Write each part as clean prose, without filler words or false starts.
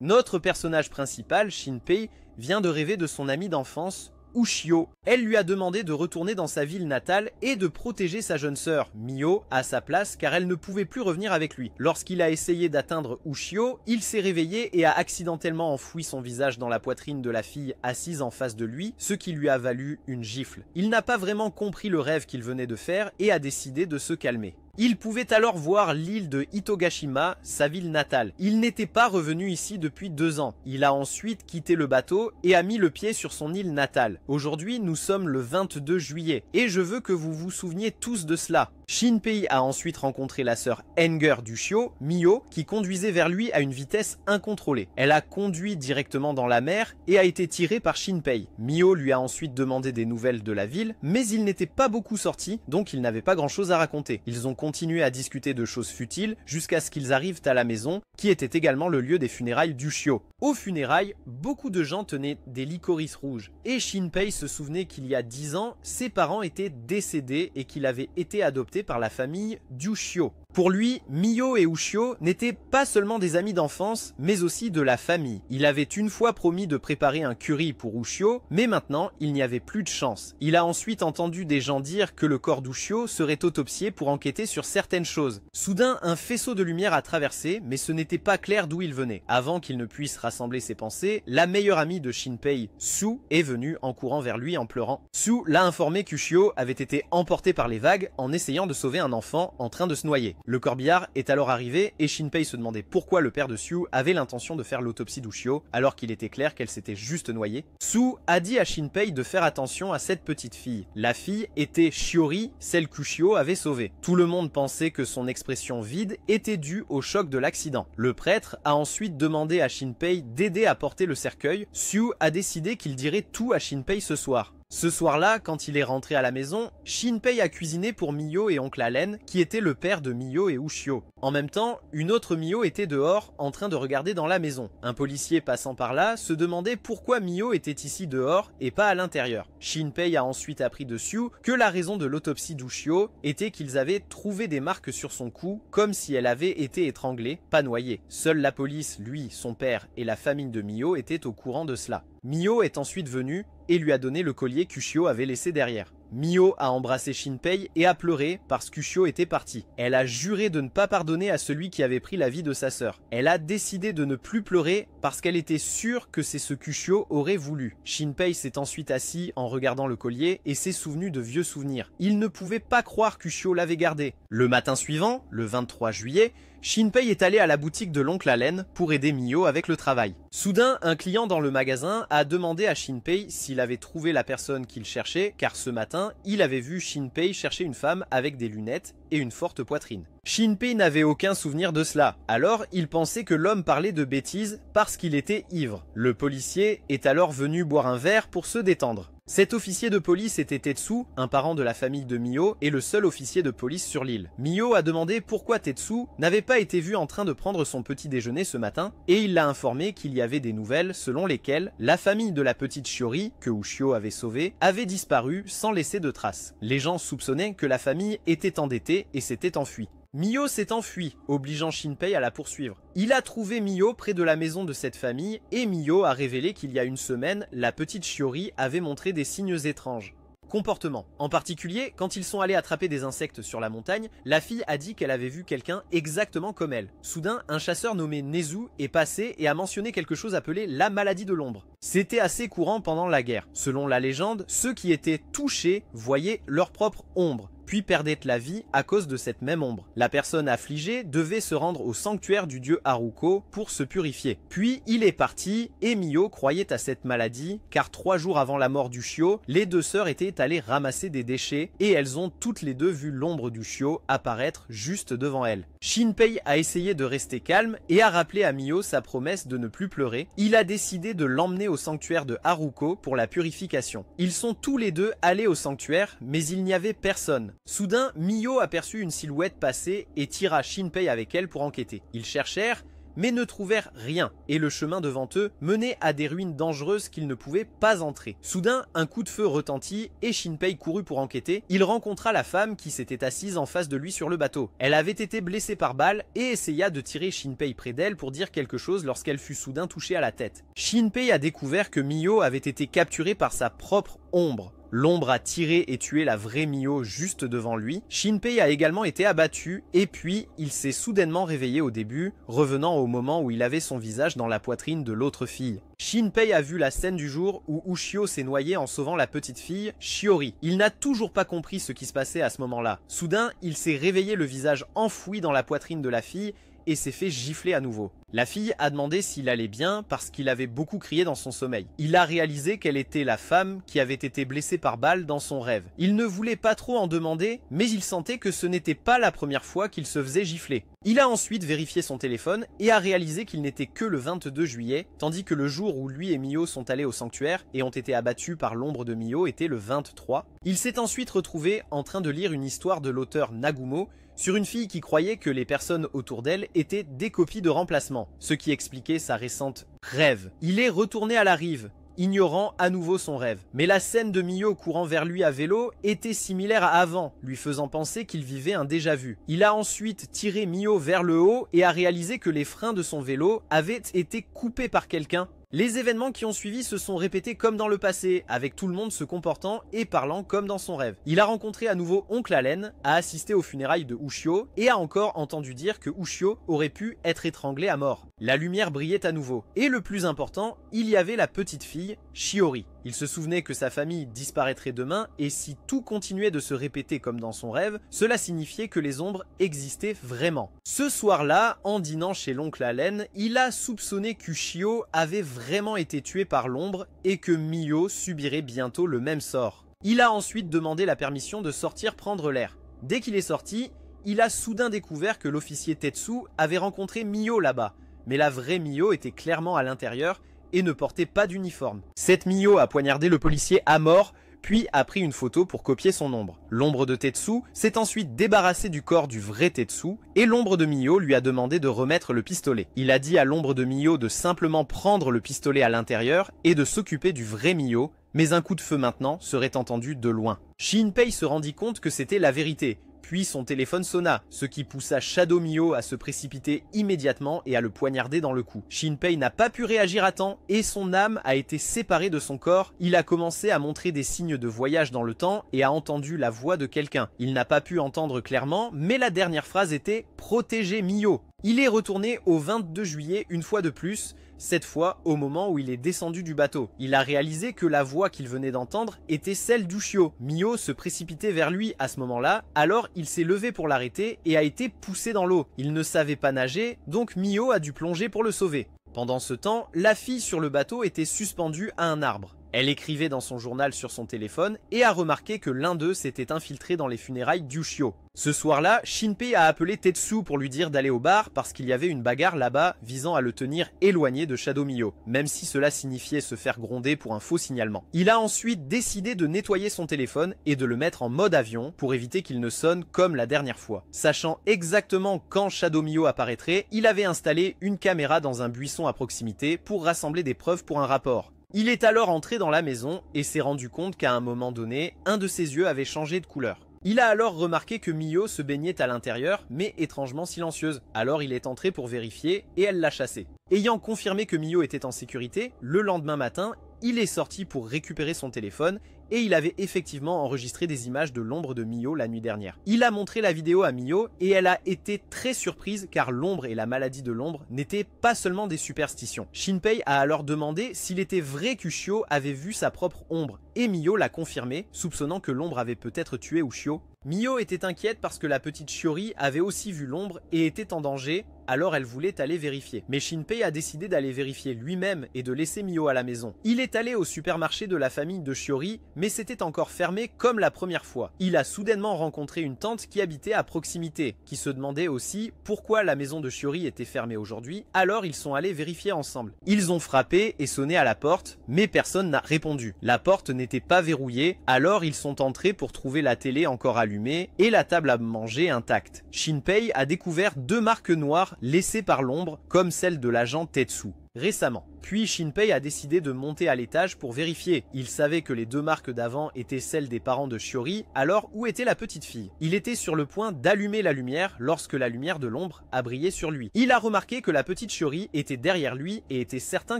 Notre personnage principal, Shinpei, vient de rêver de son ami d'enfance, Ushio. Elle lui a demandé de retourner dans sa ville natale et de protéger sa jeune sœur, Mio, à sa place car elle ne pouvait plus revenir avec lui. Lorsqu'il a essayé d'atteindre Ushio, il s'est réveillé et a accidentellement enfoui son visage dans la poitrine de la fille assise en face de lui, ce qui lui a valu une gifle. Il n'a pas vraiment compris le rêve qu'il venait de faire et a décidé de se calmer. Il pouvait alors voir l'île de Hitogashima, sa ville natale. Il n'était pas revenu ici depuis 2 ans. Il a ensuite quitté le bateau et a mis le pied sur son île natale. Aujourd'hui, nous sommes le 22 juillet et je veux que vous vous souveniez tous de cela. Shinpei a ensuite rencontré la sœur Enger d'Ushio, Mio, qui conduisait vers lui à une vitesse incontrôlée. Elle a conduit directement dans la mer et a été tirée par Shinpei. Mio lui a ensuite demandé des nouvelles de la ville, mais il n'était pas beaucoup sorti, donc il n'avait pas grand chose à raconter. Ils ont continué à discuter de choses futiles jusqu'à ce qu'ils arrivent à la maison, qui était également le lieu des funérailles d'Ushio. Aux funérailles, beaucoup de gens tenaient des licorices rouges, et Shinpei se souvenait qu'il y a 10 ans, ses parents étaient décédés et qu'il avait été adopté par la famille d'Ushio. Pour lui, Mio et Ushio n'étaient pas seulement des amis d'enfance, mais aussi de la famille. Il avait une fois promis de préparer un curry pour Ushio, mais maintenant, il n'y avait plus de chance. Il a ensuite entendu des gens dire que le corps d'Ushio serait autopsié pour enquêter sur certaines choses. Soudain, un faisceau de lumière a traversé, mais ce n'était pas clair d'où il venait. Avant qu'il ne puisse rassembler ses pensées, la meilleure amie de Shinpei, Su, est venue en courant vers lui en pleurant. Su l'a informé qu'Ushio avait été emporté par les vagues en essayant de sauver un enfant en train de se noyer. Le corbillard est alors arrivé et Shinpei se demandait pourquoi le père de Su avait l'intention de faire l'autopsie d'Ushio alors qu'il était clair qu'elle s'était juste noyée. Su a dit à Shinpei de faire attention à cette petite fille. La fille était Shiori, celle qu'Ushio avait sauvée. Tout le monde pensait que son expression vide était due au choc de l'accident. Le prêtre a ensuite demandé à Shinpei d'aider à porter le cercueil. Su a décidé qu'il dirait tout à Shinpei ce soir. Ce soir-là, quand il est rentré à la maison, Shinpei a cuisiné pour Mio et oncle Allen, qui était le père de Mio et Ushio. En même temps, une autre Mio était dehors, en train de regarder dans la maison. Un policier passant par là se demandait pourquoi Mio était ici dehors et pas à l'intérieur. Shinpei a ensuite appris de Su que la raison de l'autopsie d'Ushio était qu'ils avaient trouvé des marques sur son cou, comme si elle avait été étranglée, pas noyée. Seule la police, lui, son père et la famille de Mio étaient au courant de cela. Mio est ensuite venue et lui a donné le collier qu'Ushio avait laissé derrière. Mio a embrassé Shinpei et a pleuré parce qu'Ushio était parti. Elle a juré de ne pas pardonner à celui qui avait pris la vie de sa sœur. Elle a décidé de ne plus pleurer parce qu'elle était sûre que c'est ce qu'Ushio aurait voulu. Shinpei s'est ensuite assis en regardant le collier et s'est souvenu de vieux souvenirs. Il ne pouvait pas croire qu'Ushio l'avait gardé. Le matin suivant, le 23 juillet, Shinpei est allé à la boutique de l'oncle Allen pour aider Mio avec le travail. Soudain, un client dans le magasin a demandé à Shinpei s'il avait trouvé la personne qu'il cherchait, car ce matin, il avait vu Shinpei chercher une femme avec des lunettes et une forte poitrine. Shinpei n'avait aucun souvenir de cela, alors il pensait que l'homme parlait de bêtises parce qu'il était ivre. Le policier est alors venu boire un verre pour se détendre. Cet officier de police était Tetsu, un parent de la famille de Mio et le seul officier de police sur l'île. Mio a demandé pourquoi Tetsu n'avait pas été vu en train de prendre son petit déjeuner ce matin et il l'a informé qu'il y avait des nouvelles selon lesquelles la famille de la petite Shiori, que Ushio avait sauvée, avait disparu sans laisser de traces. Les gens soupçonnaient que la famille était endettée et s'était enfuie. Mio s'est enfui, obligeant Shinpei à la poursuivre. Il a trouvé Mio près de la maison de cette famille et Mio a révélé qu'il y a une semaine, la petite Shiori avait montré des signes étranges. Comportement. En particulier, quand ils sont allés attraper des insectes sur la montagne, la fille a dit qu'elle avait vu quelqu'un exactement comme elle. Soudain, un chasseur nommé Nezu est passé et a mentionné quelque chose appelé la maladie de l'ombre. C'était assez courant pendant la guerre. Selon la légende, ceux qui étaient touchés voyaient leur propre ombre, puis perdaient la vie à cause de cette même ombre. La personne affligée devait se rendre au sanctuaire du dieu Haruko pour se purifier. Puis il est parti et Mio croyait à cette maladie car 3 jours avant la mort d'Ushio, les deux sœurs étaient allées ramasser des déchets et elles ont toutes les deux vu l'ombre d'Ushio apparaître juste devant elles. Shinpei a essayé de rester calme et a rappelé à Mio sa promesse de ne plus pleurer. Il a décidé de l'emmener au sanctuaire de Haruko pour la purification. Ils sont tous les deux allés au sanctuaire mais il n'y avait personne. Soudain, Mio aperçut une silhouette passer et tira Shinpei avec elle pour enquêter. Ils cherchèrent, mais ne trouvèrent rien, et le chemin devant eux menait à des ruines dangereuses qu'ils ne pouvaient pas entrer. Soudain, un coup de feu retentit et Shinpei courut pour enquêter. Il rencontra la femme qui s'était assise en face de lui sur le bateau. Elle avait été blessée par balle et essaya de tirer Shinpei près d'elle pour dire quelque chose lorsqu'elle fut soudain touchée à la tête. Shinpei a découvert que Mio avait été capturée par sa propre ombre. L'ombre a tiré et tué la vraie Mio juste devant lui. Shinpei a également été abattu et puis il s'est soudainement réveillé au début, revenant au moment où il avait son visage dans la poitrine de l'autre fille. Shinpei a vu la scène du jour où Ushio s'est noyé en sauvant la petite fille, Shiori. Il n'a toujours pas compris ce qui se passait à ce moment-là. Soudain, il s'est réveillé le visage enfoui dans la poitrine de la fille et s'est fait gifler à nouveau. La fille a demandé s'il allait bien parce qu'il avait beaucoup crié dans son sommeil. Il a réalisé qu'elle était la femme qui avait été blessée par balle dans son rêve. Il ne voulait pas trop en demander, mais il sentait que ce n'était pas la première fois qu'il se faisait gifler. Il a ensuite vérifié son téléphone et a réalisé qu'il n'était que le 22 juillet, tandis que le jour où lui et Mio sont allés au sanctuaire et ont été abattus par l'ombre de Mio était le 23. Il s'est ensuite retrouvé en train de lire une histoire de l'auteur Nagumo sur une fille qui croyait que les personnes autour d'elle étaient des copies de remplacement, ce qui expliquait sa récente rêve. Il est retourné à la rive, ignorant à nouveau son rêve. Mais la scène de Mio courant vers lui à vélo était similaire à avant, lui faisant penser qu'il vivait un déjà-vu. Il a ensuite tiré Mio vers le haut et a réalisé que les freins de son vélo avaient été coupés par quelqu'un. Les événements qui ont suivi se sont répétés comme dans le passé, avec tout le monde se comportant et parlant comme dans son rêve. Il a rencontré à nouveau Oncle Allen, a assisté aux funérailles de Ushio et a encore entendu dire que Ushio aurait pu être étranglé à mort. La lumière brillait à nouveau. Et le plus important, il y avait la petite fille, Shiori. Il se souvenait que sa famille disparaîtrait demain et si tout continuait de se répéter comme dans son rêve, cela signifiait que les ombres existaient vraiment. Ce soir-là, en dînant chez l'oncle Allen, il a soupçonné qu'Ushio avait vraiment été tué par l'ombre et que Mio subirait bientôt le même sort. Il a ensuite demandé la permission de sortir prendre l'air. Dès qu'il est sorti, il a soudain découvert que l'officier Tetsu avait rencontré Mio là-bas, mais la vraie Mio était clairement à l'intérieur et ne portait pas d'uniforme. Cette Mio a poignardé le policier à mort, puis a pris une photo pour copier son ombre. L'ombre de Tetsu s'est ensuite débarrassée du corps du vrai Tetsu, et l'ombre de Mio lui a demandé de remettre le pistolet. Il a dit à l'ombre de Mio de simplement prendre le pistolet à l'intérieur et de s'occuper du vrai Mio, mais un coup de feu maintenant serait entendu de loin. Shinpei se rendit compte que c'était la vérité. Puis son téléphone sonna, ce qui poussa Shadow Mio à se précipiter immédiatement et à le poignarder dans le cou. Shinpei n'a pas pu réagir à temps et son âme a été séparée de son corps. Il a commencé à montrer des signes de voyage dans le temps et a entendu la voix de quelqu'un. Il n'a pas pu entendre clairement, mais la dernière phrase était « Protégez Mio ». Il est retourné au 22 juillet une fois de plus, cette fois au moment où il est descendu du bateau. Il a réalisé que la voix qu'il venait d'entendre était celle d'Ushio. Mio se précipitait vers lui à ce moment-là, alors il s'est levé pour l'arrêter et a été poussé dans l'eau. Il ne savait pas nager, donc Mio a dû plonger pour le sauver. Pendant ce temps, la fille sur le bateau était suspendue à un arbre. Elle écrivait dans son journal sur son téléphone et a remarqué que l'un d'eux s'était infiltré dans les funérailles d'Ushio. Ce soir-là, Shinpei a appelé Tetsu pour lui dire d'aller au bar parce qu'il y avait une bagarre là-bas visant à le tenir éloigné de Shadow Mio, même si cela signifiait se faire gronder pour un faux signalement. Il a ensuite décidé de nettoyer son téléphone et de le mettre en mode avion pour éviter qu'il ne sonne comme la dernière fois. Sachant exactement quand Shadow Mio apparaîtrait, il avait installé une caméra dans un buisson à proximité pour rassembler des preuves pour un rapport. Il est alors entré dans la maison et s'est rendu compte qu'à un moment donné, un de ses yeux avait changé de couleur. Il a alors remarqué que Mio se baignait à l'intérieur, mais étrangement silencieuse. Alors il est entré pour vérifier et elle l'a chassé. Ayant confirmé que Mio était en sécurité, le lendemain matin, il est sorti pour récupérer son téléphone et il avait effectivement enregistré des images de l'ombre de Mio la nuit dernière. Il a montré la vidéo à Mio et elle a été très surprise car l'ombre et la maladie de l'ombre n'étaient pas seulement des superstitions. Shinpei a alors demandé s'il était vrai qu'Ushio avait vu sa propre ombre et Mio l'a confirmé, soupçonnant que l'ombre avait peut-être tué Ushio. Mio était inquiète parce que la petite Shiori avait aussi vu l'ombre et était en danger, alors elle voulait aller vérifier. Mais Shinpei a décidé d'aller vérifier lui-même et de laisser Mio à la maison. Il est allé au supermarché de la famille de Shiori, mais c'était encore fermé comme la première fois. Il a soudainement rencontré une tante qui habitait à proximité, qui se demandait aussi pourquoi la maison de Shiori était fermée aujourd'hui, alors ils sont allés vérifier ensemble. Ils ont frappé et sonné à la porte, mais personne n'a répondu. La porte n'était pas verrouillée, alors ils sont entrés pour trouver la télé encore allumée et la table à manger intacte. Shinpei a découvert 2 marques noires part laissée par l'ombre, comme celle de l'agent Tetsu récemment. Puis Shinpei a décidé de monter à l'étage pour vérifier. Il savait que les 2 marques d'avant étaient celles des parents de Shiori, alors où était la petite fille? Il était sur le point d'allumer la lumière lorsque la lumière de l'ombre a brillé sur lui. Il a remarqué que la petite Shiori était derrière lui et était certain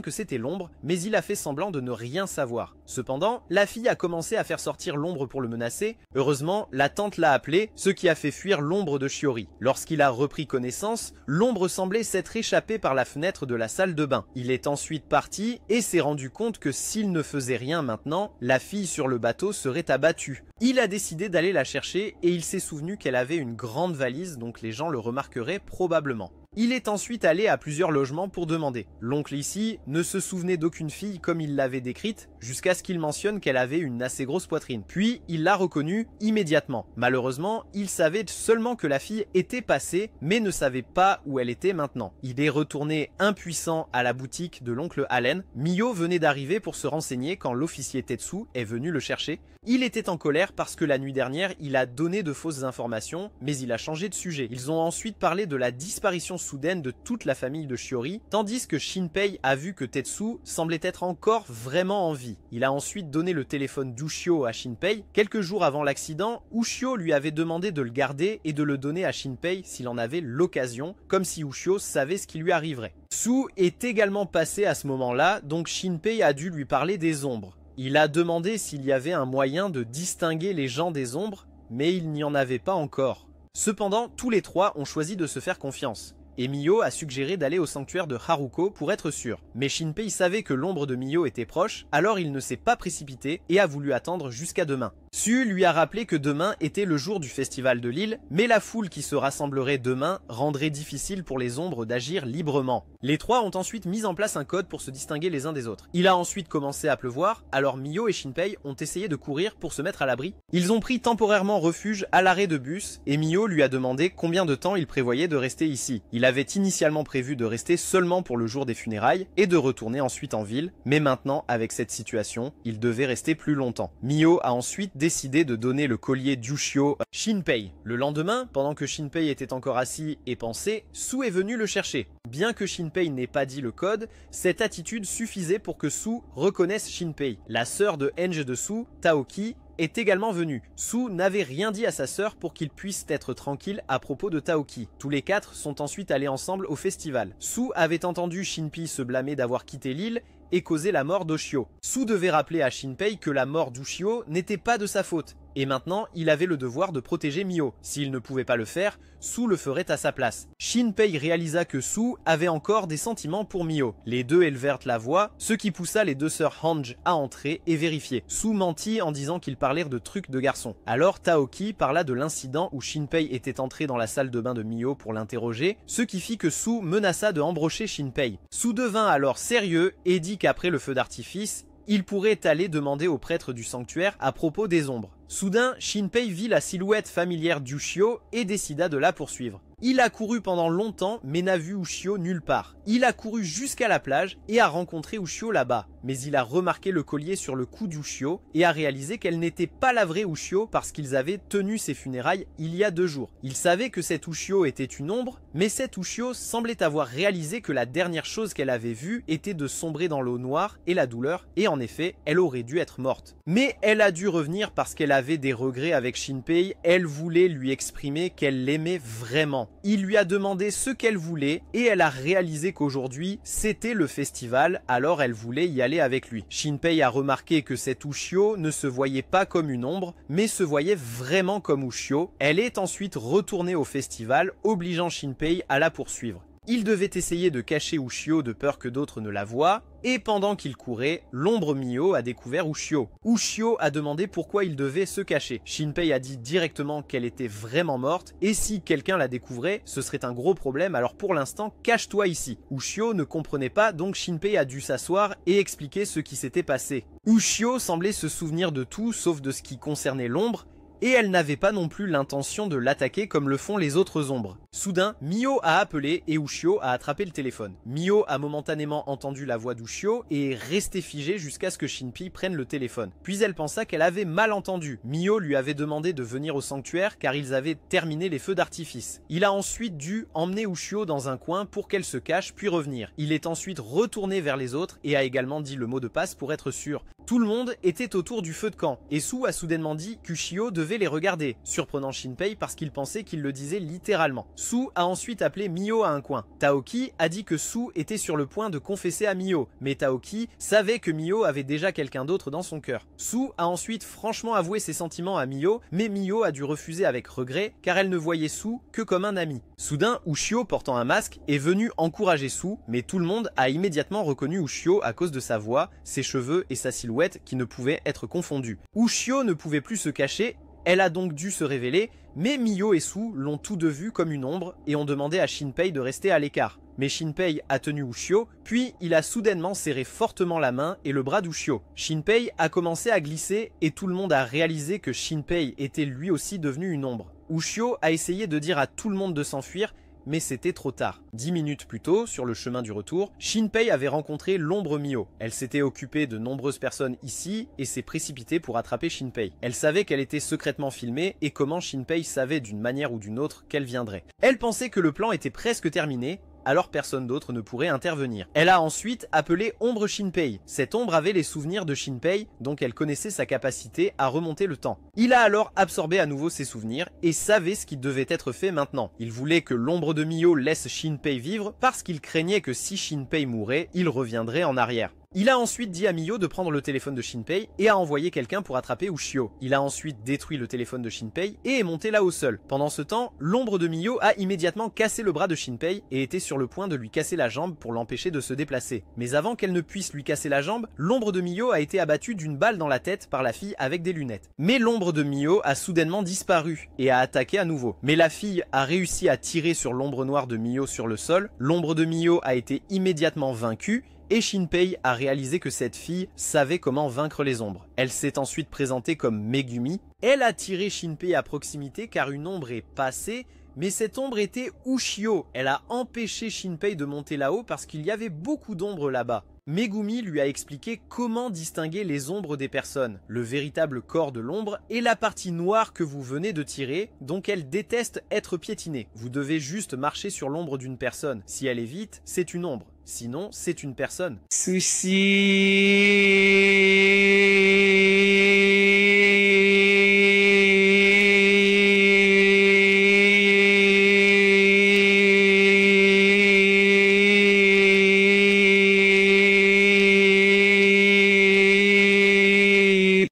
que c'était l'ombre, mais il a fait semblant de ne rien savoir. Cependant, la fille a commencé à faire sortir l'ombre pour le menacer. Heureusement, la tante l'a appelé, ce qui a fait fuir l'ombre de Shiori. Lorsqu'il a repris connaissance, l'ombre semblait s'être échappée par la fenêtre de la salle de bain. Il est ensuite parti et s'est rendu compte que s'il ne faisait rien maintenant, la fille sur le bateau serait abattue. Il a décidé d'aller la chercher et il s'est souvenu qu'elle avait une grande valise, donc les gens le remarqueraient probablement. Il est ensuite allé à plusieurs logements pour demander. L'oncle ici ne se souvenait d'aucune fille comme il l'avait décrite, jusqu'à ce qu'il mentionne qu'elle avait une assez grosse poitrine. Puis il l'a reconnue immédiatement. Malheureusement, il savait seulement que la fille était passée, mais ne savait pas où elle était maintenant. Il est retourné impuissant à la boutique de l'oncle Allen. Mio venait d'arriver pour se renseigner quand l'officier Tetsu est venu le chercher. Il était en colère parce que la nuit dernière, il a donné de fausses informations, mais il a changé de sujet. Ils ont ensuite parlé de la disparition soudaine de toute la famille de Shiori, tandis que Shinpei a vu que Tetsu semblait être encore vraiment en vie. Il a ensuite donné le téléphone d'Ushio à Shinpei. Quelques jours avant l'accident, Ushio lui avait demandé de le garder et de le donner à Shinpei s'il en avait l'occasion, comme si Ushio savait ce qui lui arriverait. Su est également passé à ce moment-là, donc Shinpei a dû lui parler des ombres. Il a demandé s'il y avait un moyen de distinguer les gens des ombres, mais il n'y en avait pas encore. Cependant, tous les 3 ont choisi de se faire confiance. Et Mio a suggéré d'aller au sanctuaire de Haruko pour être sûr. Mais Shinpei savait que l'ombre de Mio était proche, alors il ne s'est pas précipité et a voulu attendre jusqu'à demain. Su lui a rappelé que demain était le jour du festival de l'île, mais la foule qui se rassemblerait demain rendrait difficile pour les ombres d'agir librement. Les 3 ont ensuite mis en place un code pour se distinguer les uns des autres. Il a ensuite commencé à pleuvoir, alors Mio et Shinpei ont essayé de courir pour se mettre à l'abri. Ils ont pris temporairement refuge à l'arrêt de bus et Mio lui a demandé combien de temps il prévoyait de rester ici. Il avait initialement prévu de rester seulement pour le jour des funérailles et de retourner ensuite en ville, mais maintenant, avec cette situation, il devait rester plus longtemps. Mio a ensuite décidé de donner le collier d'Ushio à Shinpei. Le lendemain, pendant que Shinpei était encore assis et pensait, Su est venu le chercher. Bien que Shinpei n'ait pas dit le code, cette attitude suffisait pour que Su reconnaisse Shinpei. La sœur de Henge de Su, Taoki, est également venu. Su n'avait rien dit à sa sœur pour qu'il puisse être tranquille à propos de Taoki. Tous les 4 sont ensuite allés ensemble au festival. Su avait entendu Shinpei se blâmer d'avoir quitté l'île et causé la mort d'Ushio. Su devait rappeler à Shinpei que la mort d'Ushio n'était pas de sa faute. Et maintenant, il avait le devoir de protéger Mio. S'il ne pouvait pas le faire, Su le ferait à sa place. Shinpei réalisa que Su avait encore des sentiments pour Mio. Les deux élevèrent la voix, ce qui poussa les 2 sœurs Hange à entrer et vérifier. Su mentit en disant qu'ils parlèrent de trucs de garçons. Alors Taoki parla de l'incident où Shinpei était entré dans la salle de bain de Mio pour l'interroger, ce qui fit que Su menaça de embrocher Shinpei. Su devint alors sérieux et dit qu'après le feu d'artifice, il pourrait aller demander au prêtre du sanctuaire à propos des ombres. Soudain, Shinpei vit la silhouette familière d'Ushio et décida de la poursuivre. Il a couru pendant longtemps mais n'a vu Ushio nulle part. Il a couru jusqu'à la plage et a rencontré Ushio là-bas. Mais il a remarqué le collier sur le cou d'Ushio et a réalisé qu'elle n'était pas la vraie Ushio parce qu'ils avaient tenu ses funérailles il y a 2 jours. Il savait que cette Ushio était une ombre, mais cette Ushio semblait avoir réalisé que la dernière chose qu'elle avait vue était de sombrer dans l'eau noire et la douleur, et en effet, elle aurait dû être morte. Mais elle a dû revenir parce qu'elle avait des regrets avec Shinpei, elle voulait lui exprimer qu'elle l'aimait vraiment. Il lui a demandé ce qu'elle voulait et elle a réalisé qu'aujourd'hui c'était le festival, alors elle voulait y aller avec lui. Shinpei a remarqué que cette Ushio ne se voyait pas comme une ombre, mais se voyait vraiment comme Ushio. Elle est ensuite retournée au festival, obligeant Shinpei à la poursuivre. Il devait essayer de cacher Ushio de peur que d'autres ne la voient, et pendant qu'il courait, l'ombre Mio a découvert Ushio. Ushio a demandé pourquoi il devait se cacher. Shinpei a dit directement qu'elle était vraiment morte, et si quelqu'un la découvrait, ce serait un gros problème, alors pour l'instant, cache-toi ici. Ushio ne comprenait pas, donc Shinpei a dû s'asseoir et expliquer ce qui s'était passé. Ushio semblait se souvenir de tout, sauf de ce qui concernait l'ombre, et elle n'avait pas non plus l'intention de l'attaquer comme le font les autres ombres. Soudain, Mio a appelé et Ushio a attrapé le téléphone. Mio a momentanément entendu la voix d'Ushio et est restée figée jusqu'à ce que Shinpei prenne le téléphone. Puis elle pensa qu'elle avait mal entendu. Mio lui avait demandé de venir au sanctuaire car ils avaient terminé les feux d'artifice. Il a ensuite dû emmener Ushio dans un coin pour qu'elle se cache puis revenir. Il est ensuite retourné vers les autres et a également dit le mot de passe pour être sûr. Tout le monde était autour du feu de camp et Su a soudainement dit qu'Ushio devait les regarder, surprenant Shinpei parce qu'il pensait qu'il le disait littéralement. Su a ensuite appelé Mio à un coin. Taoki a dit que Su était sur le point de confesser à Mio, mais Taoki savait que Mio avait déjà quelqu'un d'autre dans son cœur. Su a ensuite franchement avoué ses sentiments à Mio, mais Mio a dû refuser avec regret car elle ne voyait Su que comme un ami. Soudain, Ushio, portant un masque, est venu encourager Su, mais tout le monde a immédiatement reconnu Ushio à cause de sa voix, ses cheveux et sa silhouette qui ne pouvaient être confondus. Ushio ne pouvait plus se cacher, elle a donc dû se révéler, mais Mio et Su l'ont tous deux vu comme une ombre et ont demandé à Shinpei de rester à l'écart. Mais Shinpei a tenu Ushio, puis il a soudainement serré fortement la main et le bras d'Ushio. Shinpei a commencé à glisser et tout le monde a réalisé que Shinpei était lui aussi devenu une ombre. Ushio a essayé de dire à tout le monde de s'enfuir, mais c'était trop tard. 10 minutes plus tôt, sur le chemin du retour, Shinpei avait rencontré l'ombre Mio. Elle s'était occupée de nombreuses personnes ici et s'est précipitée pour attraper Shinpei. Elle savait qu'elle était secrètement filmée et comment Shinpei savait d'une manière ou d'une autre qu'elle viendrait. Elle pensait que le plan était presque terminé, alors personne d'autre ne pourrait intervenir. Elle a ensuite appelé Ombre Shinpei. Cette ombre avait les souvenirs de Shinpei, donc elle connaissait sa capacité à remonter le temps. Il a alors absorbé à nouveau ses souvenirs et savait ce qui devait être fait maintenant. Il voulait que l'ombre de Mio laisse Shinpei vivre parce qu'il craignait que si Shinpei mourait, il reviendrait en arrière. Il a ensuite dit à Mio de prendre le téléphone de Shinpei et a envoyé quelqu'un pour attraper Ushio. Il a ensuite détruit le téléphone de Shinpei et est monté là-haut seul. Pendant ce temps, l'ombre de Mio a immédiatement cassé le bras de Shinpei et était sur le point de lui casser la jambe pour l'empêcher de se déplacer. Mais avant qu'elle ne puisse lui casser la jambe, l'ombre de Mio a été abattue d'une balle dans la tête par la fille avec des lunettes. Mais l'ombre de Mio a soudainement disparu et a attaqué à nouveau. Mais la fille a réussi à tirer sur l'ombre noire de Mio sur le sol. L'ombre de Mio a été immédiatement vaincue et Shinpei a réalisé que cette fille savait comment vaincre les ombres. Elle s'est ensuite présentée comme Megumi. Elle a tiré Shinpei à proximité car une ombre est passée, mais cette ombre était Ushio. Elle a empêché Shinpei de monter là-haut parce qu'il y avait beaucoup d'ombres là-bas. Megumi lui a expliqué comment distinguer les ombres des personnes. Le véritable corps de l'ombre est la partie noire que vous venez de tirer, donc elle déteste être piétinée. Vous devez juste marcher sur l'ombre d'une personne. Si elle est vite, c'est une ombre. Sinon, c'est une personne.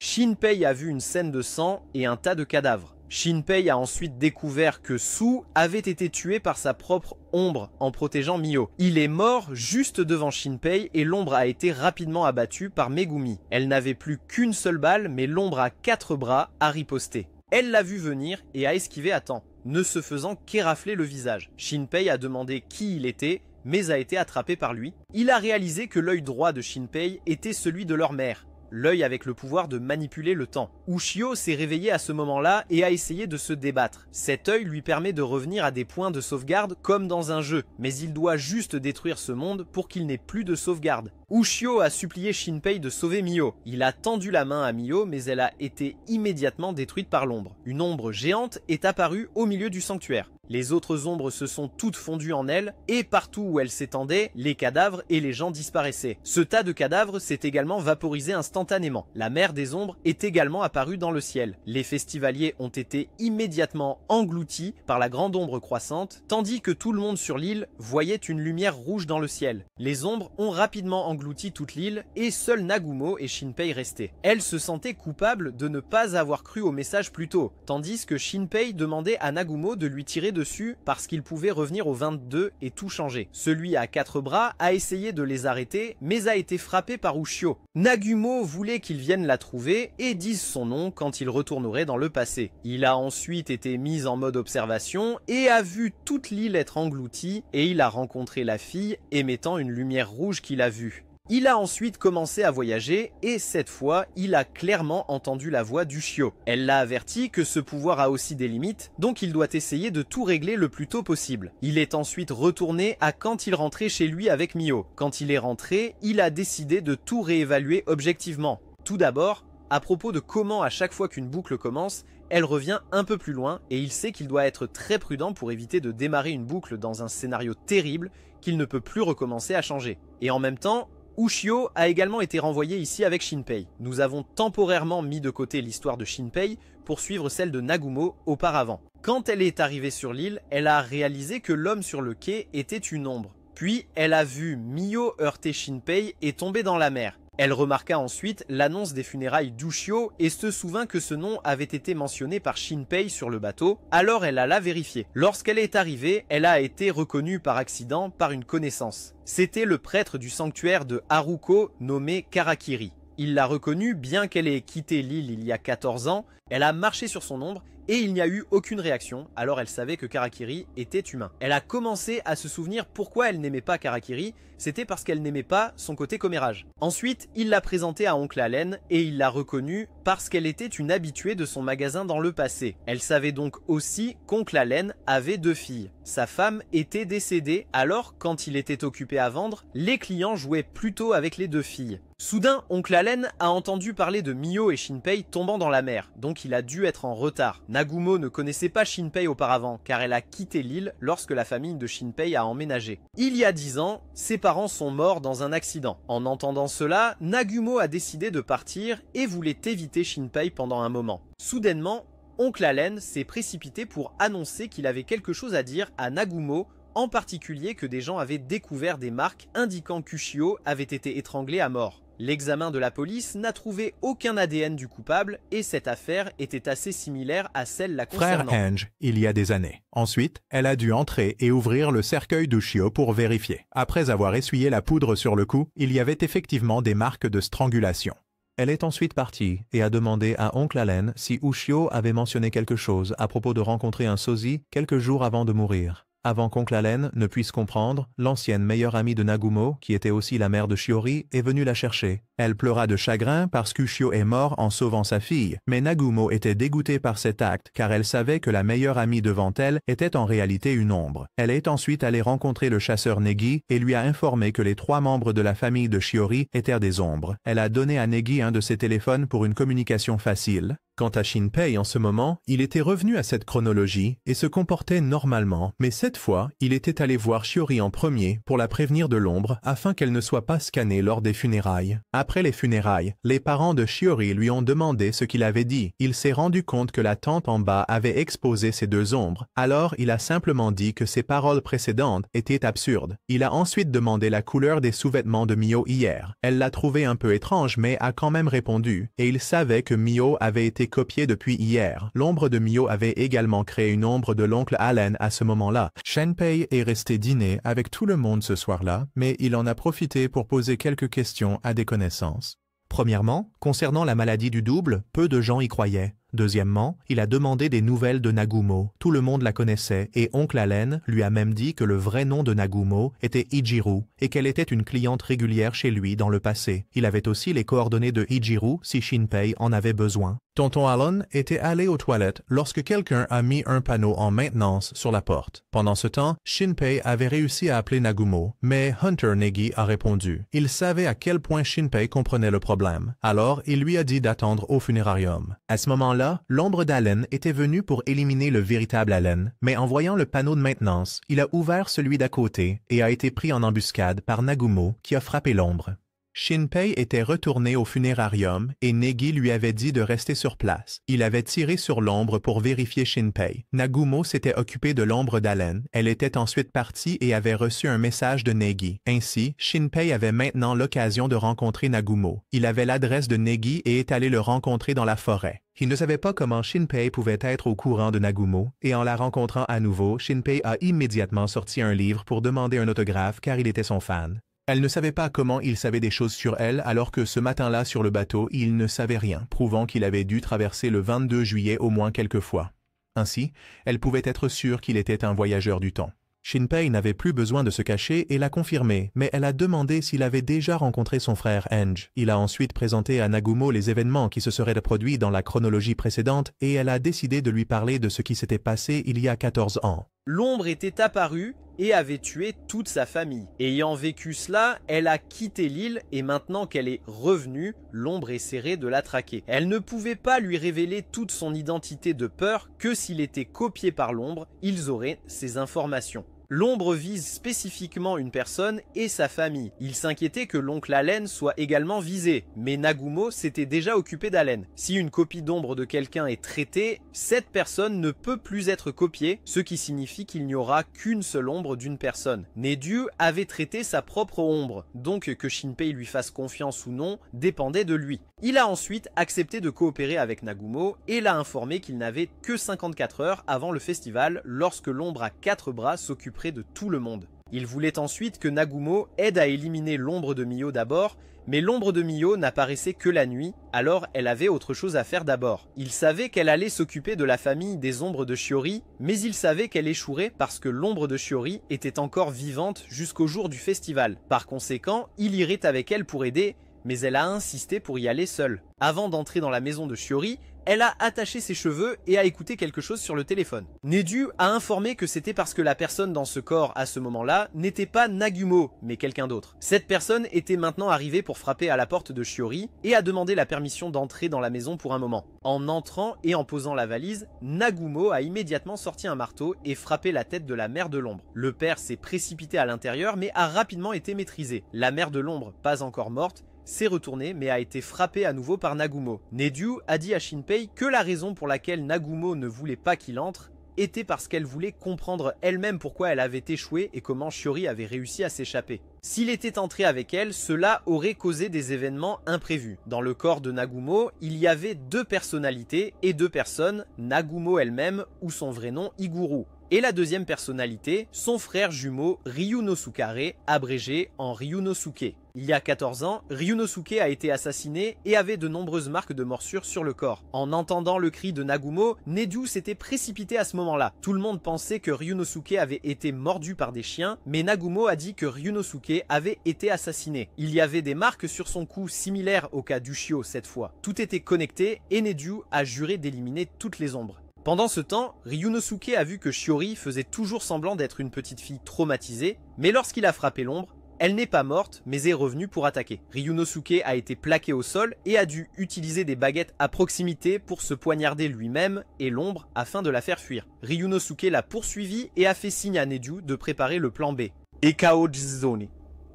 Shinpei a vu une scène de sang et un tas de cadavres. Shinpei a ensuite découvert que Su avait été tué par sa propre ombre en protégeant Mio. Il est mort juste devant Shinpei et l'ombre a été rapidement abattue par Megumi. Elle n'avait plus qu'une seule balle, mais l'ombre à 4 bras a riposté. Elle l'a vu venir et a esquivé à temps, ne se faisant qu'érafler le visage. Shinpei a demandé qui il était, mais a été attrapé par lui. Il a réalisé que l'œil droit de Shinpei était celui de leur mère, l'œil avec le pouvoir de manipuler le temps. Ushio s'est réveillé à ce moment-là et a essayé de se débattre. Cet œil lui permet de revenir à des points de sauvegarde comme dans un jeu, mais il doit juste détruire ce monde pour qu'il n'ait plus de sauvegarde. Ushio a supplié Shinpei de sauver Mio. Il a tendu la main à Mio, mais elle a été immédiatement détruite par l'ombre. Une ombre géante est apparue au milieu du sanctuaire. Les autres ombres se sont toutes fondues en elle, et partout où elles s'étendaient, les cadavres et les gens disparaissaient. Ce tas de cadavres s'est également vaporisé instantanément. La mer des ombres est également apparue dans le ciel. Les festivaliers ont été immédiatement engloutis par la grande ombre croissante, tandis que tout le monde sur l'île voyait une lumière rouge dans le ciel. Les ombres ont rapidement englouti toute l'île, et seul Nagumo et Shinpei restaient. Elle se sentait coupable de ne pas avoir cru au message plus tôt, tandis que Shinpei demandait à Nagumo de lui tirer dessus parce qu'il pouvait revenir au 22 et tout changer. Celui à 4 bras a essayé de les arrêter, mais a été frappé par Ushio. Nagumo voulait qu'il vienne la trouver et dise son nom quand il retournerait dans le passé. Il a ensuite été mis en mode observation et a vu toute l'île être engloutie, et il a rencontré la fille émettant une lumière rouge qu'il a vue. Il a ensuite commencé à voyager et cette fois, il a clairement entendu la voix d'Ushio. Elle l'a averti que ce pouvoir a aussi des limites, donc il doit essayer de tout régler le plus tôt possible. Il est ensuite retourné à quand il rentrait chez lui avec Mio. Quand il est rentré, il a décidé de tout réévaluer objectivement. Tout d'abord, à propos de comment à chaque fois qu'une boucle commence, elle revient un peu plus loin et il sait qu'il doit être très prudent pour éviter de démarrer une boucle dans un scénario terrible qu'il ne peut plus recommencer à changer. Et en même temps, Ushio a également été renvoyé ici avec Shinpei. Nous avons temporairement mis de côté l'histoire de Shinpei pour suivre celle de Nagumo auparavant. Quand elle est arrivée sur l'île, elle a réalisé que l'homme sur le quai était une ombre. Puis elle a vu Mio heurter Shinpei et tomber dans la mer. Elle remarqua ensuite l'annonce des funérailles d'Ushio et se souvint que ce nom avait été mentionné par Shinpei sur le bateau, alors elle alla vérifier. Lorsqu'elle est arrivée, elle a été reconnue par accident par une connaissance. C'était le prêtre du sanctuaire de Haruko nommé Karakiri. Il l'a reconnue bien qu'elle ait quitté l'île il y a 14 ans, elle a marché sur son ombre et il n'y a eu aucune réaction, alors elle savait que Karakiri était humain. Elle a commencé à se souvenir pourquoi elle n'aimait pas Karakiri, c'était parce qu'elle n'aimait pas son côté commérage. Ensuite, il l'a présentée à Oncle Allen et il l'a reconnue parce qu'elle était une habituée de son magasin dans le passé. Elle savait donc aussi qu'Oncle Allen avait 2 filles. Sa femme était décédée, alors quand il était occupé à vendre, les clients jouaient plutôt avec les 2 filles. Soudain, Oncle Allen a entendu parler de Mio et Shinpei tombant dans la mer, donc il a dû être en retard. Nagumo ne connaissait pas Shinpei auparavant, car elle a quitté l'île lorsque la famille de Shinpei a emménagé. Il y a 10 ans, ses parents sont morts dans un accident. En entendant cela, Nagumo a décidé de partir et voulait éviter Shinpei pendant un moment. Soudainement, Oncle Allen s'est précipité pour annoncer qu'il avait quelque chose à dire à Nagumo, en particulier que des gens avaient découvert des marques indiquant qu'Ushio avait été étranglé à mort. L'examen de la police n'a trouvé aucun ADN du coupable et cette affaire était assez similaire à celle la concernant. Frère Ange, il y a des années. Ensuite, elle a dû entrer et ouvrir le cercueil d'Ushio pour vérifier. Après avoir essuyé la poudre sur le cou, il y avait effectivement des marques de strangulation. Elle est ensuite partie et a demandé à Oncle Allen si Ushio avait mentionné quelque chose à propos de rencontrer un sosie quelques jours avant de mourir. Avant qu'Oncle Allen ne puisse comprendre, l'ancienne meilleure amie de Nagumo, qui était aussi la mère de Shiori, est venue la chercher. Elle pleura de chagrin parce qu'Ushio est mort en sauvant sa fille, mais Nagumo était dégoûtée par cet acte car elle savait que la meilleure amie devant elle était en réalité une ombre. Elle est ensuite allée rencontrer le chasseur Negi et lui a informé que les 3 membres de la famille de Shiori étaient des ombres. Elle a donné à Negi un de ses téléphones pour une communication facile. Quant à Shinpei en ce moment, il était revenu à cette chronologie et se comportait normalement, mais cette fois, il était allé voir Shiori en premier pour la prévenir de l'ombre afin qu'elle ne soit pas scannée lors des funérailles. Après les funérailles, les parents de Shiori lui ont demandé ce qu'il avait dit. Il s'est rendu compte que la tante en bas avait exposé ces 2 ombres, alors il a simplement dit que ses paroles précédentes étaient absurdes. Il a ensuite demandé la couleur des sous-vêtements de Mio hier. Elle l'a trouvé un peu étrange mais a quand même répondu, et il savait que Mio avait été copié depuis hier. L'ombre de Mio avait également créé une ombre de l'oncle Allen à ce moment-là. Shinpei est resté dîner avec tout le monde ce soir-là, mais il en a profité pour poser quelques questions à des connaissances. Premièrement, concernant la maladie du double, peu de gens y croyaient. Deuxièmement, il a demandé des nouvelles de Nagumo. Tout le monde la connaissait et Oncle Allen lui a même dit que le vrai nom de Nagumo était Ijiru et qu'elle était une cliente régulière chez lui dans le passé. Il avait aussi les coordonnées de Ijiru si Shinpei en avait besoin. Tonton Allen était allé aux toilettes lorsque quelqu'un a mis un panneau en maintenance sur la porte. Pendant ce temps, Shinpei avait réussi à appeler Nagumo, mais Hunter Negi a répondu. Il savait à quel point Shinpei comprenait le problème. Alors, il lui a dit d'attendre au funérarium. À ce moment-là, l'ombre d'Allen était venue pour éliminer le véritable Allen, mais en voyant le panneau de maintenance, il a ouvert celui d'à côté et a été pris en embuscade par Nagumo qui a frappé l'ombre. Shinpei était retourné au funérarium et Negi lui avait dit de rester sur place. Il avait tiré sur l'ombre pour vérifier Shinpei. Nagumo s'était occupé de l'ombre d'Allen. Elle était ensuite partie et avait reçu un message de Negi. Ainsi, Shinpei avait maintenant l'occasion de rencontrer Nagumo. Il avait l'adresse de Negi et est allé le rencontrer dans la forêt. Il ne savait pas comment Shinpei pouvait être au courant de Nagumo, et en la rencontrant à nouveau, Shinpei a immédiatement sorti un livre pour demander un autographe car il était son fan. Elle ne savait pas comment il savait des choses sur elle alors que ce matin-là sur le bateau, il ne savait rien, prouvant qu'il avait dû traverser le 22 juillet au moins quelques fois. Ainsi, elle pouvait être sûre qu'il était un voyageur du temps. Shinpei n'avait plus besoin de se cacher et l'a confirmé, mais elle a demandé s'il avait déjà rencontré son frère Henge. Il a ensuite présenté à Nagumo les événements qui se seraient produits dans la chronologie précédente et elle a décidé de lui parler de ce qui s'était passé il y a 14 ans. L'ombre était apparue et avait tué toute sa famille. Ayant vécu cela, elle a quitté l'île et maintenant qu'elle est revenue, l'ombre essaierait de la traquer. Elle ne pouvait pas lui révéler toute son identité de peur que s'il était copié par l'ombre, ils auraient ces informations. L'ombre vise spécifiquement une personne et sa famille. Il s'inquiétait que l'oncle Allen soit également visé, mais Nagumo s'était déjà occupé d'Allen. Si une copie d'ombre de quelqu'un est traitée, cette personne ne peut plus être copiée, ce qui signifie qu'il n'y aura qu'une seule ombre d'une personne. Nedu avait traité sa propre ombre, donc que Shinpei lui fasse confiance ou non dépendait de lui. Il a ensuite accepté de coopérer avec Nagumo et l'a informé qu'il n'avait que 54 heures avant le festival lorsque l'ombre à 4 bras s'occuperait de tout le monde. Il voulait ensuite que Nagumo aide à éliminer l'ombre de Mio d'abord, mais l'ombre de Mio n'apparaissait que la nuit, alors elle avait autre chose à faire d'abord. Il savait qu'elle allait s'occuper de la famille des ombres de Shiori, mais il savait qu'elle échouerait parce que l'ombre de Shiori était encore vivante jusqu'au jour du festival. Par conséquent, il irait avec elle pour aider, mais elle a insisté pour y aller seule. Avant d'entrer dans la maison de Shiori, elle a attaché ses cheveux et a écouté quelque chose sur le téléphone. Nedu a informé que c'était parce que la personne dans ce corps à ce moment-là n'était pas Nagumo, mais quelqu'un d'autre. Cette personne était maintenant arrivée pour frapper à la porte de Shiori et a demandé la permission d'entrer dans la maison pour un moment. En entrant et en posant la valise, Nagumo a immédiatement sorti un marteau et frappé la tête de la mère de l'ombre. Le père s'est précipité à l'intérieur mais a rapidement été maîtrisé. La mère de l'ombre, pas encore morte, s'est retourné mais a été frappé à nouveau par Nagumo. Nedu a dit à Shinpei que la raison pour laquelle Nagumo ne voulait pas qu'il entre était parce qu'elle voulait comprendre elle-même pourquoi elle avait échoué et comment Shiori avait réussi à s'échapper. S'il était entré avec elle, cela aurait causé des événements imprévus. Dans le corps de Nagumo, il y avait 2 personnalités et 2 personnes, Nagumo elle-même ou son vrai nom Iguru. Et la deuxième personnalité, son frère jumeau Ryunosukare, abrégé en Ryunosuke. Il y a 14 ans, Ryunosuke a été assassiné et avait de nombreuses marques de morsures sur le corps. En entendant le cri de Nagumo, Nedu s'était précipité à ce moment-là. Tout le monde pensait que Ryunosuke avait été mordu par des chiens, mais Nagumo a dit que Ryunosuke avait été assassiné. Il y avait des marques sur son cou similaires au cas d'Ushio cette fois. Tout était connecté et Nedu a juré d'éliminer toutes les ombres. Pendant ce temps, Ryunosuke a vu que Shiori faisait toujours semblant d'être une petite fille traumatisée, mais lorsqu'il a frappé l'ombre, elle n'est pas morte, mais est revenue pour attaquer. Ryunosuke a été plaqué au sol et a dû utiliser des baguettes à proximité pour se poignarder lui-même et l'ombre afin de la faire fuir. Ryunosuke l'a poursuivi et a fait signe à Nedu de préparer le plan B. Ekao Jizone.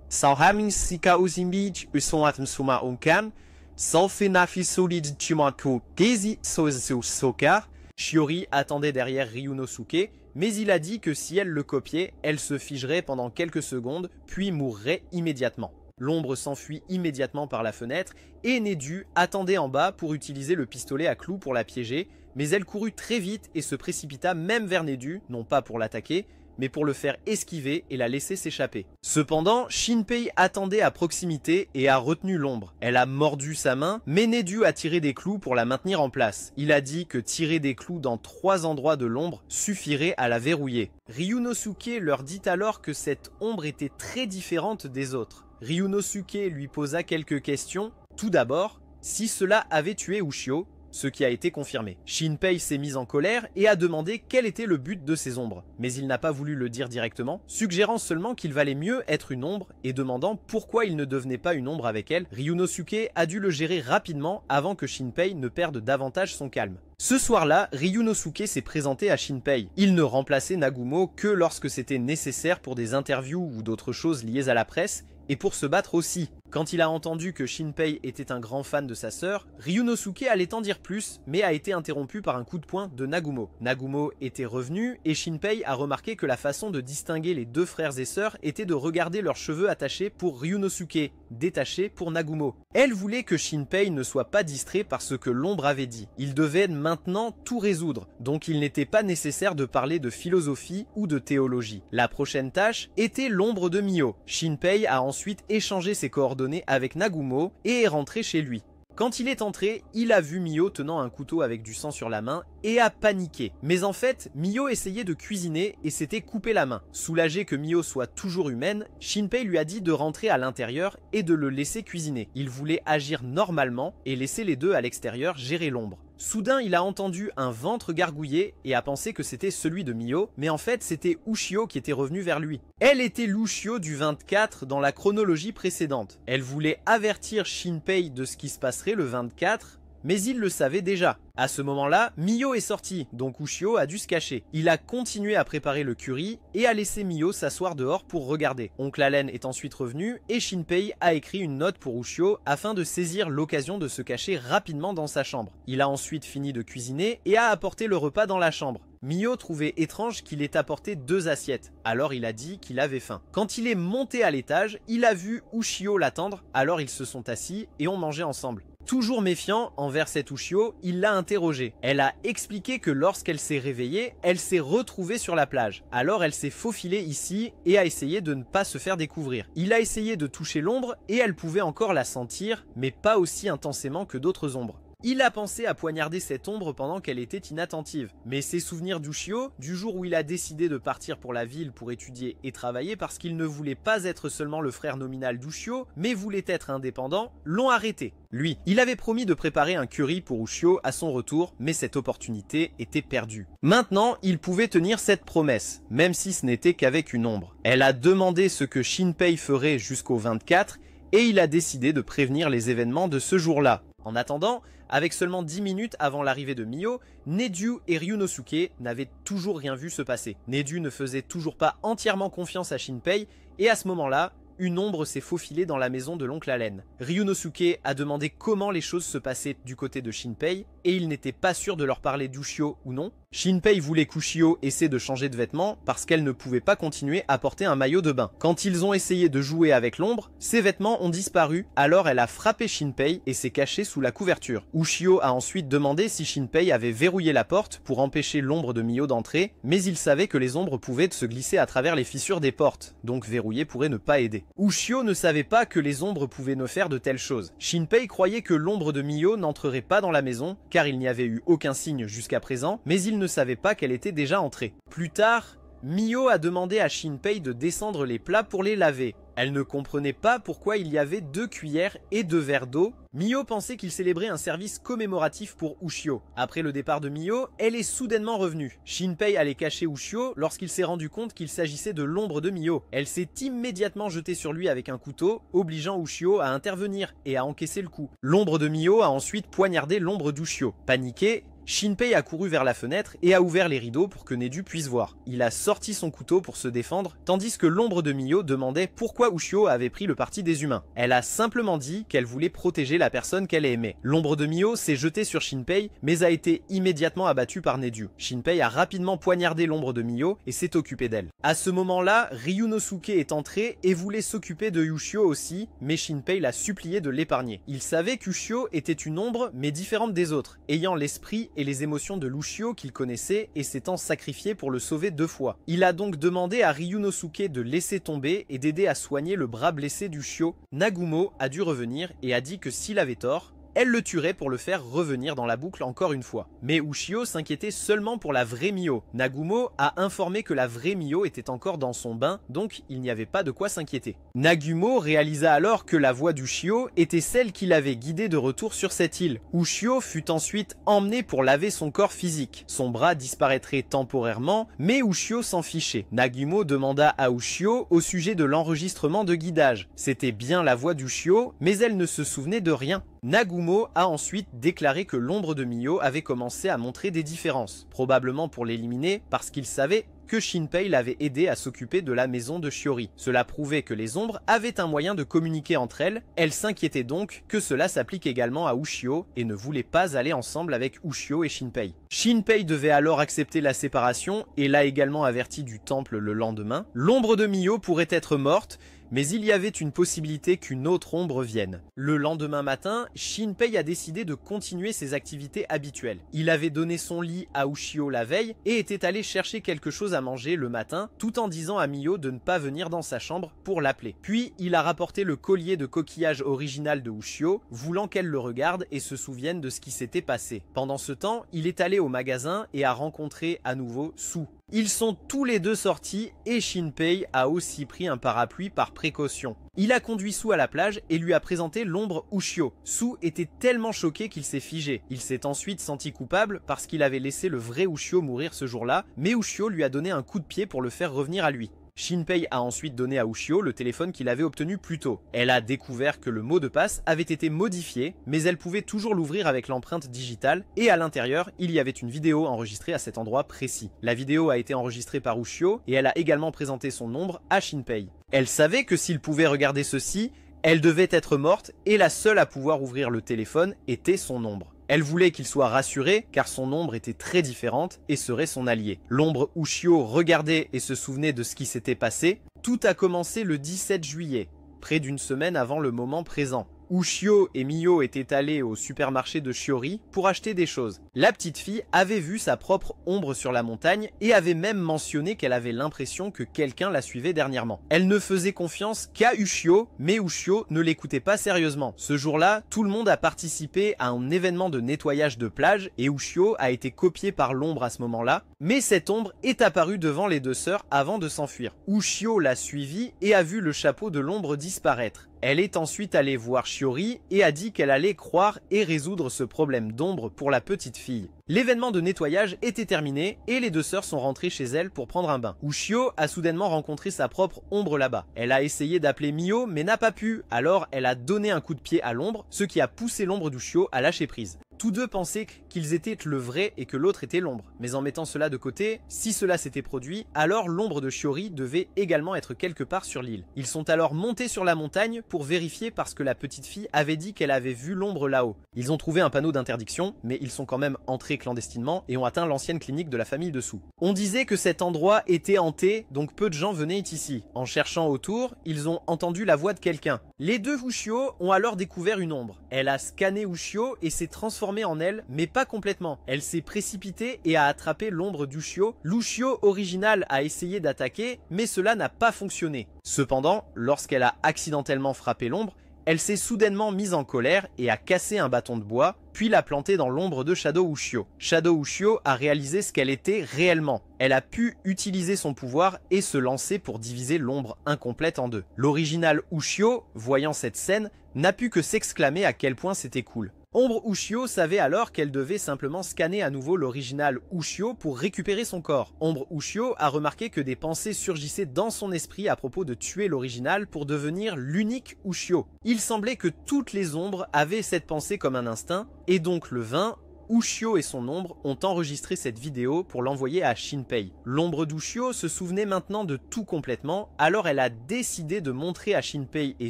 Sauhamin Sika Uzimij Usoat Msuma Onkan, Salfenafi Solid Chimako Gezi Sozu Sokar. Shiori attendait derrière Ryunosuke, mais il a dit que si elle le copiait, elle se figerait pendant quelques secondes, puis mourrait immédiatement. L'ombre s'enfuit immédiatement par la fenêtre, et Nedu attendait en bas pour utiliser le pistolet à clous pour la piéger, mais elle courut très vite et se précipita même vers Nedu, non pas pour l'attaquer, mais pour le faire esquiver et la laisser s'échapper. Cependant, Shinpei attendait à proximité et a retenu l'ombre. Elle a mordu sa main, mais Nedu a tiré des clous pour la maintenir en place. Il a dit que tirer des clous dans 3 endroits de l'ombre suffirait à la verrouiller. Ryunosuke leur dit alors que cette ombre était très différente des autres. Ryunosuke lui posa quelques questions. Tout d'abord, si cela avait tué Ushio, ce qui a été confirmé. Shinpei s'est mis en colère et a demandé quel était le but de ces ombres, mais il n'a pas voulu le dire directement, suggérant seulement qu'il valait mieux être une ombre et demandant pourquoi il ne devenait pas une ombre avec elle. Ryunosuke a dû le gérer rapidement avant que Shinpei ne perde davantage son calme. Ce soir-là, Ryunosuke s'est présenté à Shinpei. Il ne remplaçait Nagumo que lorsque c'était nécessaire pour des interviews ou d'autres choses liées à la presse, et pour se battre aussi. Quand il a entendu que Shinpei était un grand fan de sa sœur, Ryunosuke allait en dire plus, mais a été interrompu par un coup de poing de Nagumo. Nagumo était revenu, et Shinpei a remarqué que la façon de distinguer les 2 frères et sœurs était de regarder leurs cheveux attachés pour Ryunosuke, détachés pour Nagumo. Elle voulait que Shinpei ne soit pas distrait par ce que l'ombre avait dit. Il devait maintenant tout résoudre, donc il n'était pas nécessaire de parler de philosophie ou de théologie. La prochaine tâche était l'ombre de Mio. Shinpei a ensuite échangé ses coordonnées avec Nagumo et est rentré chez lui. Quand il est entré, il a vu Mio tenant un couteau avec du sang sur la main et a paniqué. Mais en fait, Mio essayait de cuisiner et s'était coupé la main. Soulagé que Mio soit toujours humaine, Shinpei lui a dit de rentrer à l'intérieur et de le laisser cuisiner. Il voulait agir normalement et laisser les deux à l'extérieur gérer l'ombre. Soudain, il a entendu un ventre gargouiller et a pensé que c'était celui de Mio, mais en fait c'était Ushio qui était revenu vers lui. Elle était l'Ushio du 24 dans la chronologie précédente. Elle voulait avertir Shinpei de ce qui se passerait le 24, mais il le savait déjà. À ce moment-là, Mio est sorti, donc Ushio a dû se cacher. Il a continué à préparer le curry et a laissé Mio s'asseoir dehors pour regarder. Oncle Allen est ensuite revenu et Shinpei a écrit une note pour Ushio afin de saisir l'occasion de se cacher rapidement dans sa chambre. Il a ensuite fini de cuisiner et a apporté le repas dans la chambre. Mio trouvait étrange qu'il ait apporté 2 assiettes, alors il a dit qu'il avait faim. Quand il est monté à l'étage, il a vu Ushio l'attendre, alors ils se sont assis et ont mangé ensemble. Toujours méfiant envers cette Ushio, il l'a interrogée. Elle a expliqué que lorsqu'elle s'est réveillée, elle s'est retrouvée sur la plage. Alors elle s'est faufilée ici et a essayé de ne pas se faire découvrir. Il a essayé de toucher l'ombre et elle pouvait encore la sentir, mais pas aussi intensément que d'autres ombres. Il a pensé à poignarder cette ombre pendant qu'elle était inattentive, mais ses souvenirs d'Ushio, du jour où il a décidé de partir pour la ville pour étudier et travailler parce qu'il ne voulait pas être seulement le frère nominal d'Ushio, mais voulait être indépendant, l'ont arrêté. Lui, il avait promis de préparer un curry pour Ushio à son retour, mais cette opportunité était perdue. Maintenant, il pouvait tenir cette promesse, même si ce n'était qu'avec une ombre. Elle a demandé ce que Shinpei ferait jusqu'au 24, et il a décidé de prévenir les événements de ce jour-là. En attendant, avec seulement 10 minutes avant l'arrivée de Mio, Nedu et Ryunosuke n'avaient toujours rien vu se passer. Nedu ne faisait toujours pas entièrement confiance à Shinpei, et à ce moment-là, une ombre s'est faufilée dans la maison de l'oncle Allen. Ryunosuke a demandé comment les choses se passaient du côté de Shinpei, et il n'était pas sûr de leur parler d'Ushio ou non. Shinpei voulait qu'Ushio essaie de changer de vêtements parce qu'elle ne pouvait pas continuer à porter un maillot de bain. Quand ils ont essayé de jouer avec l'ombre, ses vêtements ont disparu, alors elle a frappé Shinpei et s'est cachée sous la couverture. Ushio a ensuite demandé si Shinpei avait verrouillé la porte pour empêcher l'ombre de Mio d'entrer, mais il savait que les ombres pouvaient se glisser à travers les fissures des portes, donc verrouiller pourrait ne pas aider. Ushio ne savait pas que les ombres pouvaient ne faire de telles choses. Shinpei croyait que l'ombre de Mio n'entrerait pas dans la maison, car il n'y avait eu aucun signe jusqu'à présent, mais il ne savait pas qu'elle était déjà entrée. Plus tard, Mio a demandé à Shinpei de descendre les plats pour les laver. Elle ne comprenait pas pourquoi il y avait 2 cuillères et 2 verres d'eau. Mio pensait qu'il célébrait un service commémoratif pour Ushio. Après le départ de Mio, elle est soudainement revenue. Shinpei allait cacher Ushio lorsqu'il s'est rendu compte qu'il s'agissait de l'ombre de Mio. Elle s'est immédiatement jetée sur lui avec un couteau, obligeant Ushio à intervenir et à encaisser le coup. L'ombre de Mio a ensuite poignardé l'ombre d'Ushio. Paniqué, Shinpei a couru vers la fenêtre et a ouvert les rideaux pour que Nedu puisse voir. Il a sorti son couteau pour se défendre, tandis que l'ombre de Mio demandait pourquoi Ushio avait pris le parti des humains. Elle a simplement dit qu'elle voulait protéger la personne qu'elle aimait. L'ombre de Mio s'est jetée sur Shinpei, mais a été immédiatement abattue par Nedu. Shinpei a rapidement poignardé l'ombre de Mio et s'est occupé d'elle. À ce moment-là, Ryunosuke est entré et voulait s'occuper de Ushio aussi, mais Shinpei l'a supplié de l'épargner. Il savait qu'Ushio était une ombre, mais différente des autres, ayant l'esprit et les émotions de l'Ushio qu'il connaissait et s'étant sacrifié pour le sauver 2 fois. Il a donc demandé à Ryunosuke de laisser tomber et d'aider à soigner le bras blessé d'Ushio. Nagumo a dû revenir et a dit que s'il avait tort, elle le tuerait pour le faire revenir dans la boucle encore une fois. Mais Ushio s'inquiétait seulement pour la vraie Mio. Nagumo a informé que la vraie Mio était encore dans son bain, donc il n'y avait pas de quoi s'inquiéter. Nagumo réalisa alors que la voix d'Ushio était celle qui l'avait guidé de retour sur cette île. Ushio fut ensuite emmené pour laver son corps physique. Son bras disparaîtrait temporairement, mais Ushio s'en fichait. Nagumo demanda à Ushio au sujet de l'enregistrement de guidage. C'était bien la voix d'Ushio, mais elle ne se souvenait de rien. Nagumo a ensuite déclaré que l'ombre de Mio avait commencé à montrer des différences, probablement pour l'éliminer parce qu'il savait que Shinpei l'avait aidé à s'occuper de la maison de Shiori. Cela prouvait que les ombres avaient un moyen de communiquer entre elles. Elle s'inquiétait donc que cela s'applique également à Ushio et ne voulait pas aller ensemble avec Ushio et Shinpei. Shinpei devait alors accepter la séparation et l'a également averti du temple le lendemain. L'ombre de Mio pourrait être morte, mais il y avait une possibilité qu'une autre ombre vienne. Le lendemain matin, Shinpei a décidé de continuer ses activités habituelles. Il avait donné son lit à Ushio la veille et était allé chercher quelque chose à manger le matin, tout en disant à Mio de ne pas venir dans sa chambre pour l'appeler. Puis il a rapporté le collier de coquillage original de Ushio, voulant qu'elle le regarde et se souvienne de ce qui s'était passé. Pendant ce temps, il est allé au magasin et a rencontré à nouveau Su. Ils sont tous les deux sortis et Shinpei a aussi pris un parapluie par précaution. Il a conduit Su à la plage et lui a présenté l'ombre Ushio. Su était tellement choqué qu'il s'est figé. Il s'est ensuite senti coupable parce qu'il avait laissé le vrai Ushio mourir ce jour-là, mais Ushio lui a donné un coup de pied pour le faire revenir à lui. Shinpei a ensuite donné à Ushio le téléphone qu'il avait obtenu plus tôt. Elle a découvert que le mot de passe avait été modifié, mais elle pouvait toujours l'ouvrir avec l'empreinte digitale, et à l'intérieur, il y avait une vidéo enregistrée à cet endroit précis. La vidéo a été enregistrée par Ushio, et elle a également présenté son ombre à Shinpei. Elle savait que s'il pouvait regarder ceci, elle devait être morte, et la seule à pouvoir ouvrir le téléphone était son ombre. Elle voulait qu'il soit rassuré car son ombre était très différente et serait son allié. L'ombre Ushio regardait et se souvenait de ce qui s'était passé. Tout a commencé le 17 juillet, près d'une semaine avant le moment présent. Ushio et Mio étaient allés au supermarché de Shiori pour acheter des choses. La petite fille avait vu sa propre ombre sur la montagne et avait même mentionné qu'elle avait l'impression que quelqu'un la suivait dernièrement. Elle ne faisait confiance qu'à Ushio, mais Ushio ne l'écoutait pas sérieusement. Ce jour-là, tout le monde a participé à un événement de nettoyage de plage et Ushio a été copié par l'ombre à ce moment-là, mais cette ombre est apparue devant les deux sœurs avant de s'enfuir. Ushio l'a suivie et a vu le chapeau de l'ombre disparaître. Elle est ensuite allée voir Shiori et a dit qu'elle allait croire et résoudre ce problème d'ombre pour la petite fille. L'événement de nettoyage était terminé et les deux sœurs sont rentrées chez elles pour prendre un bain. Ushio a soudainement rencontré sa propre ombre là-bas. Elle a essayé d'appeler Mio mais n'a pas pu, alors elle a donné un coup de pied à l'ombre, ce qui a poussé l'ombre d'Ushio à lâcher prise. Tous deux pensaient qu'ils étaient le vrai et que l'autre était l'ombre. Mais en mettant cela de côté, si cela s'était produit, alors l'ombre de Shiori devait également être quelque part sur l'île. Ils sont alors montés sur la montagne pour vérifier parce que la petite fille avait dit qu'elle avait vu l'ombre là-haut. Ils ont trouvé un panneau d'interdiction, mais ils sont quand même entrés clandestinement et ont atteint l'ancienne clinique de la famille dessous. On disait que cet endroit était hanté, donc peu de gens venaient ici. En cherchant autour, ils ont entendu la voix de quelqu'un. Les deux Ushio ont alors découvert une ombre. Elle a scanné Ushio et s'est transformée en elle, mais pas complètement. Elle s'est précipitée et a attrapé l'ombre d'Ushio. L'Ushio original a essayé d'attaquer, mais cela n'a pas fonctionné. Cependant, lorsqu'elle a accidentellement frappé l'ombre, elle s'est soudainement mise en colère et a cassé un bâton de bois, puis l'a planté dans l'ombre de Shadow Ushio. Shadow Ushio a réalisé ce qu'elle était réellement. Elle a pu utiliser son pouvoir et se lancer pour diviser l'ombre incomplète en deux. L'original Ushio, voyant cette scène, n'a pu que s'exclamer à quel point c'était cool. Ombre Ushio savait alors qu'elle devait simplement scanner à nouveau l'original Ushio pour récupérer son corps. Ombre Ushio a remarqué que des pensées surgissaient dans son esprit à propos de tuer l'original pour devenir l'unique Ushio. Il semblait que toutes les ombres avaient cette pensée comme un instinct, et donc le 20, Ushio et son ombre ont enregistré cette vidéo pour l'envoyer à Shinpei. L'ombre d'Ushio se souvenait maintenant de tout complètement, alors elle a décidé de montrer à Shinpei et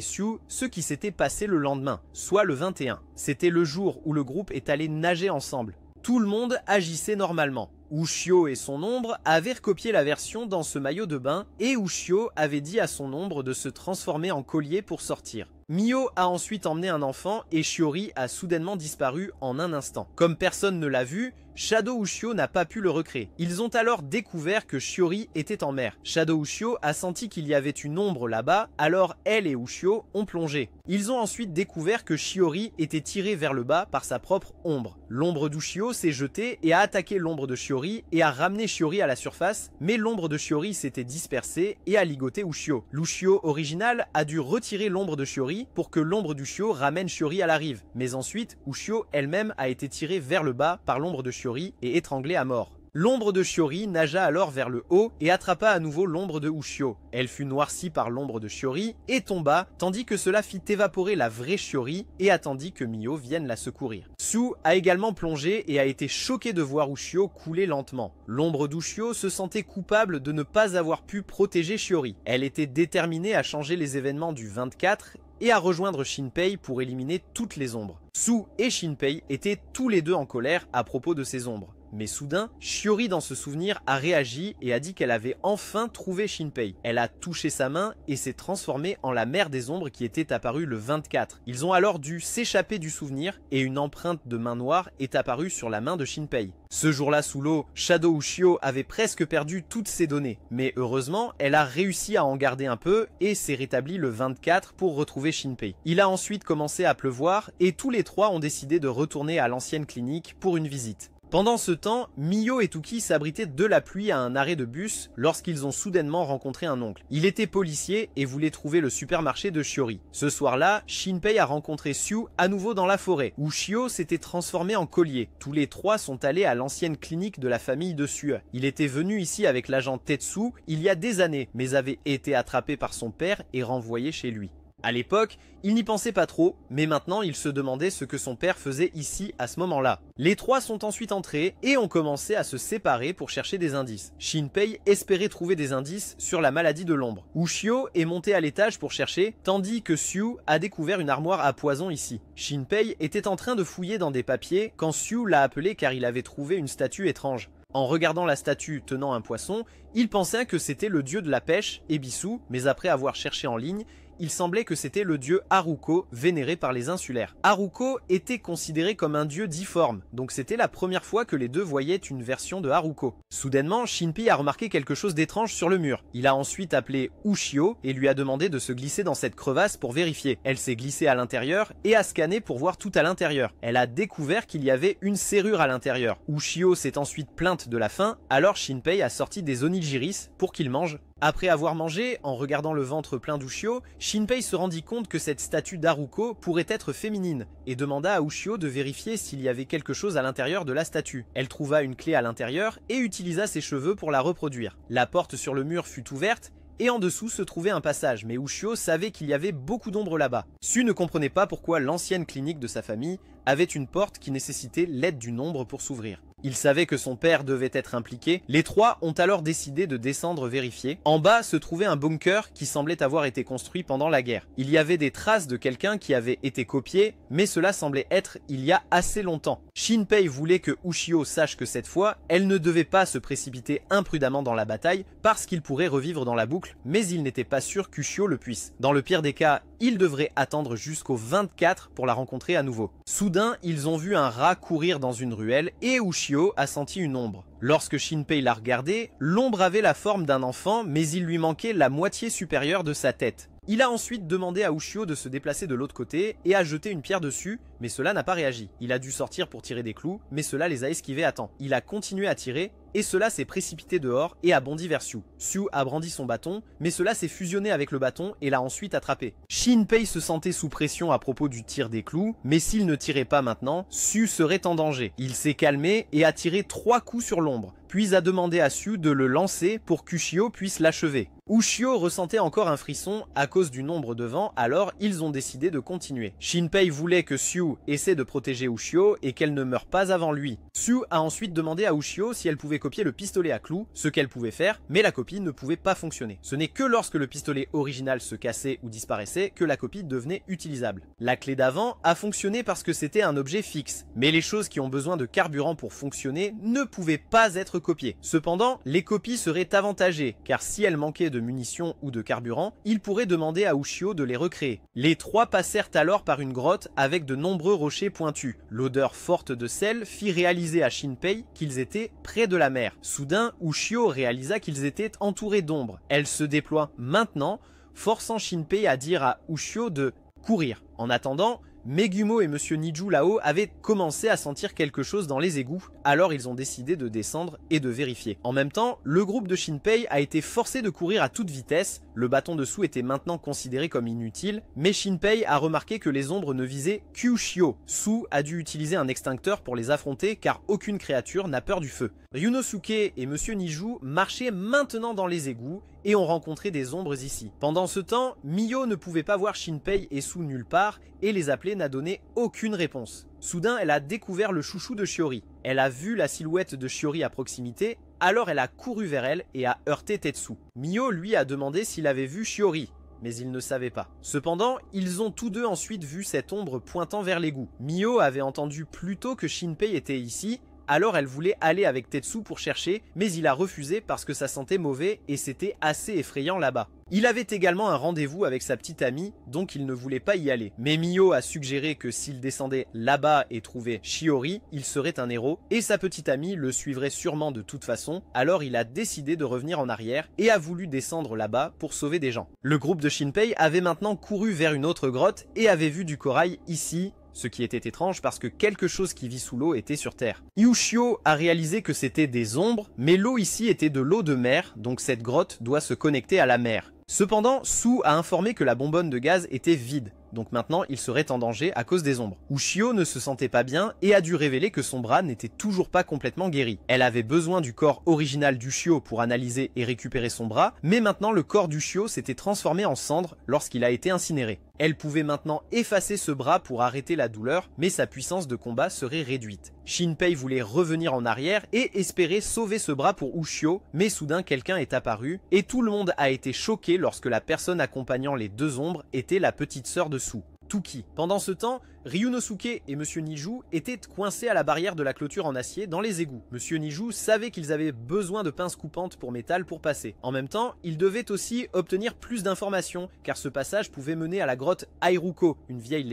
Su ce qui s'était passé le lendemain, soit le 21. C'était le jour où le groupe est allé nager ensemble. Tout le monde agissait normalement. Ushio et son ombre avaient recopié la version dans ce maillot de bain et Ushio avait dit à son ombre de se transformer en collier pour sortir. Mio a ensuite emmené un enfant et Shiori a soudainement disparu en un instant. Comme personne ne l'a vu, Shadow Ushio n'a pas pu le recréer. Ils ont alors découvert que Shiori était en mer. Shadow Ushio a senti qu'il y avait une ombre là-bas, alors elle et Ushio ont plongé. Ils ont ensuite découvert que Shiori était tiré vers le bas par sa propre ombre. L'ombre d'Ushio s'est jetée et a attaqué l'ombre de Shiori et a ramené Shiori à la surface, mais l'ombre de Shiori s'était dispersée et a ligoté Ushio. L'Ushio original a dû retirer l'ombre de Shiori pour que l'ombre d'Ushio ramène Shiori à la rive. Mais ensuite, Ushio elle-même a été tirée vers le bas par l'ombre de Shiori et étranglée à mort. L'ombre de Shiori nagea alors vers le haut et attrapa à nouveau l'ombre de Ushio. Elle fut noircie par l'ombre de Shiori et tomba, tandis que cela fit évaporer la vraie Shiori et attendit que Mio vienne la secourir. Su a également plongé et a été choquée de voir Ushio couler lentement. L'ombre d'Ushio se sentait coupable de ne pas avoir pu protéger Shiori. Elle était déterminée à changer les événements du 24 et à rejoindre Shinpei pour éliminer toutes les ombres. Su et Shinpei étaient tous les deux en colère à propos de ces ombres. Mais soudain, Shiori dans ce souvenir a réagi et a dit qu'elle avait enfin trouvé Shinpei. Elle a touché sa main et s'est transformée en la mère des ombres qui était apparue le 24. Ils ont alors dû s'échapper du souvenir et une empreinte de main noire est apparue sur la main de Shinpei. Ce jour-là sous l'eau, Shadow Ushio avait presque perdu toutes ses données, mais heureusement, elle a réussi à en garder un peu et s'est rétablie le 24 pour retrouver Shinpei. Il a ensuite commencé à pleuvoir et tous les trois ont décidé de retourner à l'ancienne clinique pour une visite. Pendant ce temps, Miyo et Tuki s'abritaient de la pluie à un arrêt de bus lorsqu'ils ont soudainement rencontré un oncle. Il était policier et voulait trouver le supermarché de Shiori. Ce soir-là, Shinpei a rencontré Sue à nouveau dans la forêt, où Shio s'était transformé en collier. Tous les trois sont allés à l'ancienne clinique de la famille de Sue. Il était venu ici avec l'agent Tetsu il y a des années, mais avait été attrapé par son père et renvoyé chez lui. À l'époque, il n'y pensait pas trop, mais maintenant il se demandait ce que son père faisait ici à ce moment-là. Les trois sont ensuite entrés et ont commencé à se séparer pour chercher des indices. Shinpei espérait trouver des indices sur la maladie de l'ombre. Ushio est monté à l'étage pour chercher, tandis que Sue a découvert une armoire à poison ici. Shinpei était en train de fouiller dans des papiers quand Sue l'a appelé car il avait trouvé une statue étrange. En regardant la statue tenant un poisson, il pensait que c'était le dieu de la pêche, Ebisu, mais après avoir cherché en ligne, il semblait que c'était le dieu Haruko, vénéré par les insulaires. Haruko était considéré comme un dieu difforme, donc c'était la première fois que les deux voyaient une version de Haruko. Soudainement, Shinpei a remarqué quelque chose d'étrange sur le mur. Il a ensuite appelé Ushio et lui a demandé de se glisser dans cette crevasse pour vérifier. Elle s'est glissée à l'intérieur et a scanné pour voir tout à l'intérieur. Elle a découvert qu'il y avait une serrure à l'intérieur. Ushio s'est ensuite plainte de la faim, alors Shinpei a sorti des onigiris pour qu'il mange. Après avoir mangé, en regardant le ventre plein d'Ushio, Shinpei se rendit compte que cette statue d'Haruko pourrait être féminine et demanda à Ushio de vérifier s'il y avait quelque chose à l'intérieur de la statue. Elle trouva une clé à l'intérieur et utilisa ses cheveux pour la reproduire. La porte sur le mur fut ouverte et en dessous se trouvait un passage, mais Ushio savait qu'il y avait beaucoup d'ombre là-bas. Sue ne comprenait pas pourquoi l'ancienne clinique de sa famille avait une porte qui nécessitait l'aide d'une ombre pour s'ouvrir. Il savait que son père devait être impliqué. Les trois ont alors décidé de descendre vérifier. En bas se trouvait un bunker qui semblait avoir été construit pendant la guerre. Il y avait des traces de quelqu'un qui avait été copié, mais cela semblait être il y a assez longtemps. Shinpei voulait que Ushio sache que cette fois, elle ne devait pas se précipiter imprudemment dans la bataille parce qu'il pourrait revivre dans la boucle, mais il n'était pas sûr qu'Ushio le puisse. Dans le pire des cas, il devrait attendre jusqu'au 24 pour la rencontrer à nouveau. Soudain, ils ont vu un rat courir dans une ruelle et Ushio a senti une ombre. Lorsque Shinpei l'a regardé, l'ombre avait la forme d'un enfant, mais il lui manquait la moitié supérieure de sa tête. Il a ensuite demandé à Ushio de se déplacer de l'autre côté et a jeté une pierre dessus, mais cela n'a pas réagi. Il a dû sortir pour tirer des clous, mais cela les a esquivés à temps. Il a continué à tirer, et cela s'est précipité dehors et a bondi vers Sue. Sue a brandi son bâton, mais cela s'est fusionné avec le bâton et l'a ensuite attrapé. Shinpei se sentait sous pression à propos du tir des clous, mais s'il ne tirait pas maintenant, Sue serait en danger. Il s'est calmé et a tiré 3 coups sur l'ombre, puis a demandé à Sue de le lancer pour qu'Ushio puisse l'achever. Ushio ressentait encore un frisson à cause du nombre devant, alors ils ont décidé de continuer. Shinpei voulait que Sue essaie de protéger Ushio et qu'elle ne meure pas avant lui. Sue a ensuite demandé à Ushio si elle pouvait copier le pistolet à clous, ce qu'elle pouvait faire, mais la copie ne pouvait pas fonctionner. Ce n'est que lorsque le pistolet original se cassait ou disparaissait que la copie devenait utilisable. La clé d'avant a fonctionné parce que c'était un objet fixe, mais les choses qui ont besoin de carburant pour fonctionner ne pouvaient pas être copiées. Cependant, les copies seraient avantagées, car si elles manquaient de munitions ou de carburant, il pourrait demander à Ushio de les recréer. Les trois passèrent alors par une grotte avec de nombreux rochers pointus. L'odeur forte de sel fit réaliser à Shinpei qu'ils étaient près de la mer. Soudain, Ushio réalisa qu'ils étaient entourés d'ombre. Elle se déploie maintenant, forçant Shinpei à dire à Ushio de courir. En attendant, Megumo et Monsieur Niju là-haut avaient commencé à sentir quelque chose dans les égouts, alors ils ont décidé de descendre et de vérifier. En même temps, le groupe de Shinpei a été forcé de courir à toute vitesse, le bâton de Sue était maintenant considéré comme inutile, mais Shinpei a remarqué que les ombres ne visaient qu'Ushio. Sue a dû utiliser un extincteur pour les affronter car aucune créature n'a peur du feu. Ryunosuke et Monsieur Niju marchaient maintenant dans les égouts et ont rencontré des ombres ici. Pendant ce temps, Miyo ne pouvait pas voir Shinpei et Sue nulle part et les appeler n'a donné aucune réponse. Soudain, elle a découvert le chouchou de Shiori. Elle a vu la silhouette de Shiori à proximité, alors elle a couru vers elle et a heurté Tetsu. Miyo lui a demandé s'il avait vu Shiori, mais il ne savait pas. Cependant, ils ont tous deux ensuite vu cette ombre pointant vers l'égout. Miyo avait entendu plus tôt que Shinpei était ici, alors elle voulait aller avec Tetsu pour chercher, mais il a refusé parce que ça sentait mauvais et c'était assez effrayant là-bas. Il avait également un rendez-vous avec sa petite amie, donc il ne voulait pas y aller. Mais Mio a suggéré que s'il descendait là-bas et trouvait Shiori, il serait un héros, et sa petite amie le suivrait sûrement de toute façon, alors il a décidé de revenir en arrière et a voulu descendre là-bas pour sauver des gens. Le groupe de Shinpei avait maintenant couru vers une autre grotte et avait vu du corail ici, ce qui était étrange parce que quelque chose qui vit sous l'eau était sur terre. Ushio a réalisé que c'était des ombres, mais l'eau ici était de l'eau de mer, donc cette grotte doit se connecter à la mer. Cependant, Su a informé que la bonbonne de gaz était vide, donc maintenant il serait en danger à cause des ombres. Ushio ne se sentait pas bien et a dû révéler que son bras n'était toujours pas complètement guéri. Elle avait besoin du corps original d'Ushio pour analyser et récupérer son bras, mais maintenant le corps d'Ushio s'était transformé en cendre lorsqu'il a été incinéré. Elle pouvait maintenant effacer ce bras pour arrêter la douleur, mais sa puissance de combat serait réduite. Shinpei voulait revenir en arrière et espérer sauver ce bras pour Ushio, mais soudain quelqu'un est apparu et tout le monde a été choqué lorsque la personne accompagnant les deux ombres était la petite sœur de Su, Tuki. Pendant ce temps, Ryunosuke et Monsieur Niju étaient coincés à la barrière de la clôture en acier dans les égouts. Monsieur Niju savait qu'ils avaient besoin de pinces coupantes pour métal pour passer. En même temps, ils devaient aussi obtenir plus d'informations, car ce passage pouvait mener à la grotte Airuko, une vieille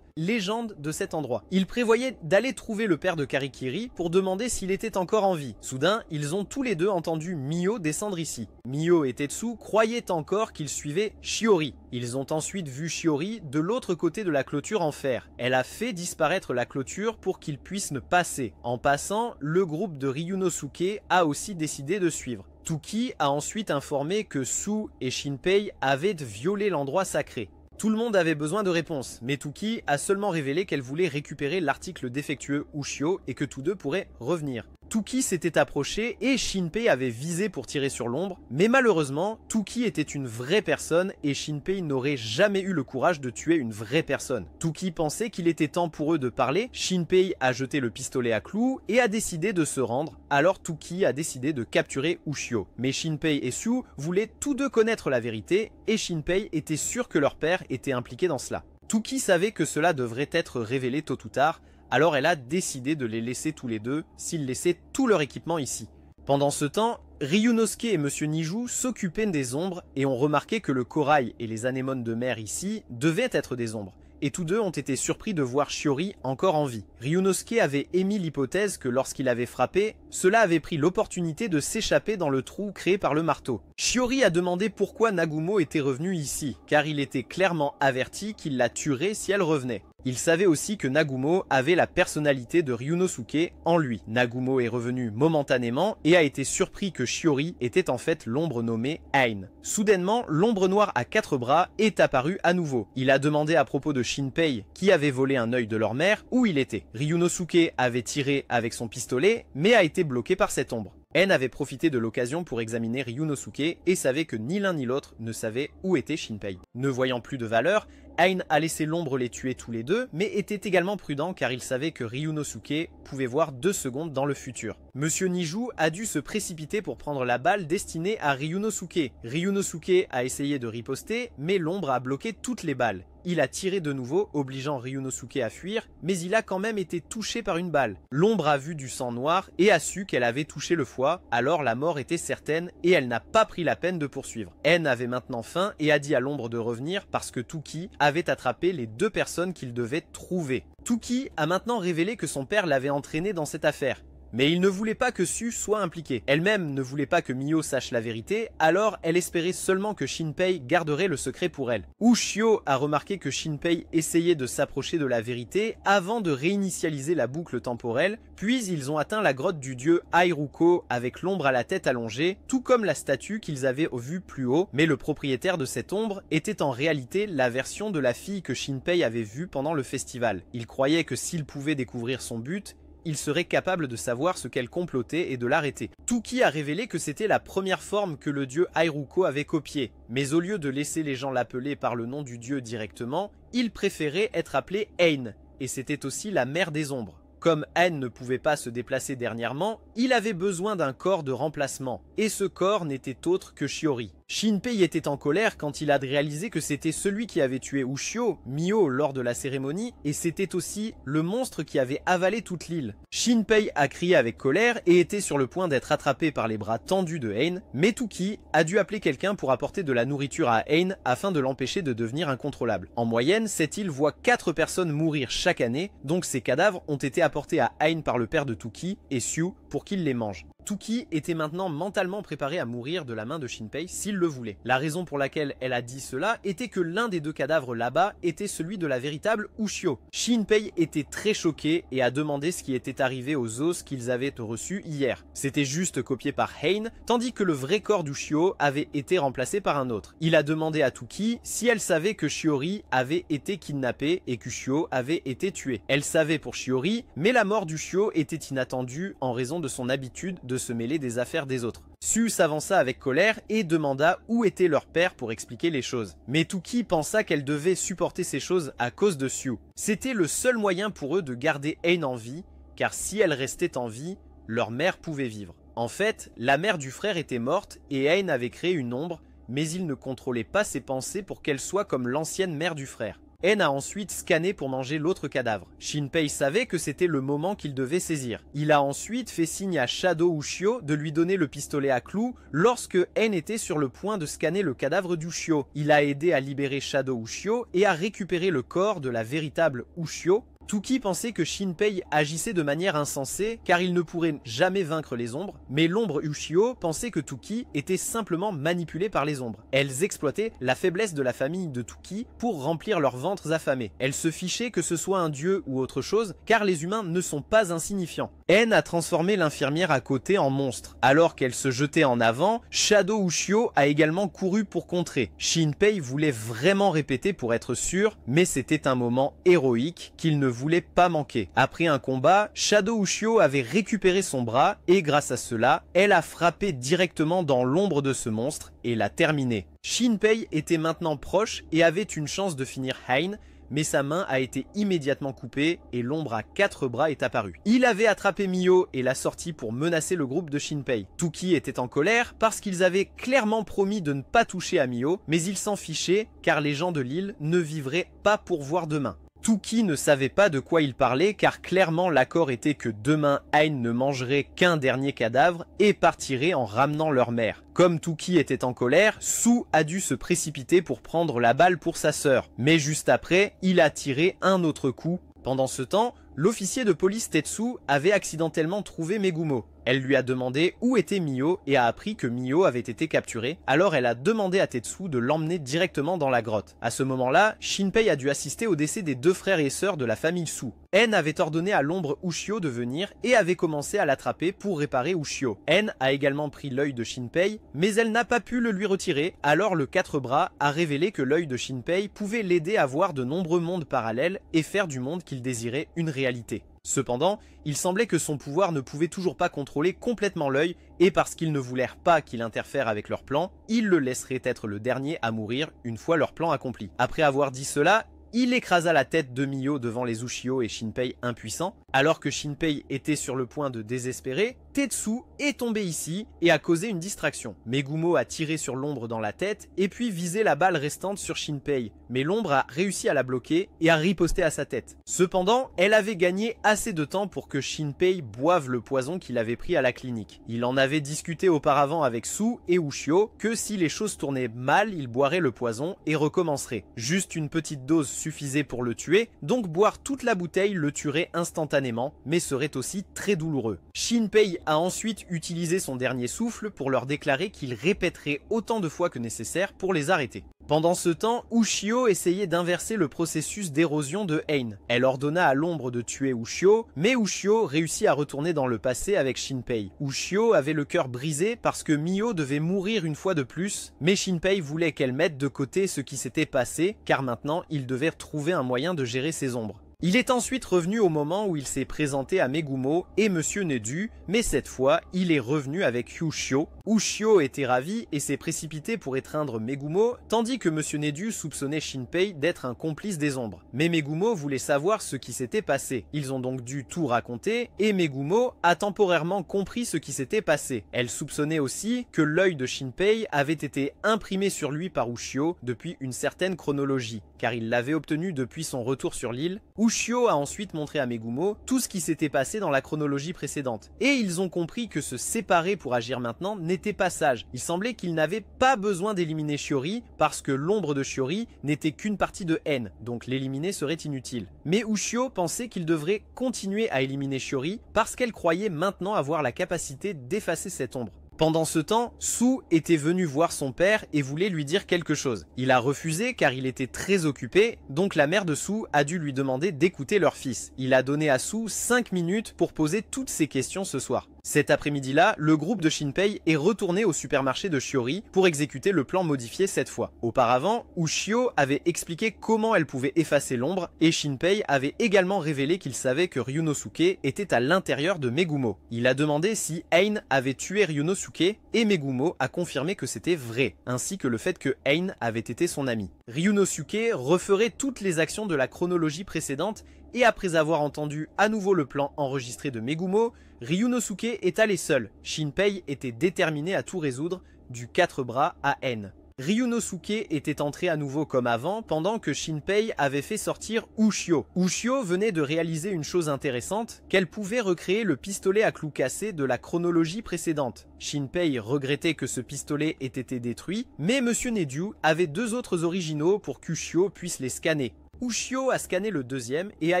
légende de cet endroit. Ils prévoyaient d'aller trouver le père de Karikiri pour demander s'il était encore en vie. Soudain, ils ont tous les deux entendu Mio descendre ici. Mio et Tetsu croyaient encore qu'ils suivaient Shiori. Ils ont ensuite vu Shiori de l'autre côté de la clôture en fer. Elle a fait disparaître la clôture pour qu'ils puissent ne passer. En passant, le groupe de Ryunosuke a aussi décidé de suivre. Tuki a ensuite informé que Su et Shinpei avaient violé l'endroit sacré. Tout le monde avait besoin de réponses, mais Tuki a seulement révélé qu'elle voulait récupérer l'article défectueux Ushio et que tous deux pourraient revenir. Tuki s'était approché et Shinpei avait visé pour tirer sur l'ombre, mais malheureusement, Tuki était une vraie personne et Shinpei n'aurait jamais eu le courage de tuer une vraie personne. Tuki pensait qu'il était temps pour eux de parler, Shinpei a jeté le pistolet à clous et a décidé de se rendre, alors Tuki a décidé de capturer Ushio. Mais Shinpei et Su voulaient tous deux connaître la vérité et Shinpei était sûr que leur père était impliqué dans cela. Tuki savait que cela devrait être révélé tôt ou tard, alors elle a décidé de les laisser tous les deux s'ils laissaient tout leur équipement ici. Pendant ce temps, Ryunosuke et Monsieur Niju s'occupaient des ombres et ont remarqué que le corail et les anémones de mer ici devaient être des ombres. Et tous deux ont été surpris de voir Shiori encore en vie. Ryunosuke avait émis l'hypothèse que lorsqu'il avait frappé, cela avait pris l'opportunité de s'échapper dans le trou créé par le marteau. Shiori a demandé pourquoi Nagumo était revenu ici, car il était clairement averti qu'il la tuerait si elle revenait. Il savait aussi que Nagumo avait la personnalité de Ryunosuke en lui. Nagumo est revenu momentanément et a été surpris que Shiori était en fait l'ombre nommée Ain. Soudainement, l'ombre noire à 4 bras est apparue à nouveau. Il a demandé à propos de Shinpei, qui avait volé un œil de leur mère, où il était. Ryunosuke avait tiré avec son pistolet, mais a été bloqué par cette ombre. En avait profité de l'occasion pour examiner Ryunosuke et savait que ni l'un ni l'autre ne savait où était Shinpei. Ne voyant plus de valeur, Ain a laissé l'ombre les tuer tous les deux, mais était également prudent car il savait que Ryunosuke pouvait voir 2 secondes dans le futur. Monsieur Niju a dû se précipiter pour prendre la balle destinée à Ryunosuke. Ryunosuke a essayé de riposter, mais l'ombre a bloqué toutes les balles. Il a tiré de nouveau, obligeant Ryunosuke à fuir, mais il a quand même été touché par une balle. L'ombre a vu du sang noir et a su qu'elle avait touché le foie, alors la mort était certaine et elle n'a pas pris la peine de poursuivre. En avait maintenant faim et a dit à l'ombre de revenir parce que Tuki avait attrapé les 2 personnes qu'il devait trouver. Tuki a maintenant révélé que son père l'avait entraîné dans cette affaire. Mais il ne voulait pas que Su soit impliquée. Elle-même ne voulait pas que Mio sache la vérité, alors elle espérait seulement que Shinpei garderait le secret pour elle. Ushio a remarqué que Shinpei essayait de s'approcher de la vérité avant de réinitialiser la boucle temporelle, puis ils ont atteint la grotte du dieu Airuko avec l'ombre à la tête allongée, tout comme la statue qu'ils avaient vue plus haut, mais le propriétaire de cette ombre était en réalité la version de la fille que Shinpei avait vue pendant le festival. Il croyait que s'il pouvait découvrir son but, il serait capable de savoir ce qu'elle complotait et de l'arrêter. Tuki a révélé que c'était la première forme que le dieu Airuko avait copiée, mais au lieu de laisser les gens l'appeler par le nom du dieu directement, il préférait être appelé Ain, et c'était aussi la mère des ombres. Comme Ain ne pouvait pas se déplacer dernièrement, il avait besoin d'un corps de remplacement, et ce corps n'était autre que Shiori. Shinpei était en colère quand il a réalisé que c'était celui qui avait tué Ushio, Mio, lors de la cérémonie, et c'était aussi le monstre qui avait avalé toute l'île. Shinpei a crié avec colère et était sur le point d'être attrapé par les bras tendus de Hein, mais Touki a dû appeler quelqu'un pour apporter de la nourriture à Hein afin de l'empêcher de devenir incontrôlable. En moyenne, cette île voit 4 personnes mourir chaque année, donc ces cadavres ont été apportés à Hein par le père de Touki et Siu pour qu'il les mange. Touki était maintenant mentalement préparé à mourir de la main de Shinpei s'il le voulait. La raison pour laquelle elle a dit cela était que l'un des 2 cadavres là-bas était celui de la véritable Ushio. Shinpei était très choqué et a demandé ce qui était arrivé aux os qu'ils avaient reçus hier. C'était juste copié par Hein, tandis que le vrai corps d'Ushio avait été remplacé par un autre. Il a demandé à Touki si elle savait que Shiori avait été kidnappé et qu'Ushio avait été tué. Elle savait pour Shiori, mais la mort d'Ushio était inattendue en raison de son habitude de se mêler des affaires des autres. Su s'avança avec colère et demanda où était leur père pour expliquer les choses. Mais Touki pensa qu'elle devait supporter ces choses à cause de Siu. C'était le seul moyen pour eux de garder Hein en vie, car si elle restait en vie, leur mère pouvait vivre. En fait, la mère du frère était morte et Hein avait créé une ombre, mais il ne contrôlait pas ses pensées pour qu'elle soit comme l'ancienne mère du frère. Hein a ensuite scanné pour manger l'autre cadavre. Shinpei savait que c'était le moment qu'il devait saisir. Il a ensuite fait signe à Shadow Ushio de lui donner le pistolet à clous lorsque Hein était sur le point de scanner le cadavre d'Ushio. Il a aidé à libérer Shadow Ushio et à récupérer le corps de la véritable Ushio. Touki pensait que Shinpei agissait de manière insensée car il ne pourrait jamais vaincre les ombres, mais l'ombre Ushio pensait que Touki était simplement manipulé par les ombres. Elles exploitaient la faiblesse de la famille de Touki pour remplir leurs ventres affamés. Elles se fichaient que ce soit un dieu ou autre chose car les humains ne sont pas insignifiants. Hein a transformé l'infirmière à côté en monstre. Alors qu'elle se jetait en avant, Shadow Ushio a également couru pour contrer. Shinpei voulait vraiment répéter pour être sûr, mais c'était un moment héroïque qu'il ne voulait pas manquer. Après un combat, Shadow Ushio avait récupéré son bras et grâce à cela, elle a frappé directement dans l'ombre de ce monstre et l'a terminé. Shinpei était maintenant proche et avait une chance de finir Hein, mais sa main a été immédiatement coupée et l'ombre à 4 bras est apparue. Il avait attrapé Mio et l'a sorti pour menacer le groupe de Shinpei. Touki était en colère parce qu'ils avaient clairement promis de ne pas toucher à Mio, mais ils s'en fichaient car les gens de l'île ne vivraient pas pour voir demain. Touki ne savait pas de quoi il parlait car clairement l'accord était que demain Hein ne mangerait qu'un dernier cadavre et partirait en ramenant leur mère. Comme Touki était en colère, Su a dû se précipiter pour prendre la balle pour sa sœur. Mais juste après, il a tiré un autre coup. Pendant ce temps, l'officier de police Tetsu avait accidentellement trouvé Megumo. Elle lui a demandé où était Mio et a appris que Mio avait été capturé, alors elle a demandé à Tetsu de l'emmener directement dans la grotte. À ce moment-là, Shinpei a dû assister au décès des 2 frères et sœurs de la famille Su. Hein avait ordonné à l'ombre Ushio de venir et avait commencé à l'attraper pour réparer Ushio. Hein a également pris l'œil de Shinpei, mais elle n'a pas pu le lui retirer, alors le 4 bras a révélé que l'œil de Shinpei pouvait l'aider à voir de nombreux mondes parallèles et faire du monde qu'il désirait une réalité. Cependant, il semblait que son pouvoir ne pouvait toujours pas contrôler complètement l'œil et parce qu'ils ne voulaient pas qu'il interfère avec leur plan, ils le laisseraient être le dernier à mourir une fois leur plan accompli. Après avoir dit cela, il écrasa la tête de Mio devant les Ushio et Shinpei impuissants. Alors que Shinpei était sur le point de désespérer, Tetsu est tombé ici et a causé une distraction. Megumo a tiré sur l'ombre dans la tête et puis visé la balle restante sur Shinpei, mais l'ombre a réussi à la bloquer et a riposté à sa tête. Cependant, elle avait gagné assez de temps pour que Shinpei boive le poison qu'il avait pris à la clinique. Il en avait discuté auparavant avec Su et Ushio que si les choses tournaient mal, il boirait le poison et recommencerait. Juste une petite dose suffisait pour le tuer, donc boire toute la bouteille le tuerait instantanément, mais serait aussi très douloureux. Shinpei a ensuite utilisé son dernier souffle pour leur déclarer qu'il répéterait autant de fois que nécessaire pour les arrêter. Pendant ce temps, Ushio essayait d'inverser le processus d'érosion de Hein. Elle ordonna à l'ombre de tuer Ushio, mais Ushio réussit à retourner dans le passé avec Shinpei. Ushio avait le cœur brisé parce que Mio devait mourir une fois de plus, mais Shinpei voulait qu'elle mette de côté ce qui s'était passé, car maintenant il devait trouver un moyen de gérer ses ombres. Il est ensuite revenu au moment où il s'est présenté à Megumo et Monsieur Nedu, mais cette fois, il est revenu avec Ushio. Ushio était ravi et s'est précipité pour étreindre Megumo, tandis que Monsieur Nedu soupçonnait Shinpei d'être un complice des ombres. Mais Megumo voulait savoir ce qui s'était passé. Ils ont donc dû tout raconter et Megumo a temporairement compris ce qui s'était passé. Elle soupçonnait aussi que l'œil de Shinpei avait été imprimé sur lui par Ushio depuis une certaine chronologie, car il l'avait obtenu depuis son retour sur l'île. Ushio a ensuite montré à Megumo tout ce qui s'était passé dans la chronologie précédente. Et ils ont compris que se séparer pour agir maintenant n'était pas sage. Il semblait qu'ils n'avaient pas besoin d'éliminer Shiori parce que l'ombre de Shiori n'était qu'une partie de haine, donc l'éliminer serait inutile. Mais Ushio pensait qu'il devrait continuer à éliminer Shiori parce qu'elle croyait maintenant avoir la capacité d'effacer cette ombre. Pendant ce temps, Su était venu voir son père et voulait lui dire quelque chose. Il a refusé car il était très occupé, donc la mère de Su a dû lui demander d'écouter leur fils. Il a donné à Su 5 minutes pour poser toutes ses questions ce soir. Cet après-midi-là, le groupe de Shinpei est retourné au supermarché de Shiori pour exécuter le plan modifié cette fois. Auparavant, Ushio avait expliqué comment elle pouvait effacer l'ombre et Shinpei avait également révélé qu'il savait que Ryunosuke était à l'intérieur de Megumo. Il a demandé si Ein avait tué Ryunosuke et Megumo a confirmé que c'était vrai, ainsi que le fait que Ein avait été son ami. Ryunosuke referait toutes les actions de la chronologie précédente et après avoir entendu à nouveau le plan enregistré de Megumo, Ryunosuke est allé seul. Shinpei était déterminé à tout résoudre, du 4 bras à N. Ryunosuke était entré à nouveau comme avant pendant que Shinpei avait fait sortir Ushio. Ushio venait de réaliser une chose intéressante, qu'elle pouvait recréer le pistolet à clous cassés de la chronologie précédente. Shinpei regrettait que ce pistolet ait été détruit, mais Monsieur Nedu avait 2 autres originaux pour qu'Ushio puisse les scanner. Ushio a scanné le deuxième et a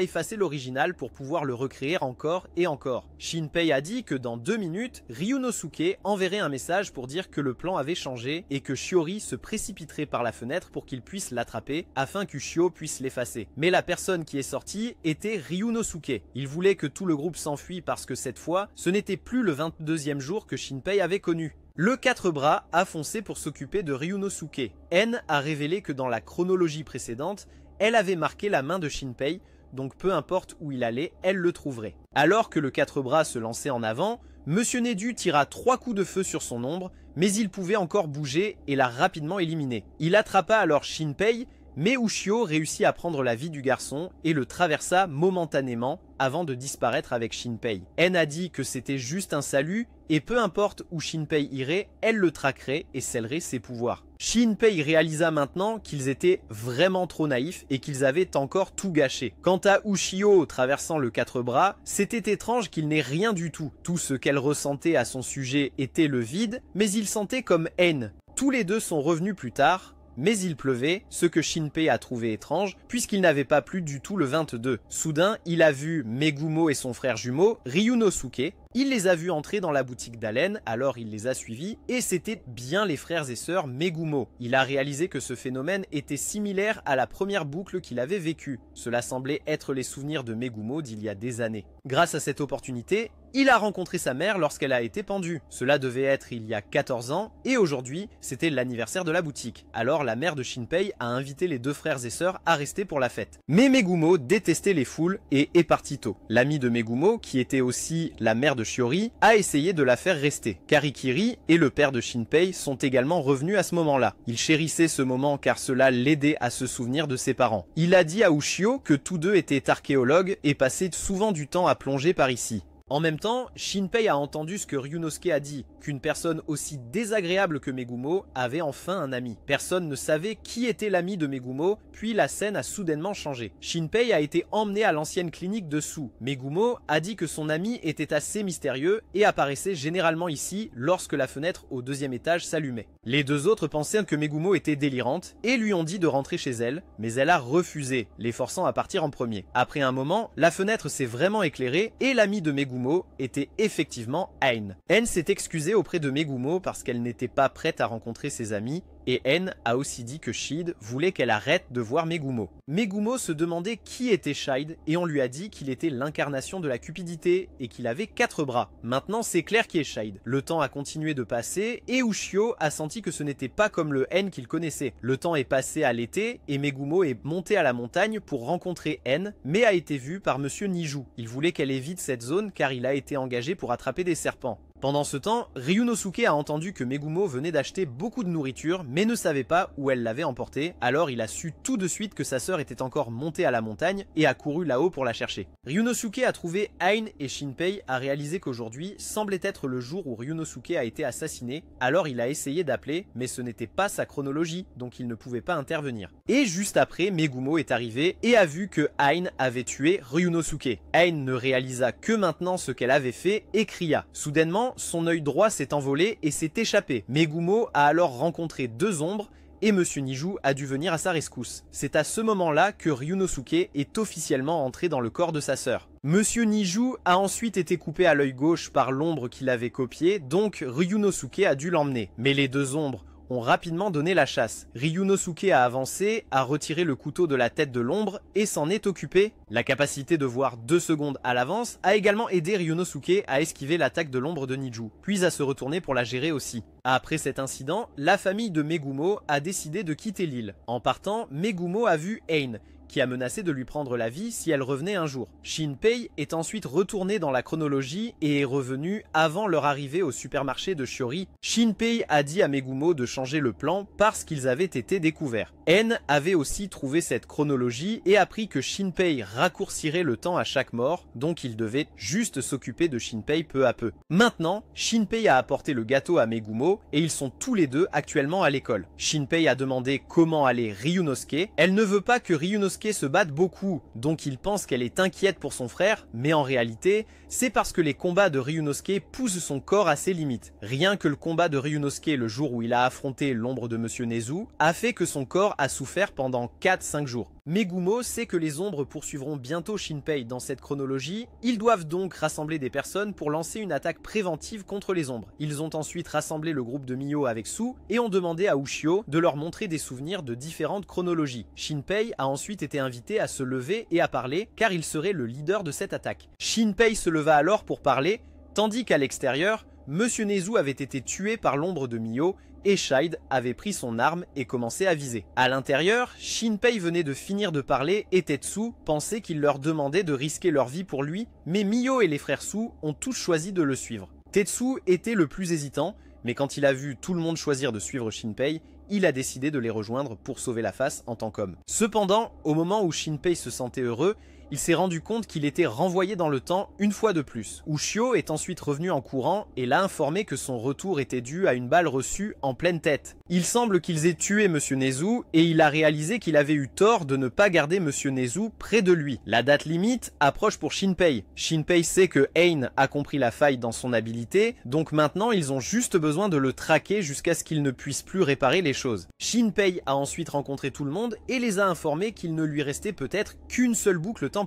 effacé l'original pour pouvoir le recréer encore et encore. Shinpei a dit que dans 2 minutes, Ryunosuke enverrait un message pour dire que le plan avait changé et que Shiori se précipiterait par la fenêtre pour qu'il puisse l'attraper afin qu'Ushio puisse l'effacer. Mais la personne qui est sortie était Ryunosuke. Il voulait que tout le groupe s'enfuit parce que cette fois, ce n'était plus le 22e jour que Shinpei avait connu. Le 4 bras a foncé pour s'occuper de Ryunosuke. N a révélé que dans la chronologie précédente, elle avait marqué la main de Shinpei, donc peu importe où il allait, elle le trouverait. Alors que le 4 bras se lançait en avant, Monsieur Nedu tira 3 coups de feu sur son ombre, mais il pouvait encore bouger et l'a rapidement éliminé. Il attrapa alors Shinpei, mais Ushio réussit à prendre la vie du garçon et le traversa momentanément avant de disparaître avec Shinpei. N a dit que c'était juste un salut et peu importe où Shinpei irait, elle le traquerait et scellerait ses pouvoirs. Shinpei réalisa maintenant qu'ils étaient vraiment trop naïfs et qu'ils avaient encore tout gâché. Quant à Ushio traversant le 4 bras, c'était étrange qu'il n'ait rien du tout. Tout ce qu'elle ressentait à son sujet était le vide, mais il sentait comme haine. Tous les deux sont revenus plus tard, mais il pleuvait, ce que Shinpei a trouvé étrange, puisqu'il n'avait pas plu du tout le 22. Soudain, il a vu Megumo et son frère jumeau, Ryunosuke. Il les a vus entrer dans la boutique d'Allen, alors il les a suivis, et c'était bien les frères et sœurs Megumo. Il a réalisé que ce phénomène était similaire à la première boucle qu'il avait vécue. Cela semblait être les souvenirs de Megumo d'il y a des années. Grâce à cette opportunité, il a rencontré sa mère lorsqu'elle a été pendue. Cela devait être il y a 14 ans, et aujourd'hui, c'était l'anniversaire de la boutique. Alors la mère de Shinpei a invité les 2 frères et sœurs à rester pour la fête. Mais Megumo détestait les foules et est parti tôt. L'amie de Megumo, qui était aussi la mère de Shiori, a essayé de la faire rester. Karikiri et le père de Shinpei sont également revenus à ce moment-là. Il chérissait ce moment car cela l'aidait à se souvenir de ses parents. Il a dit à Ushio que tous deux étaient archéologues et passaient souvent du temps à plonger par ici. En même temps, Shinpei a entendu ce que Ryunosuke a dit, qu'une personne aussi désagréable que Megumo avait enfin un ami. Personne ne savait qui était l'ami de Megumo, puis la scène a soudainement changé. Shinpei a été emmené à l'ancienne clinique de Su. Megumo a dit que son ami était assez mystérieux et apparaissait généralement ici lorsque la fenêtre au 2e étage s'allumait. Les 2 autres pensaient que Megumo était délirante et lui ont dit de rentrer chez elle, mais elle a refusé, les forçant à partir en premier. Après un moment, la fenêtre s'est vraiment éclairée et l'ami de Megumo était effectivement Ein. Ein s'est excusée auprès de Megumo parce qu'elle n'était pas prête à rencontrer ses amis Et N a aussi dit que Shide voulait qu'elle arrête de voir Megumo. Megumo se demandait qui était Shide et on lui a dit qu'il était l'incarnation de la cupidité et qu'il avait 4 bras. Maintenant c'est clair qui est Shide. Le temps a continué de passer et Ushio a senti que ce n'était pas comme le N qu'il connaissait. Le temps est passé à l'été et Megumo est monté à la montagne pour rencontrer N, mais a été vu par Monsieur Niju. Il voulait qu'elle évite cette zone car il a été engagé pour attraper des serpents. Pendant ce temps, Ryunosuke a entendu que Megumo venait d'acheter beaucoup de nourriture mais ne savait pas où elle l'avait emportée, alors il a su tout de suite que sa sœur était encore montée à la montagne et a couru là-haut pour la chercher. Ryunosuke a trouvé Ain et Shinpei a réalisé qu'aujourd'hui semblait être le jour où Ryunosuke a été assassiné, alors il a essayé d'appeler mais ce n'était pas sa chronologie donc il ne pouvait pas intervenir. Et juste après, Megumo est arrivé et a vu que Ain avait tué Ryunosuke. Ain ne réalisa que maintenant ce qu'elle avait fait et cria. Soudainement, son œil droit s'est envolé et s'est échappé. Megumo a alors rencontré 2 ombres et Monsieur Niju a dû venir à sa rescousse. C'est à ce moment-là que Ryunosuke est officiellement entré dans le corps de sa sœur. Monsieur Niju a ensuite été coupé à l'œil gauche par l'ombre qu'il avait copiée, donc Ryunosuke a dû l'emmener. Mais les 2 ombres ont rapidement donné la chasse. Ryunosuke a avancé, a retiré le couteau de la tête de l'ombre et s'en est occupé. La capacité de voir 2 secondes à l'avance a également aidé Ryunosuke à esquiver l'attaque de l'ombre de Niju, puis à se retourner pour la gérer aussi. Après cet incident, la famille de Megumo a décidé de quitter l'île. En partant, Megumo a vu Ain, qui a menacé de lui prendre la vie si elle revenait un jour. Shinpei est ensuite retourné dans la chronologie et est revenu avant leur arrivée au supermarché de Shiori. Shinpei a dit à Megumo de changer le plan parce qu'ils avaient été découverts. N avait aussi trouvé cette chronologie et appris que Shinpei raccourcirait le temps à chaque mort, donc il devait juste s'occuper de Shinpei peu à peu. Maintenant, Shinpei a apporté le gâteau à Megumo et ils sont tous les deux actuellement à l'école. Shinpei a demandé comment allait Ryunosuke. Elle ne veut pas que Ryunosuke se batte beaucoup, donc il pense qu'elle est inquiète pour son frère, mais en réalité, c'est parce que les combats de Ryunosuke poussent son corps à ses limites. Rien que le combat de Ryunosuke le jour où il a affronté l'ombre de Monsieur Nezu a fait que son corps a souffert pendant 4-5 jours. Megumo sait que les ombres poursuivront bientôt Shinpei dans cette chronologie, ils doivent donc rassembler des personnes pour lancer une attaque préventive contre les ombres. Ils ont ensuite rassemblé le groupe de Mio avec Su et ont demandé à Ushio de leur montrer des souvenirs de différentes chronologies. Shinpei a ensuite été invité à se lever et à parler car il serait le leader de cette attaque. Shinpei se leva alors pour parler, tandis qu'à l'extérieur, Monsieur Nezu avait été tué par l'ombre de Mio et Shide avait pris son arme et commencé à viser. À l'intérieur, Shinpei venait de finir de parler et Tetsu pensait qu'il leur demandait de risquer leur vie pour lui, mais Mio et les frères Su ont tous choisi de le suivre. Tetsu était le plus hésitant, mais quand il a vu tout le monde choisir de suivre Shinpei, il a décidé de les rejoindre pour sauver la face en tant qu'homme. Cependant, au moment où Shinpei se sentait heureux, il s'est rendu compte qu'il était renvoyé dans le temps une fois de plus. Ushio est ensuite revenu en courant et l'a informé que son retour était dû à une balle reçue en pleine tête. Il semble qu'ils aient tué Monsieur Nezu et il a réalisé qu'il avait eu tort de ne pas garder Monsieur Nezu près de lui. La date limite approche pour Shinpei. Shinpei sait que Ain a compris la faille dans son habilité, donc maintenant ils ont juste besoin de le traquer jusqu'à ce qu'il ne puisse plus réparer les choses. Shinpei a ensuite rencontré tout le monde et les a informés qu'il ne lui restait peut-être qu'une seule boucle temporelle.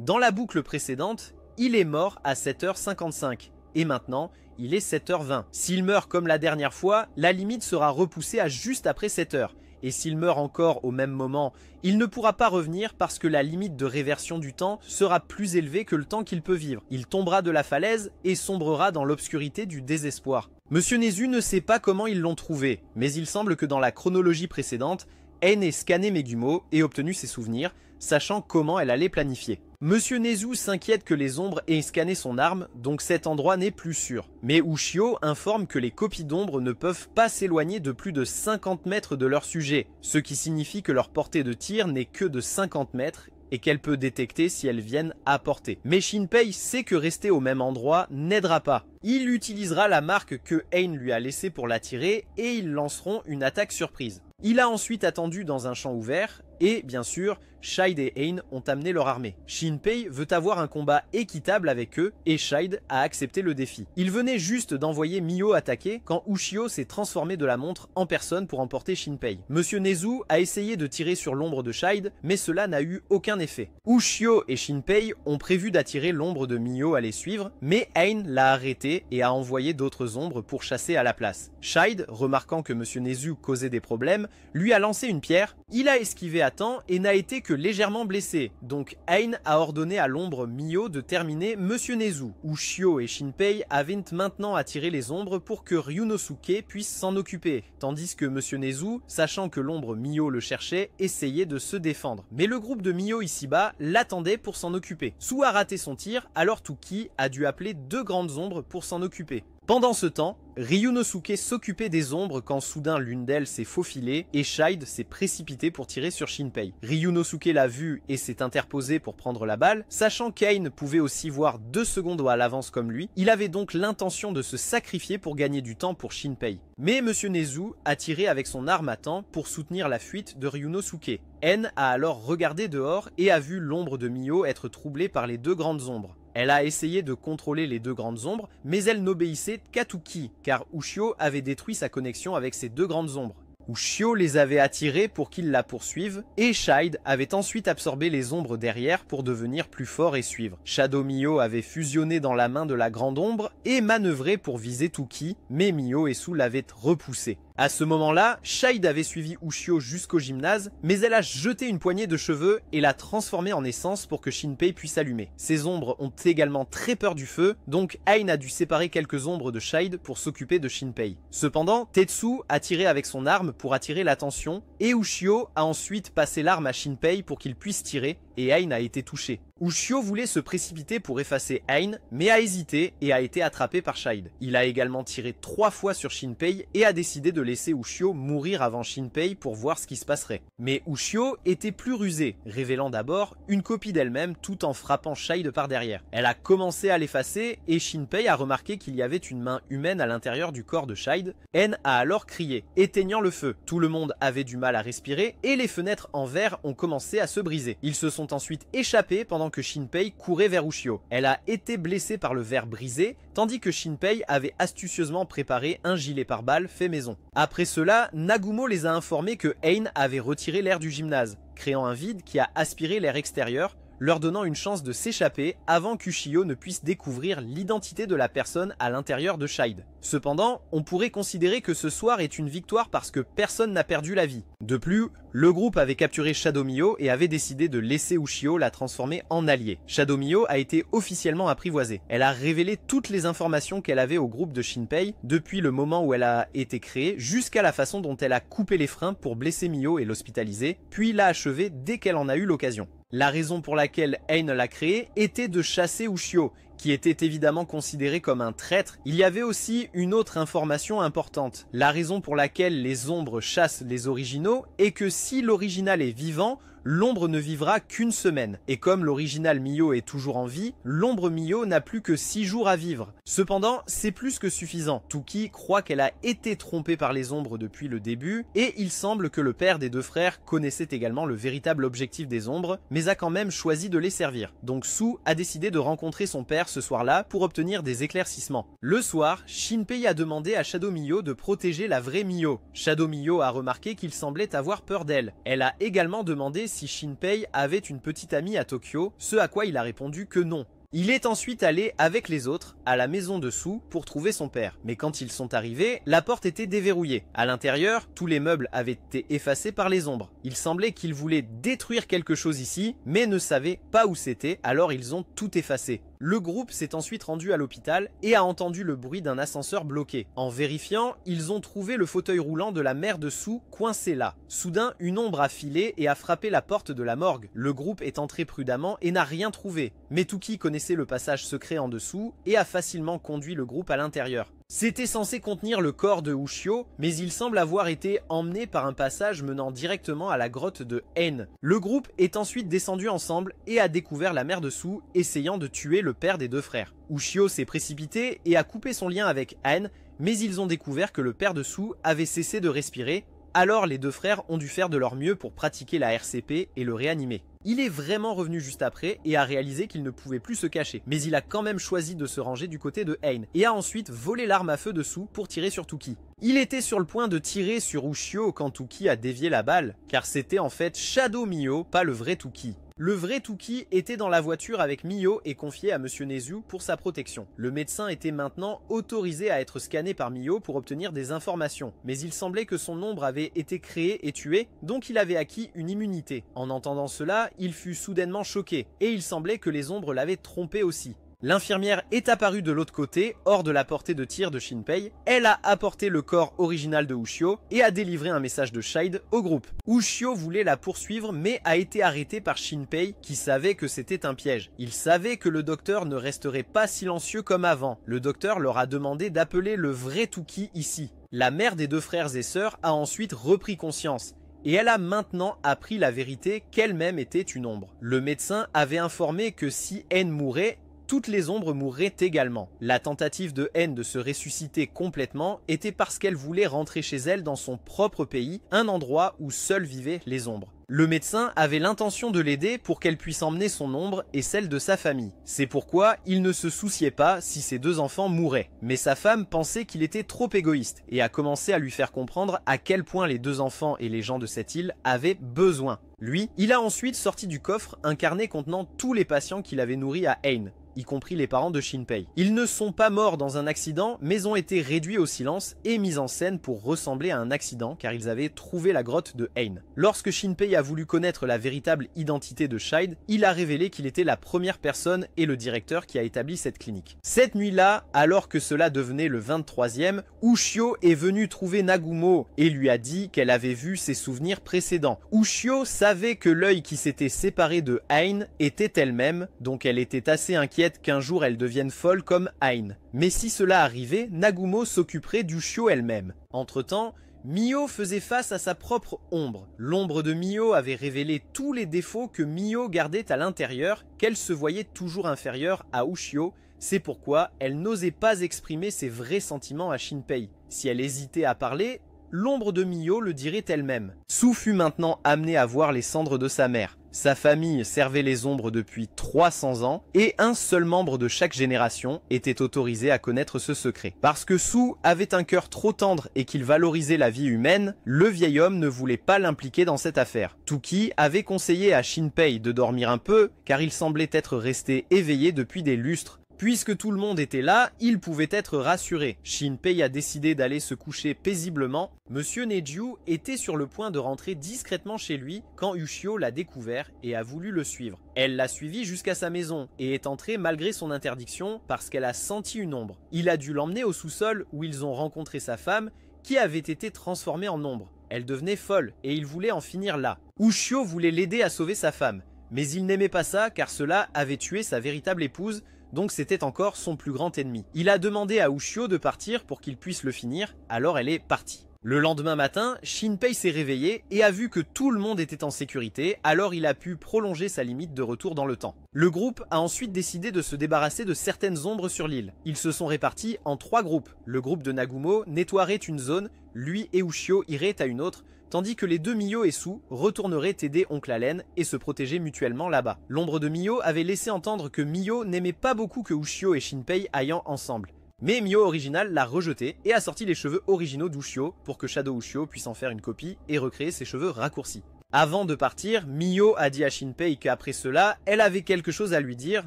Dans la boucle précédente, il est mort à 7h55 et maintenant il est 7h20. S'il meurt comme la dernière fois, la limite sera repoussée à juste après 7h. Et s'il meurt encore au même moment, il ne pourra pas revenir parce que la limite de réversion du temps sera plus élevée que le temps qu'il peut vivre. Il tombera de la falaise et sombrera dans l'obscurité du désespoir. Monsieur Nezu ne sait pas comment ils l'ont trouvé, mais il semble que dans la chronologie précédente, N ait scanné Megumo et obtenu ses souvenirs, sachant comment elle allait planifier. Monsieur Nezu s'inquiète que les ombres aient scanné son arme, donc cet endroit n'est plus sûr. Mais Ushio informe que les copies d'ombres ne peuvent pas s'éloigner de plus de 50 mètres de leur sujet, ce qui signifie que leur portée de tir n'est que de 50 mètres et qu'elle peut détecter si elles viennent à portée. Mais Shinpei sait que rester au même endroit n'aidera pas. Il utilisera la marque que Ain lui a laissée pour l'attirer et ils lanceront une attaque surprise. Il a ensuite attendu dans un champ ouvert et, bien sûr, Shide et Ain ont amené leur armée. Shinpei veut avoir un combat équitable avec eux et Shide a accepté le défi. Il venait juste d'envoyer Mio attaquer quand Ushio s'est transformé de la montre en personne pour emporter Shinpei. Monsieur Nezu a essayé de tirer sur l'ombre de Shide, mais cela n'a eu aucun effet. Ushio et Shinpei ont prévu d'attirer l'ombre de Mio à les suivre, mais Ain l'a arrêté et a envoyé d'autres ombres pour chasser à la place. Shide, remarquant que Monsieur Nezu causait des problèmes, lui a lancé une pierre, il a esquivé à temps et n'a été que légèrement blessé, donc Ain a ordonné à l'ombre Mio de terminer Monsieur Nezu. Ushio et Shinpei avaient maintenant attiré les ombres pour que Ryunosuke puisse s'en occuper, tandis que Monsieur Nezu, sachant que l'ombre Mio le cherchait, essayait de se défendre. Mais le groupe de Mio ici-bas l'attendait pour s'en occuper. Su a raté son tir, alors Tuki a dû appeler deux grandes ombres pour s'en occuper. Pendant ce temps, Ryunosuke s'occupait des ombres quand soudain l'une d'elles s'est faufilée et Shide s'est précipité pour tirer sur Shinpei. Ryunosuke l'a vu et s'est interposé pour prendre la balle. Sachant qu'Ain pouvait aussi voir 2 secondes à l'avance comme lui, il avait donc l'intention de se sacrifier pour gagner du temps pour Shinpei. Mais Monsieur Nezu a tiré avec son arme à temps pour soutenir la fuite de Ryunosuke. Ain a alors regardé dehors et a vu l'ombre de Mio être troublée par les deux grandes ombres. Elle a essayé de contrôler les deux grandes ombres, mais elle n'obéissait qu'à Tuki, car Ushio avait détruit sa connexion avec ces deux grandes ombres. Ushio les avait attirés pour qu'ils la poursuivent, et Shide avait ensuite absorbé les ombres derrière pour devenir plus fort et suivre. Shadow Mio avait fusionné dans la main de la grande ombre et manœuvré pour viser Tuki, mais Mio et Su l'avaient repoussé. À ce moment-là, Shide avait suivi Ushio jusqu'au gymnase, mais elle a jeté une poignée de cheveux et l'a transformée en essence pour que Shinpei puisse allumer. Ces ombres ont également très peur du feu, donc Ain a dû séparer quelques ombres de Shide pour s'occuper de Shinpei. Cependant, Tetsu a tiré avec son arme pour attirer l'attention, et Ushio a ensuite passé l'arme à Shinpei pour qu'il puisse tirer, et Ain a été touché. Ushio voulait se précipiter pour effacer Ain, mais a hésité et a été attrapé par Shide. Il a également tiré 3 fois sur Shinpei et a décidé de laisser Ushio mourir avant Shinpei pour voir ce qui se passerait. Mais Ushio était plus rusée, révélant d'abord une copie d'elle-même tout en frappant Shide par derrière. Elle a commencé à l'effacer et Shinpei a remarqué qu'il y avait une main humaine à l'intérieur du corps de Shide. Ain a alors crié, éteignant le feu. Tout le monde avait du mal à respirer et les fenêtres en verre ont commencé à se briser. Ils se sont ensuite échappés pendant que Shinpei courait vers Ushio. Elle a été blessée par le verre brisé, tandis que Shinpei avait astucieusement préparé un gilet pare-balles fait maison. Après cela, Nagumo les a informés que Ain avait retiré l'air du gymnase, créant un vide qui a aspiré l'air extérieur, leur donnant une chance de s'échapper avant qu'Ushio ne puisse découvrir l'identité de la personne à l'intérieur de Shide. Cependant, on pourrait considérer que ce soir est une victoire parce que personne n'a perdu la vie. De plus, le groupe avait capturé Shadow Mio et avait décidé de laisser Ushio la transformer en allié. Shadow Mio a été officiellement apprivoisée. Elle a révélé toutes les informations qu'elle avait au groupe de Shinpei depuis le moment où elle a été créée jusqu'à la façon dont elle a coupé les freins pour blesser Mio et l'hospitaliser, puis l'a achevé dès qu'elle en a eu l'occasion. La raison pour laquelle Ain l'a créé était de chasser Ushio, qui était évidemment considéré comme un traître. Il y avait aussi une autre information importante. La raison pour laquelle les ombres chassent les originaux est que si l'original est vivant, l'ombre ne vivra qu'une semaine. Et comme l'original Mio est toujours en vie, l'ombre Mio n'a plus que 6 jours à vivre. Cependant, c'est plus que suffisant. Tuki croit qu'elle a été trompée par les ombres depuis le début, et il semble que le père des deux frères connaissait également le véritable objectif des ombres, mais a quand même choisi de les servir. Donc Su a décidé de rencontrer son père ce soir-là pour obtenir des éclaircissements. Le soir, Shinpei a demandé à Shadow Mio de protéger la vraie Mio. Shadow Mio a remarqué qu'il semblait avoir peur d'elle. Elle a également demandé si Shinpei avait une petite amie à Tokyo, ce à quoi il a répondu que non. Il est ensuite allé avec les autres à la maison de Su pour trouver son père. Mais quand ils sont arrivés, la porte était déverrouillée. À l'intérieur, tous les meubles avaient été effacés par les ombres. Il semblait qu'ils voulaient détruire quelque chose ici, mais ne savaient pas où c'était, alors ils ont tout effacé. Le groupe s'est ensuite rendu à l'hôpital et a entendu le bruit d'un ascenseur bloqué. En vérifiant, ils ont trouvé le fauteuil roulant de la mère de Su coincé là. Soudain, une ombre a filé et a frappé la porte de la morgue. Le groupe est entré prudemment et n'a rien trouvé. Mais Tuki connaissait le passage secret en dessous et a facilement conduit le groupe à l'intérieur. C'était censé contenir le corps de Ushio, mais il semble avoir été emmené par un passage menant directement à la grotte de Ain. Le groupe est ensuite descendu ensemble et a découvert la mère de Su essayant de tuer le père des deux frères. Ushio s'est précipité et a coupé son lien avec Ain, mais ils ont découvert que le père de Su avait cessé de respirer alors les deux frères ont dû faire de leur mieux pour pratiquer la RCP et le réanimer. Il est vraiment revenu juste après et a réalisé qu'il ne pouvait plus se cacher, mais il a quand même choisi de se ranger du côté de Ain et a ensuite volé l'arme à feu dessous pour tirer sur Tookie. Il était sur le point de tirer sur Ushio quand Tookie a dévié la balle, car c'était en fait Shadow Mio, pas le vrai Tookie. Le vrai Tookie était dans la voiture avec Mio et confié à Monsieur Nezu pour sa protection. Le médecin était maintenant autorisé à être scanné par Mio pour obtenir des informations, mais il semblait que son ombre avait été créée et tuée, donc il avait acquis une immunité. En entendant cela, il fut soudainement choqué, et il semblait que les ombres l'avaient trompé aussi. L'infirmière est apparue de l'autre côté, hors de la portée de tir de Shinpei. Elle a apporté le corps original de Ushio et a délivré un message de Shide au groupe. Ushio voulait la poursuivre mais a été arrêté par Shinpei qui savait que c'était un piège. Il savait que le docteur ne resterait pas silencieux comme avant. Le docteur leur a demandé d'appeler le vrai Tookie ici. La mère des deux frères et sœurs a ensuite repris conscience. Et elle a maintenant appris la vérité qu'elle-même était une ombre. Le médecin avait informé que si N mourait, toutes les ombres mourraient également. La tentative de N de se ressusciter complètement était parce qu'elle voulait rentrer chez elle dans son propre pays, un endroit où seuls vivaient les ombres. Le médecin avait l'intention de l'aider pour qu'elle puisse emmener son ombre et celle de sa famille. C'est pourquoi il ne se souciait pas si ses deux enfants mouraient. Mais sa femme pensait qu'il était trop égoïste et a commencé à lui faire comprendre à quel point les deux enfants et les gens de cette île avaient besoin. Lui, il a ensuite sorti du coffre un carnet contenant tous les patients qu'il avait nourris à Ain, y compris les parents de Shinpei. Ils ne sont pas morts dans un accident, mais ont été réduits au silence et mis en scène pour ressembler à un accident, car ils avaient trouvé la grotte de Ain. Lorsque Shinpei a voulu connaître la véritable identité de Shide, il a révélé qu'il était la première personne et le directeur qui a établi cette clinique. Cette nuit-là, alors que cela devenait le 23e, Ushio est venu trouver Nagumo et lui a dit qu'elle avait vu ses souvenirs précédents. Ushio savait que l'œil qui s'était séparé de Ain était elle-même, donc elle était assez inquiète qu'un jour elle devienne folle comme Ain. Mais si cela arrivait, Nagumo s'occuperait d'Ushio elle-même. Entre-temps, Mio faisait face à sa propre ombre. L'ombre de Mio avait révélé tous les défauts que Mio gardait à l'intérieur, qu'elle se voyait toujours inférieure à Ushio. C'est pourquoi elle n'osait pas exprimer ses vrais sentiments à Shinpei. Si elle hésitait à parler, l'ombre de Mio le dirait elle-même. Su fut maintenant amené à voir les cendres de sa mère. Sa famille servait les ombres depuis 300 ans et un seul membre de chaque génération était autorisé à connaître ce secret. Parce que Su avait un cœur trop tendre et qu'il valorisait la vie humaine, le vieil homme ne voulait pas l'impliquer dans cette affaire. Tookie avait conseillé à Shinpei de dormir un peu car il semblait être resté éveillé depuis des lustres. Puisque tout le monde était là, il pouvait être rassuré. Shinpei a décidé d'aller se coucher paisiblement. Monsieur Neju était sur le point de rentrer discrètement chez lui quand Ushio l'a découvert et a voulu le suivre. Elle l'a suivi jusqu'à sa maison et est entrée malgré son interdiction parce qu'elle a senti une ombre. Il a dû l'emmener au sous-sol où ils ont rencontré sa femme qui avait été transformée en ombre. Elle devenait folle et il voulait en finir là. Ushio voulait l'aider à sauver sa femme, mais il n'aimait pas ça car cela avait tué sa véritable épouse. Donc c'était encore son plus grand ennemi. Il a demandé à Ushio de partir pour qu'il puisse le finir, alors elle est partie. Le lendemain matin, Shinpei s'est réveillé et a vu que tout le monde était en sécurité, alors il a pu prolonger sa limite de retour dans le temps. Le groupe a ensuite décidé de se débarrasser de certaines ombres sur l'île. Ils se sont répartis en 3 groupes. Le groupe de Nagumo nettoierait une zone, lui et Ushio iraient à une autre, tandis que les deux Mio et Su retourneraient aider Oncle Allen et se protéger mutuellement là-bas. L'ombre de Mio avait laissé entendre que Mio n'aimait pas beaucoup que Ushio et Shinpei aillant ensemble. Mais Mio original l'a rejeté et a sorti les cheveux originaux d'Ushio pour que Shadow Ushio puisse en faire une copie et recréer ses cheveux raccourcis. Avant de partir, Mio a dit à Shinpei qu'après cela, elle avait quelque chose à lui dire,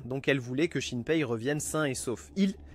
donc elle voulait que Shinpei revienne sain et sauf.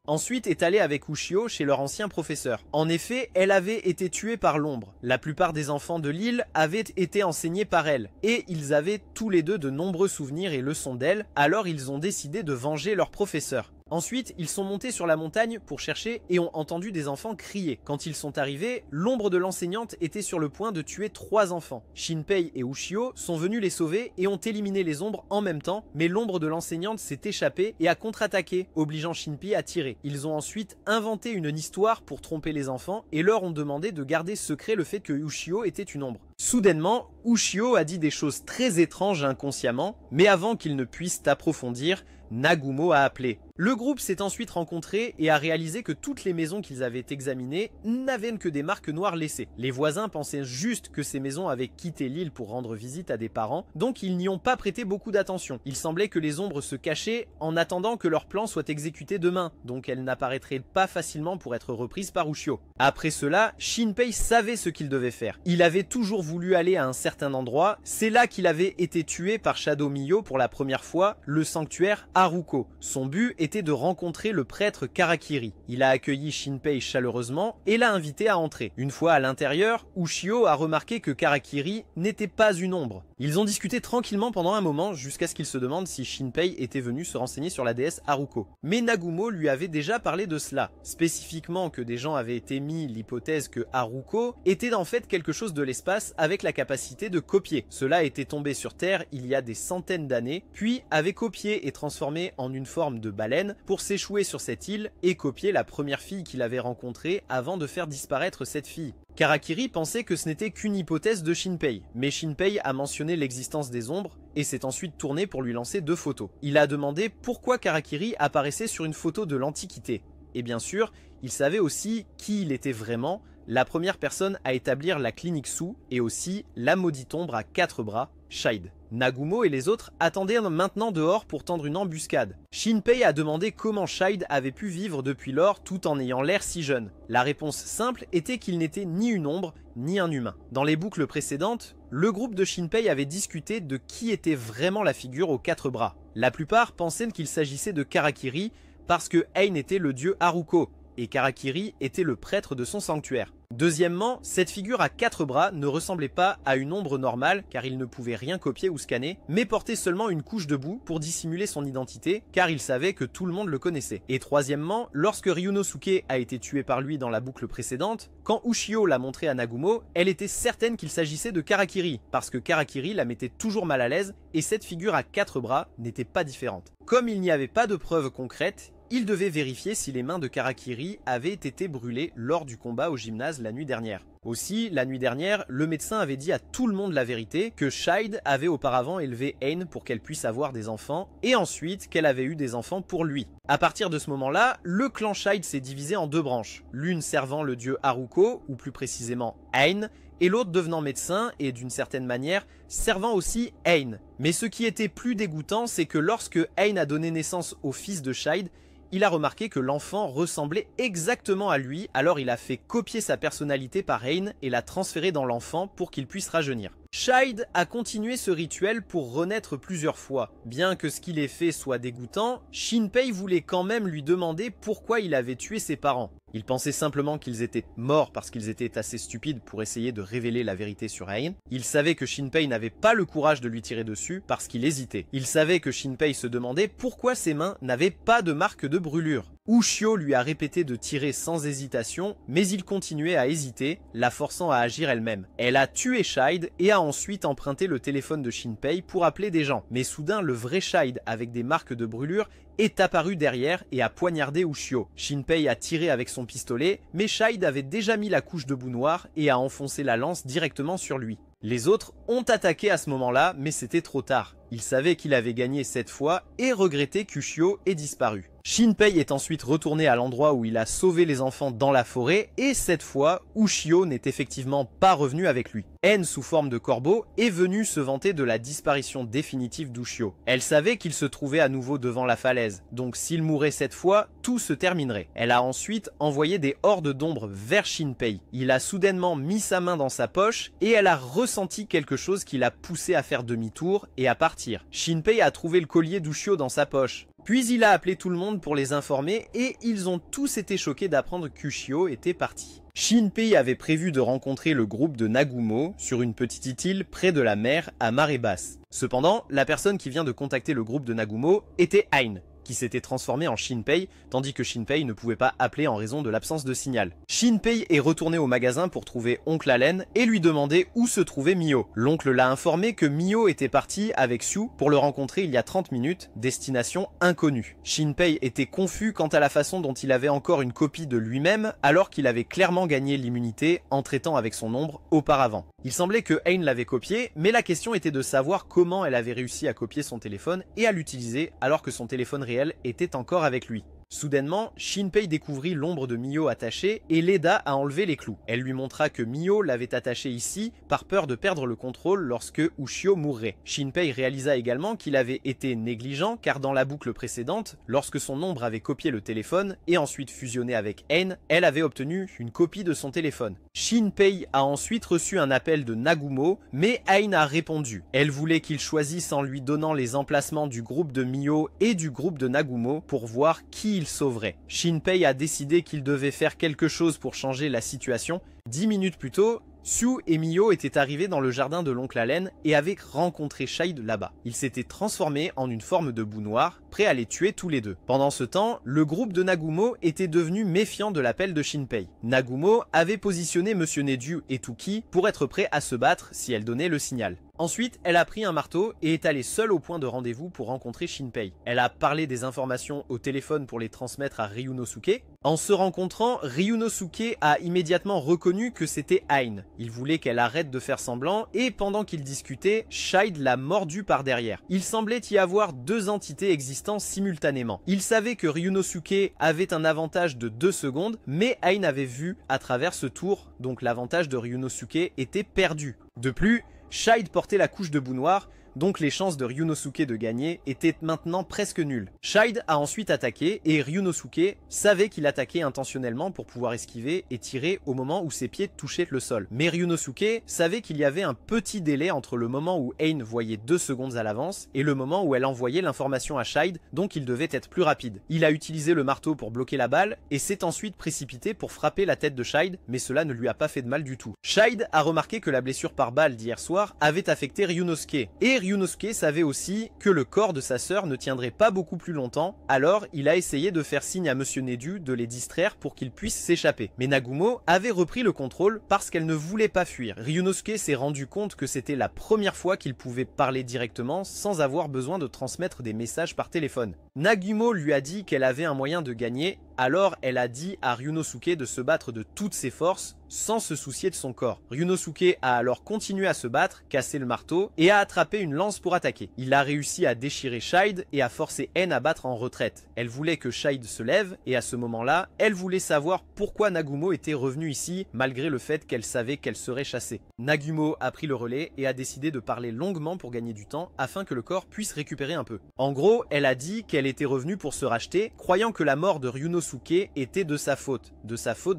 Ensuite est allée avec Ushio chez leur ancien professeur. En effet, elle avait été tuée par l'ombre. La plupart des enfants de l'île avaient été enseignés par elle, et ils avaient tous les deux de nombreux souvenirs et leçons d'elle, alors ils ont décidé de venger leur professeur. Ensuite, ils sont montés sur la montagne pour chercher et ont entendu des enfants crier. Quand ils sont arrivés, l'ombre de l'enseignante était sur le point de tuer 3 enfants. Shinpei et Ushio sont venus les sauver et ont éliminé les ombres en même temps, mais l'ombre de l'enseignante s'est échappée et a contre-attaqué, obligeant Shinpei à tirer. Ils ont ensuite inventé une histoire pour tromper les enfants et leur ont demandé de garder secret le fait que Ushio était une ombre. Soudainement, Ushio a dit des choses très étranges inconsciemment, mais avant qu'ils ne puissent approfondir, Nagumo a appelé. Le groupe s'est ensuite rencontré et a réalisé que toutes les maisons qu'ils avaient examinées n'avaient que des marques noires laissées. Les voisins pensaient juste que ces maisons avaient quitté l'île pour rendre visite à des parents, donc ils n'y ont pas prêté beaucoup d'attention. Il semblait que les ombres se cachaient en attendant que leur plan soit exécuté demain, donc elles n'apparaîtraient pas facilement pour être reprises par Ushio. Après cela, Shinpei savait ce qu'il devait faire. Il avait toujours voulu aller à un certain endroit, c'est là qu'il avait été tué par Shadow Miyo pour la première fois, le sanctuaire Haruko. Son but était de rencontrer le prêtre Karakiri. Il a accueilli Shinpei chaleureusement et l'a invité à entrer. Une fois à l'intérieur, Ushio a remarqué que Karakiri n'était pas une ombre. Ils ont discuté tranquillement pendant un moment jusqu'à ce qu'il se demande si Shinpei était venu se renseigner sur la déesse Haruko. Mais Nagumo lui avait déjà parlé de cela, spécifiquement que des gens avaient émis l'hypothèse que Haruko était en fait quelque chose de l'espace avec la capacité de copier. Cela était tombé sur Terre il y a des centaines d'années, puis avait copié et transformé en une forme de baleine pour s'échouer sur cette île et copier la première fille qu'il avait rencontrée avant de faire disparaître cette fille. Karakiri pensait que ce n'était qu'une hypothèse de Shinpei, mais Shinpei a mentionné l'existence des ombres et s'est ensuite tourné pour lui lancer 2 photos. Il a demandé pourquoi Karakiri apparaissait sur une photo de l'Antiquité. Et bien sûr, il savait aussi qui il était vraiment, la première personne à établir la clinique Su et aussi la maudite ombre à 4 bras, Shide. Nagumo et les autres attendaient maintenant dehors pour tendre une embuscade. Shinpei a demandé comment Shide avait pu vivre depuis lors tout en ayant l'air si jeune. La réponse simple était qu'il n'était ni une ombre ni un humain. Dans les boucles précédentes, le groupe de Shinpei avait discuté de qui était vraiment la figure aux 4 bras. La plupart pensaient qu'il s'agissait de Karakiri parce que Ein était le dieu Haruko et Karakiri était le prêtre de son sanctuaire. Deuxièmement, cette figure à 4 bras ne ressemblait pas à une ombre normale car il ne pouvait rien copier ou scanner, mais portait seulement une couche de boue pour dissimuler son identité car il savait que tout le monde le connaissait. Et troisièmement, lorsque Ryunosuke a été tué par lui dans la boucle précédente, quand Ushio l'a montré à Nagumo, elle était certaine qu'il s'agissait de Karakiri parce que Karakiri la mettait toujours mal à l'aise et cette figure à 4 bras n'était pas différente. Comme il n'y avait pas de preuves concrètes, il devait vérifier si les mains de Karakiri avaient été brûlées lors du combat au gymnase la nuit dernière. Aussi, la nuit dernière, le médecin avait dit à tout le monde la vérité que Shide avait auparavant élevé Ein pour qu'elle puisse avoir des enfants et ensuite qu'elle avait eu des enfants pour lui. À partir de ce moment-là, le clan Shide s'est divisé en 2 branches, l'une servant le dieu Haruko, ou plus précisément Ein, et l'autre devenant médecin et d'une certaine manière servant aussi Ein. Mais ce qui était plus dégoûtant, c'est que lorsque Ein a donné naissance au fils de Shide, il a remarqué que l'enfant ressemblait exactement à lui, alors il a fait copier sa personnalité par Ein et l'a transféré dans l'enfant pour qu'il puisse rajeunir. Shide a continué ce rituel pour renaître plusieurs fois. Bien que ce qu'il ait fait soit dégoûtant, Shinpei voulait quand même lui demander pourquoi il avait tué ses parents. Il pensait simplement qu'ils étaient morts parce qu'ils étaient assez stupides pour essayer de révéler la vérité sur Ein. Il savait que Shinpei n'avait pas le courage de lui tirer dessus parce qu'il hésitait. Il savait que Shinpei se demandait pourquoi ses mains n'avaient pas de marque de brûlure. Ushio lui a répété de tirer sans hésitation, mais il continuait à hésiter, la forçant à agir elle-même. Elle a tué Shide et a ensuite emprunté le téléphone de Shinpei pour appeler des gens. Mais soudain, le vrai Shide, avec des marques de brûlure, est apparu derrière et a poignardé Ushio. Shinpei a tiré avec son pistolet, mais Shide avait déjà mis la couche de boue noire et a enfoncé la lance directement sur lui. Les autres ont attaqué à ce moment-là, mais c'était trop tard. Il savait qu'il avait gagné cette fois et regrettait qu'Ushio ait disparu. Shinpei est ensuite retourné à l'endroit où il a sauvé les enfants dans la forêt et cette fois, Ushio n'est effectivement pas revenu avec lui. En, sous forme de corbeau, est venue se vanter de la disparition définitive d'Ushio. Elle savait qu'il se trouvait à nouveau devant la falaise, donc s'il mourait cette fois, tout se terminerait. Elle a ensuite envoyé des hordes d'ombres vers Shinpei. Il a soudainement mis sa main dans sa poche et elle a ressenti quelque chose qui l'a poussé à faire demi-tour et à partir. Shinpei a trouvé le collier d'Ushio dans sa poche. Puis il a appelé tout le monde pour les informer et ils ont tous été choqués d'apprendre qu'Ushio était parti. Shinpei avait prévu de rencontrer le groupe de Nagumo sur une petite île près de la mer à marée basse. Cependant, la personne qui vient de contacter le groupe de Nagumo était Ein, qui s'était transformé en Shinpei, tandis que Shinpei ne pouvait pas appeler en raison de l'absence de signal. Shinpei est retourné au magasin pour trouver Oncle Allen et lui demander où se trouvait Mio. L'oncle l'a informé que Mio était parti avec Sue pour le rencontrer il y a 30 minutes, destination inconnue. Shinpei était confus quant à la façon dont il avait encore une copie de lui-même alors qu'il avait clairement gagné l'immunité en traitant avec son ombre auparavant. Il semblait que Ein l'avait copié, mais la question était de savoir comment elle avait réussi à copier son téléphone et à l'utiliser alors que son téléphone réel réel était encore avec lui. Soudainement, Shinpei découvrit l'ombre de Mio attachée et l'aida à enlever les clous. Elle lui montra que Mio l'avait attachée ici par peur de perdre le contrôle lorsque Ushio mourrait. Shinpei réalisa également qu'il avait été négligent car dans la boucle précédente, lorsque son ombre avait copié le téléphone et ensuite fusionné avec Ain, elle avait obtenu une copie de son téléphone. Shinpei a ensuite reçu un appel de Nagumo, mais Ain a répondu. Elle voulait qu'il choisisse en lui donnant les emplacements du groupe de Mio et du groupe de Nagumo pour voir qui il sauverait. Shinpei a décidé qu'il devait faire quelque chose pour changer la situation. 10 minutes plus tôt, Sue et Mio étaient arrivés dans le jardin de l'oncle Allen et avaient rencontré Shide là-bas. Ils s'étaient transformés en une forme de boue noire, prêts à les tuer tous les deux. Pendant ce temps, le groupe de Nagumo était devenu méfiant de l'appel de Shinpei. Nagumo avait positionné Monsieur Nedu et Tuki pour être prêts à se battre si elle donnait le signal. Ensuite, elle a pris un marteau et est allée seule au point de rendez-vous pour rencontrer Shinpei. Elle a parlé des informations au téléphone pour les transmettre à Ryunosuke. En se rencontrant, Ryunosuke a immédiatement reconnu que c'était Ain. Il voulait qu'elle arrête de faire semblant et pendant qu'ils discutaient, Shide l'a mordu par derrière. Il semblait y avoir deux entités existant simultanément. Il savait que Ryunosuke avait un avantage de 2 secondes, mais Ain avait vu à travers ce tour, donc l'avantage de Ryunosuke était perdu. De plus, Shide portait la couche de boue noire, donc les chances de Ryunosuke de gagner étaient maintenant presque nulles. Shide a ensuite attaqué et Ryunosuke savait qu'il attaquait intentionnellement pour pouvoir esquiver et tirer au moment où ses pieds touchaient le sol. Mais Ryunosuke savait qu'il y avait un petit délai entre le moment où Ain voyait 2 secondes à l'avance et le moment où elle envoyait l'information à Shide, donc il devait être plus rapide. Il a utilisé le marteau pour bloquer la balle et s'est ensuite précipité pour frapper la tête de Shide, mais cela ne lui a pas fait de mal du tout. Shide a remarqué que la blessure par balle d'hier soir avait affecté Ryunosuke et Ryunosuke savait aussi que le corps de sa sœur ne tiendrait pas beaucoup plus longtemps, alors il a essayé de faire signe à Monsieur Nedu de les distraire pour qu'ils puissent s'échapper. Mais Nagumo avait repris le contrôle parce qu'elle ne voulait pas fuir. Ryunosuke s'est rendu compte que c'était la première fois qu'il pouvait parler directement sans avoir besoin de transmettre des messages par téléphone. Nagumo lui a dit qu'elle avait un moyen de gagner, alors elle a dit à Ryunosuke de se battre de toutes ses forces sans se soucier de son corps. Ryunosuke a alors continué à se battre, cassé le marteau et a attrapé une lance pour attaquer. Il a réussi à déchirer Shide et à forcer Ain à battre en retraite. Elle voulait que Shide se lève et à ce moment-là, elle voulait savoir pourquoi Nagumo était revenu ici malgré le fait qu'elle savait qu'elle serait chassée. Nagumo a pris le relais et a décidé de parler longuement pour gagner du temps afin que le corps puisse récupérer un peu. En gros, elle a dit qu'elle était revenue pour se racheter, croyant que la mort de Ryunosuke était de sa faute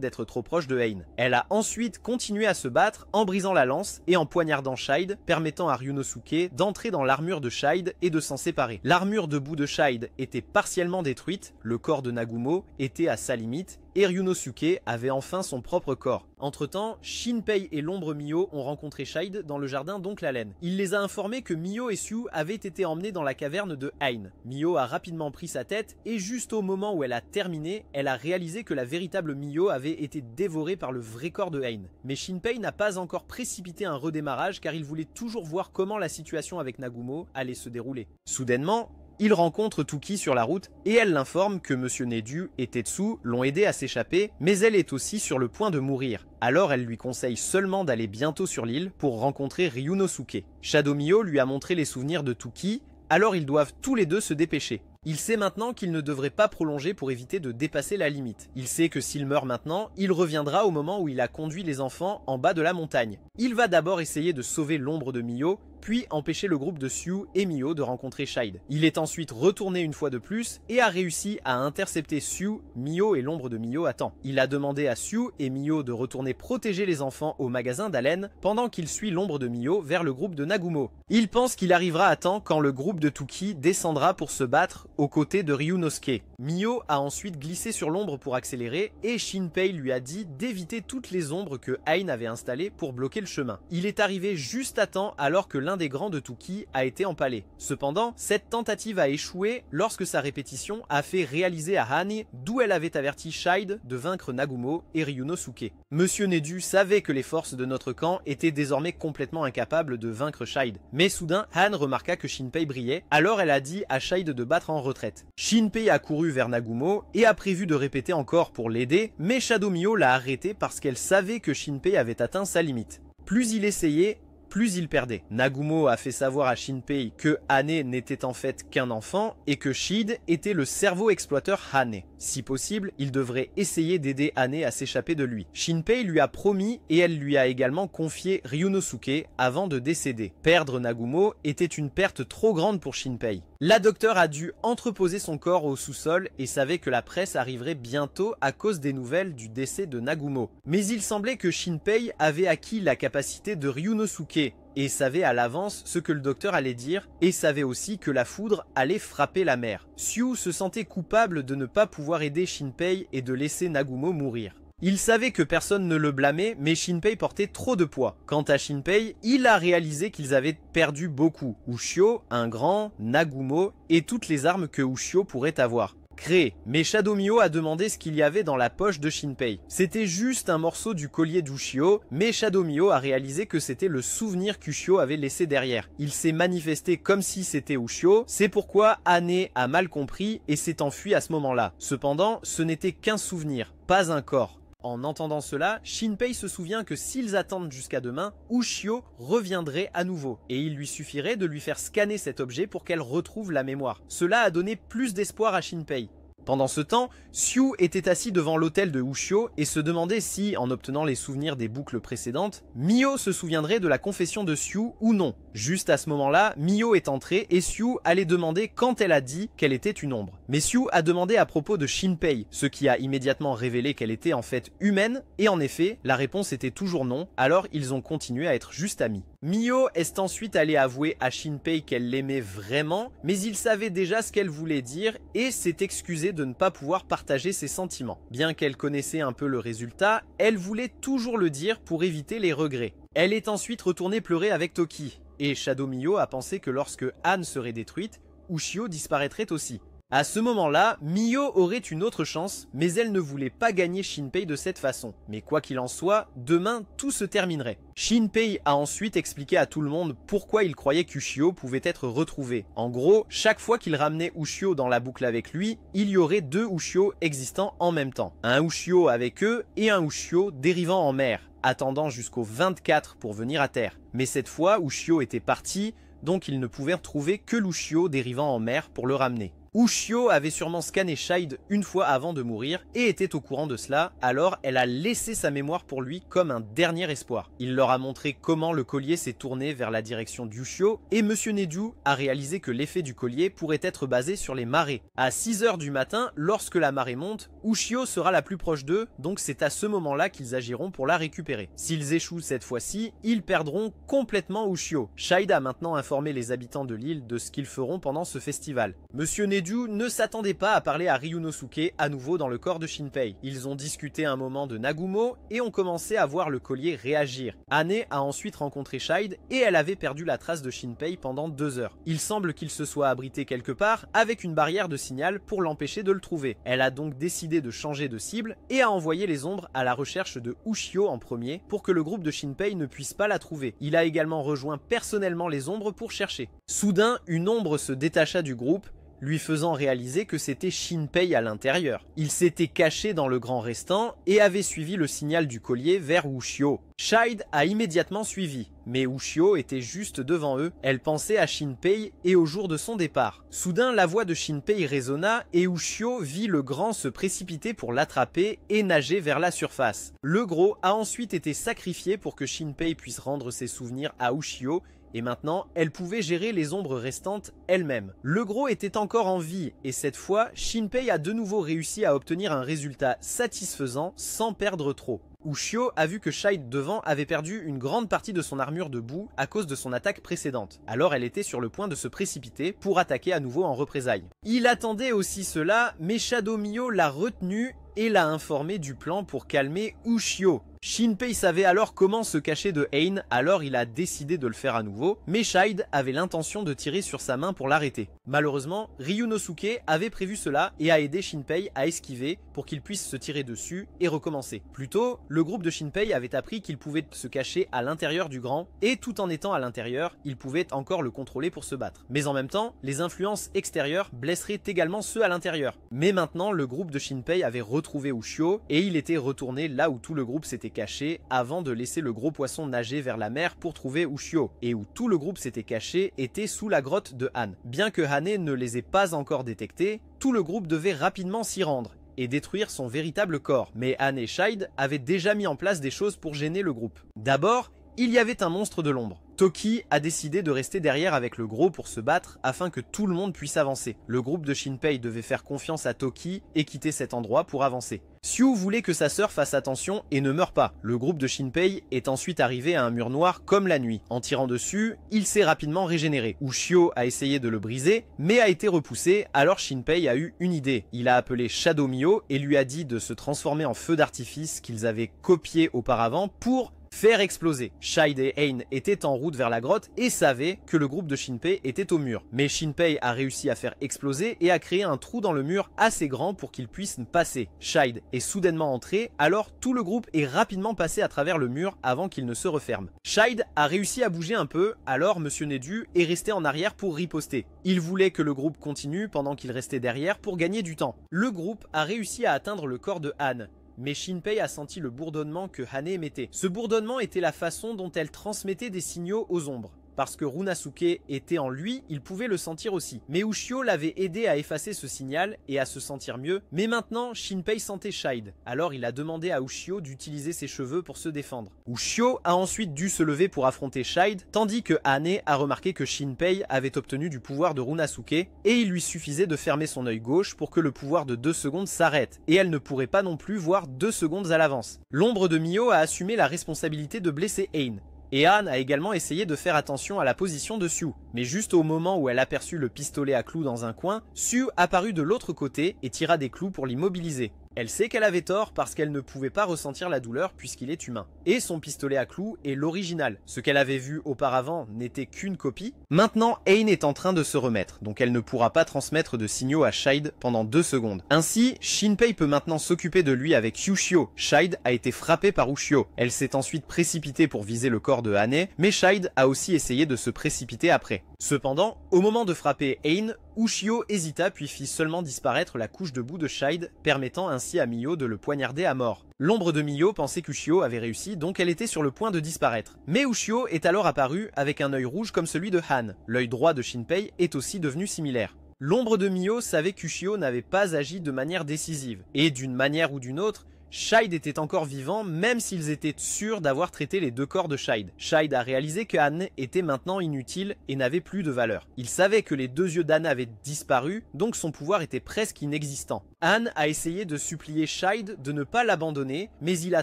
d'être trop proche de Ain. Elle a ensuite continué à se battre en brisant la lance et en poignardant Shide, permettant à Ryunosuke d'entrer dans l'armure de Shide et de s'en séparer. L'armure de boue de Shide était partiellement détruite, le corps de Nagumo était à sa limite et Ryunosuke avait enfin son propre corps. Entre-temps, Shinpei et l'ombre Mio ont rencontré Shide dans le jardin d'oncle Allen. Il les a informés que Mio et Sue avaient été emmenés dans la caverne de Ain. Mio a rapidement pris sa tête et juste au moment où elle a terminé, elle a réalisé que la véritable Mio avait été dévorée par le vrai corps de Ain. Mais Shinpei n'a pas encore précipité un redémarrage car il voulait toujours voir comment la situation avec Nagumo allait se dérouler. Soudainement, il rencontre Tuki sur la route et elle l'informe que Monsieur Nedu et Tetsu l'ont aidé à s'échapper, mais elle est aussi sur le point de mourir. Alors elle lui conseille seulement d'aller bientôt sur l'île pour rencontrer Ryunosuke. Shadow Mio lui a montré les souvenirs de Tuki, alors ils doivent tous les deux se dépêcher. Il sait maintenant qu'il ne devrait pas prolonger pour éviter de dépasser la limite. Il sait que s'il meurt maintenant, il reviendra au moment où il a conduit les enfants en bas de la montagne. Il va d'abord essayer de sauver l'ombre de Mio, puis empêcher le groupe de Sue et Mio de rencontrer Shide. Il est ensuite retourné une fois de plus et a réussi à intercepter Sue, Mio et l'ombre de Mio à temps. Il a demandé à Sue et Mio de retourner protéger les enfants au magasin d'Allen pendant qu'il suit l'ombre de Mio vers le groupe de Nagumo. Il pense qu'il arrivera à temps quand le groupe de Tuki descendra pour se battre aux côtés de Ryunosuke. Mio a ensuite glissé sur l'ombre pour accélérer et Shinpei lui a dit d'éviter toutes les ombres que Ain avait installées pour bloquer le chemin. Il est arrivé juste à temps alors que l'un des grands de Tuki a été empalé. Cependant, cette tentative a échoué lorsque sa répétition a fait réaliser à Han d'où elle avait averti Shide de vaincre Nagumo et Ryunosuke. Monsieur Nedu savait que les forces de notre camp étaient désormais complètement incapables de vaincre Shide. Mais soudain, Han remarqua que Shinpei brillait, alors elle a dit à Shide de battre en retraite. Shinpei a couru vers Nagumo et a prévu de répéter encore pour l'aider, mais Shadow Mio l'a arrêté parce qu'elle savait que Shinpei avait atteint sa limite. Plus il essayait, plus il perdait. Nagumo a fait savoir à Shinpei que Hane n'était en fait qu'un enfant et que Shide était le cerveau exploiteur Hane. Si possible, il devrait essayer d'aider Hane à s'échapper de lui. Shinpei lui a promis et elle lui a également confié Ryunosuke avant de décéder. Perdre Nagumo était une perte trop grande pour Shinpei. La docteure a dû entreposer son corps au sous-sol et savait que la presse arriverait bientôt à cause des nouvelles du décès de Nagumo. Mais il semblait que Shinpei avait acquis la capacité de Ryunosuke et savait à l'avance ce que le docteur allait dire et savait aussi que la foudre allait frapper la mère. Xiu se sentait coupable de ne pas pouvoir aider Shinpei et de laisser Nagumo mourir. Il savait que personne ne le blâmait, mais Shinpei portait trop de poids. Quant à Shinpei, il a réalisé qu'ils avaient perdu beaucoup. Ushio, un grand, Nagumo et toutes les armes que Ushio pourrait avoir créé. Mais Shadow Mio a demandé ce qu'il y avait dans la poche de Shinpei. C'était juste un morceau du collier d'Ushio, mais Shadow Mio a réalisé que c'était le souvenir qu'Ushio avait laissé derrière. Il s'est manifesté comme si c'était Ushio, c'est pourquoi Hane a mal compris et s'est enfui à ce moment-là. Cependant, ce n'était qu'un souvenir, pas un corps. En entendant cela, Shinpei se souvient que s'ils attendent jusqu'à demain, Ushio reviendrait à nouveau, et il lui suffirait de lui faire scanner cet objet pour qu'elle retrouve la mémoire. Cela a donné plus d'espoir à Shinpei. Pendant ce temps, Xiu était assis devant l'hôtel de Ushio et se demandait si, en obtenant les souvenirs des boucles précédentes, Mio se souviendrait de la confession de Xiu ou non. Juste à ce moment-là, Mio est entrée et Xiu allait demander quand elle a dit qu'elle était une ombre. Mais Xiu a demandé à propos de Shinpei, ce qui a immédiatement révélé qu'elle était en fait humaine, et en effet, la réponse était toujours non, alors ils ont continué à être juste amis. Mio est ensuite allée avouer à Shinpei qu'elle l'aimait vraiment, mais il savait déjà ce qu'elle voulait dire et s'est excusée de ne pas pouvoir partager ses sentiments. Bien qu'elle connaissait un peu le résultat, elle voulait toujours le dire pour éviter les regrets. Elle est ensuite retournée pleurer avec Toki, et Shadow Mio a pensé que lorsque Anne serait détruite, Ushio disparaîtrait aussi. À ce moment-là, Mio aurait une autre chance, mais elle ne voulait pas gagner Shinpei de cette façon. Mais quoi qu'il en soit, demain tout se terminerait. Shinpei a ensuite expliqué à tout le monde pourquoi il croyait qu'Ushio pouvait être retrouvé. En gros, chaque fois qu'il ramenait Ushio dans la boucle avec lui, il y aurait deux Ushio existants en même temps. Un Ushio avec eux et un Ushio dérivant en mer, attendant jusqu'au 24 pour venir à terre. Mais cette fois, Ushio était parti, donc il ne pouvait retrouver que l'Ushio dérivant en mer pour le ramener. Ushio avait sûrement scanné Shide une fois avant de mourir et était au courant de cela, alors elle a laissé sa mémoire pour lui comme un dernier espoir. Il leur a montré comment le collier s'est tourné vers la direction d'Ushio et Monsieur Neju a réalisé que l'effet du collier pourrait être basé sur les marées. À 6 h du matin, lorsque la marée monte, Ushio sera la plus proche d'eux, donc c'est à ce moment-là qu'ils agiront pour la récupérer. S'ils échouent cette fois-ci, ils perdront complètement Ushio. Shide a maintenant informé les habitants de l'île de ce qu'ils feront pendant ce festival. Monsieur Neju ne s'attendait pas à parler à Ryunosuke à nouveau dans le corps de Shinpei. Ils ont discuté un moment de Nagumo et ont commencé à voir le collier réagir. Hane a ensuite rencontré Shide et elle avait perdu la trace de Shinpei pendant 2 heures. Il semble qu'il se soit abrité quelque part avec une barrière de signal pour l'empêcher de le trouver. Elle a donc décidé de changer de cible et a envoyé les ombres à la recherche de Ushio en premier pour que le groupe de Shinpei ne puisse pas la trouver. Il a également rejoint personnellement les ombres pour chercher. Soudain, une ombre se détacha du groupe, lui faisant réaliser que c'était Shinpei à l'intérieur. Il s'était caché dans le grand restant et avait suivi le signal du collier vers Ushio. Shide a immédiatement suivi, mais Ushio était juste devant eux. Elle pensait à Shinpei et au jour de son départ. Soudain, la voix de Shinpei résonna et Ushio vit le grand se précipiter pour l'attraper et nager vers la surface. Le gros a ensuite été sacrifié pour que Shinpei puisse rendre ses souvenirs à Ushio, et maintenant, elle pouvait gérer les ombres restantes elle-même. Le gros était encore en vie, et cette fois, Shinpei a de nouveau réussi à obtenir un résultat satisfaisant sans perdre trop. Ushio a vu que Shide devant avait perdu une grande partie de son armure de boue à cause de son attaque précédente. Alors elle était sur le point de se précipiter pour attaquer à nouveau en représailles. Il attendait aussi cela, mais Shadow Mio l'a retenu et l'a informé du plan pour calmer Ushio. Shinpei savait alors comment se cacher de Hein, alors il a décidé de le faire à nouveau, mais Shide avait l'intention de tirer sur sa main pour l'arrêter. Malheureusement, Ryunosuke avait prévu cela et a aidé Shinpei à esquiver pour qu'il puisse se tirer dessus et recommencer. Plus tôt, le groupe de Shinpei avait appris qu'il pouvait se cacher à l'intérieur du grand, et tout en étant à l'intérieur, il pouvait encore le contrôler pour se battre. Mais en même temps, les influences extérieures blesseraient également ceux à l'intérieur. Mais maintenant, le groupe de Shinpei avait retrouvé Ushio, et il était retourné là où tout le groupe s'était caché avant de laisser le gros poisson nager vers la mer pour trouver Ushio, et où tout le groupe s'était caché était sous la grotte de Han. Bien que Hane ne les ait pas encore détectés, tout le groupe devait rapidement s'y rendre et détruire son véritable corps. Mais Han et Shide avaient déjà mis en place des choses pour gêner le groupe. D'abord, il y avait un monstre de l'ombre. Toki a décidé de rester derrière avec le gros pour se battre afin que tout le monde puisse avancer. Le groupe de Shinpei devait faire confiance à Toki et quitter cet endroit pour avancer. Xiu voulait que sa sœur fasse attention et ne meure pas. Le groupe de Shinpei est ensuite arrivé à un mur noir comme la nuit. En tirant dessus, il s'est rapidement régénéré. Ushio a essayé de le briser, mais a été repoussé, alors Shinpei a eu une idée. Il a appelé Shadow Mio et lui a dit de se transformer en feu d'artifice qu'ils avaient copié auparavant pour faire exploser. Shide et Ain étaient en route vers la grotte et savaient que le groupe de Shinpei était au mur. Mais Shinpei a réussi à faire exploser et a créé un trou dans le mur assez grand pour qu'ils puissent passer. Shide est soudainement entré, alors tout le groupe est rapidement passé à travers le mur avant qu'il ne se referme. Shide a réussi à bouger un peu, alors Monsieur Nedu est resté en arrière pour riposter. Il voulait que le groupe continue pendant qu'il restait derrière pour gagner du temps. Le groupe a réussi à atteindre le corps de Han. Mais Shinpei a senti le bourdonnement que Hane émettait. Ce bourdonnement était la façon dont elle transmettait des signaux aux ombres. Parce que Runasuke était en lui, il pouvait le sentir aussi. Mais Ushio l'avait aidé à effacer ce signal et à se sentir mieux. Mais maintenant, Shinpei sentait Shide. Alors il a demandé à Ushio d'utiliser ses cheveux pour se défendre. Ushio a ensuite dû se lever pour affronter Shide, tandis que Hane a remarqué que Shinpei avait obtenu du pouvoir de Runasuke et il lui suffisait de fermer son œil gauche pour que le pouvoir de 2 secondes s'arrête. Et elle ne pourrait pas non plus voir 2 secondes à l'avance. L'ombre de Mio a assumé la responsabilité de blesser Ain. Et Han a également essayé de faire attention à la position de Xiu. Mais juste au moment où elle aperçut le pistolet à clous dans un coin, Xiu apparut de l'autre côté et tira des clous pour l'immobiliser. Elle sait qu'elle avait tort parce qu'elle ne pouvait pas ressentir la douleur puisqu'il est humain. Et son pistolet à clous est l'original. Ce qu'elle avait vu auparavant n'était qu'une copie. Maintenant, Ain est en train de se remettre, donc elle ne pourra pas transmettre de signaux à Shide pendant 2 secondes. Ainsi, Shinpei peut maintenant s'occuper de lui avec Ushio. Shide a été frappé par Ushio. Elle s'est ensuite précipitée pour viser le corps de Hane, mais Shide a aussi essayé de se précipiter après. Cependant, au moment de frapper Ain, Ushio hésita puis fit seulement disparaître la couche de boue de Shide, permettant ainsi à Mio de le poignarder à mort. L'ombre de Mio pensait qu'Ushio avait réussi, donc elle était sur le point de disparaître. Mais Ushio est alors apparu avec un œil rouge comme celui de Han. L'œil droit de Shinpei est aussi devenu similaire. L'ombre de Mio savait qu'Ushio n'avait pas agi de manière décisive, et d'une manière ou d'une autre, Shide était encore vivant même s'ils étaient sûrs d'avoir traité les 2 corps de Shide. Shide a réalisé que Han était maintenant inutile et n'avait plus de valeur. Il savait que les 2 yeux d'Anna avaient disparu, donc son pouvoir était presque inexistant. Han a essayé de supplier Shide de ne pas l'abandonner, mais il a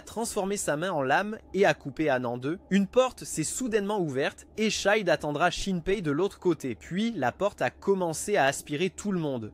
transformé sa main en lame et a coupé Han en 2. Une porte s'est soudainement ouverte et Shide attendra Shinpei de l'autre côté. Puis la porte a commencé à aspirer tout le monde.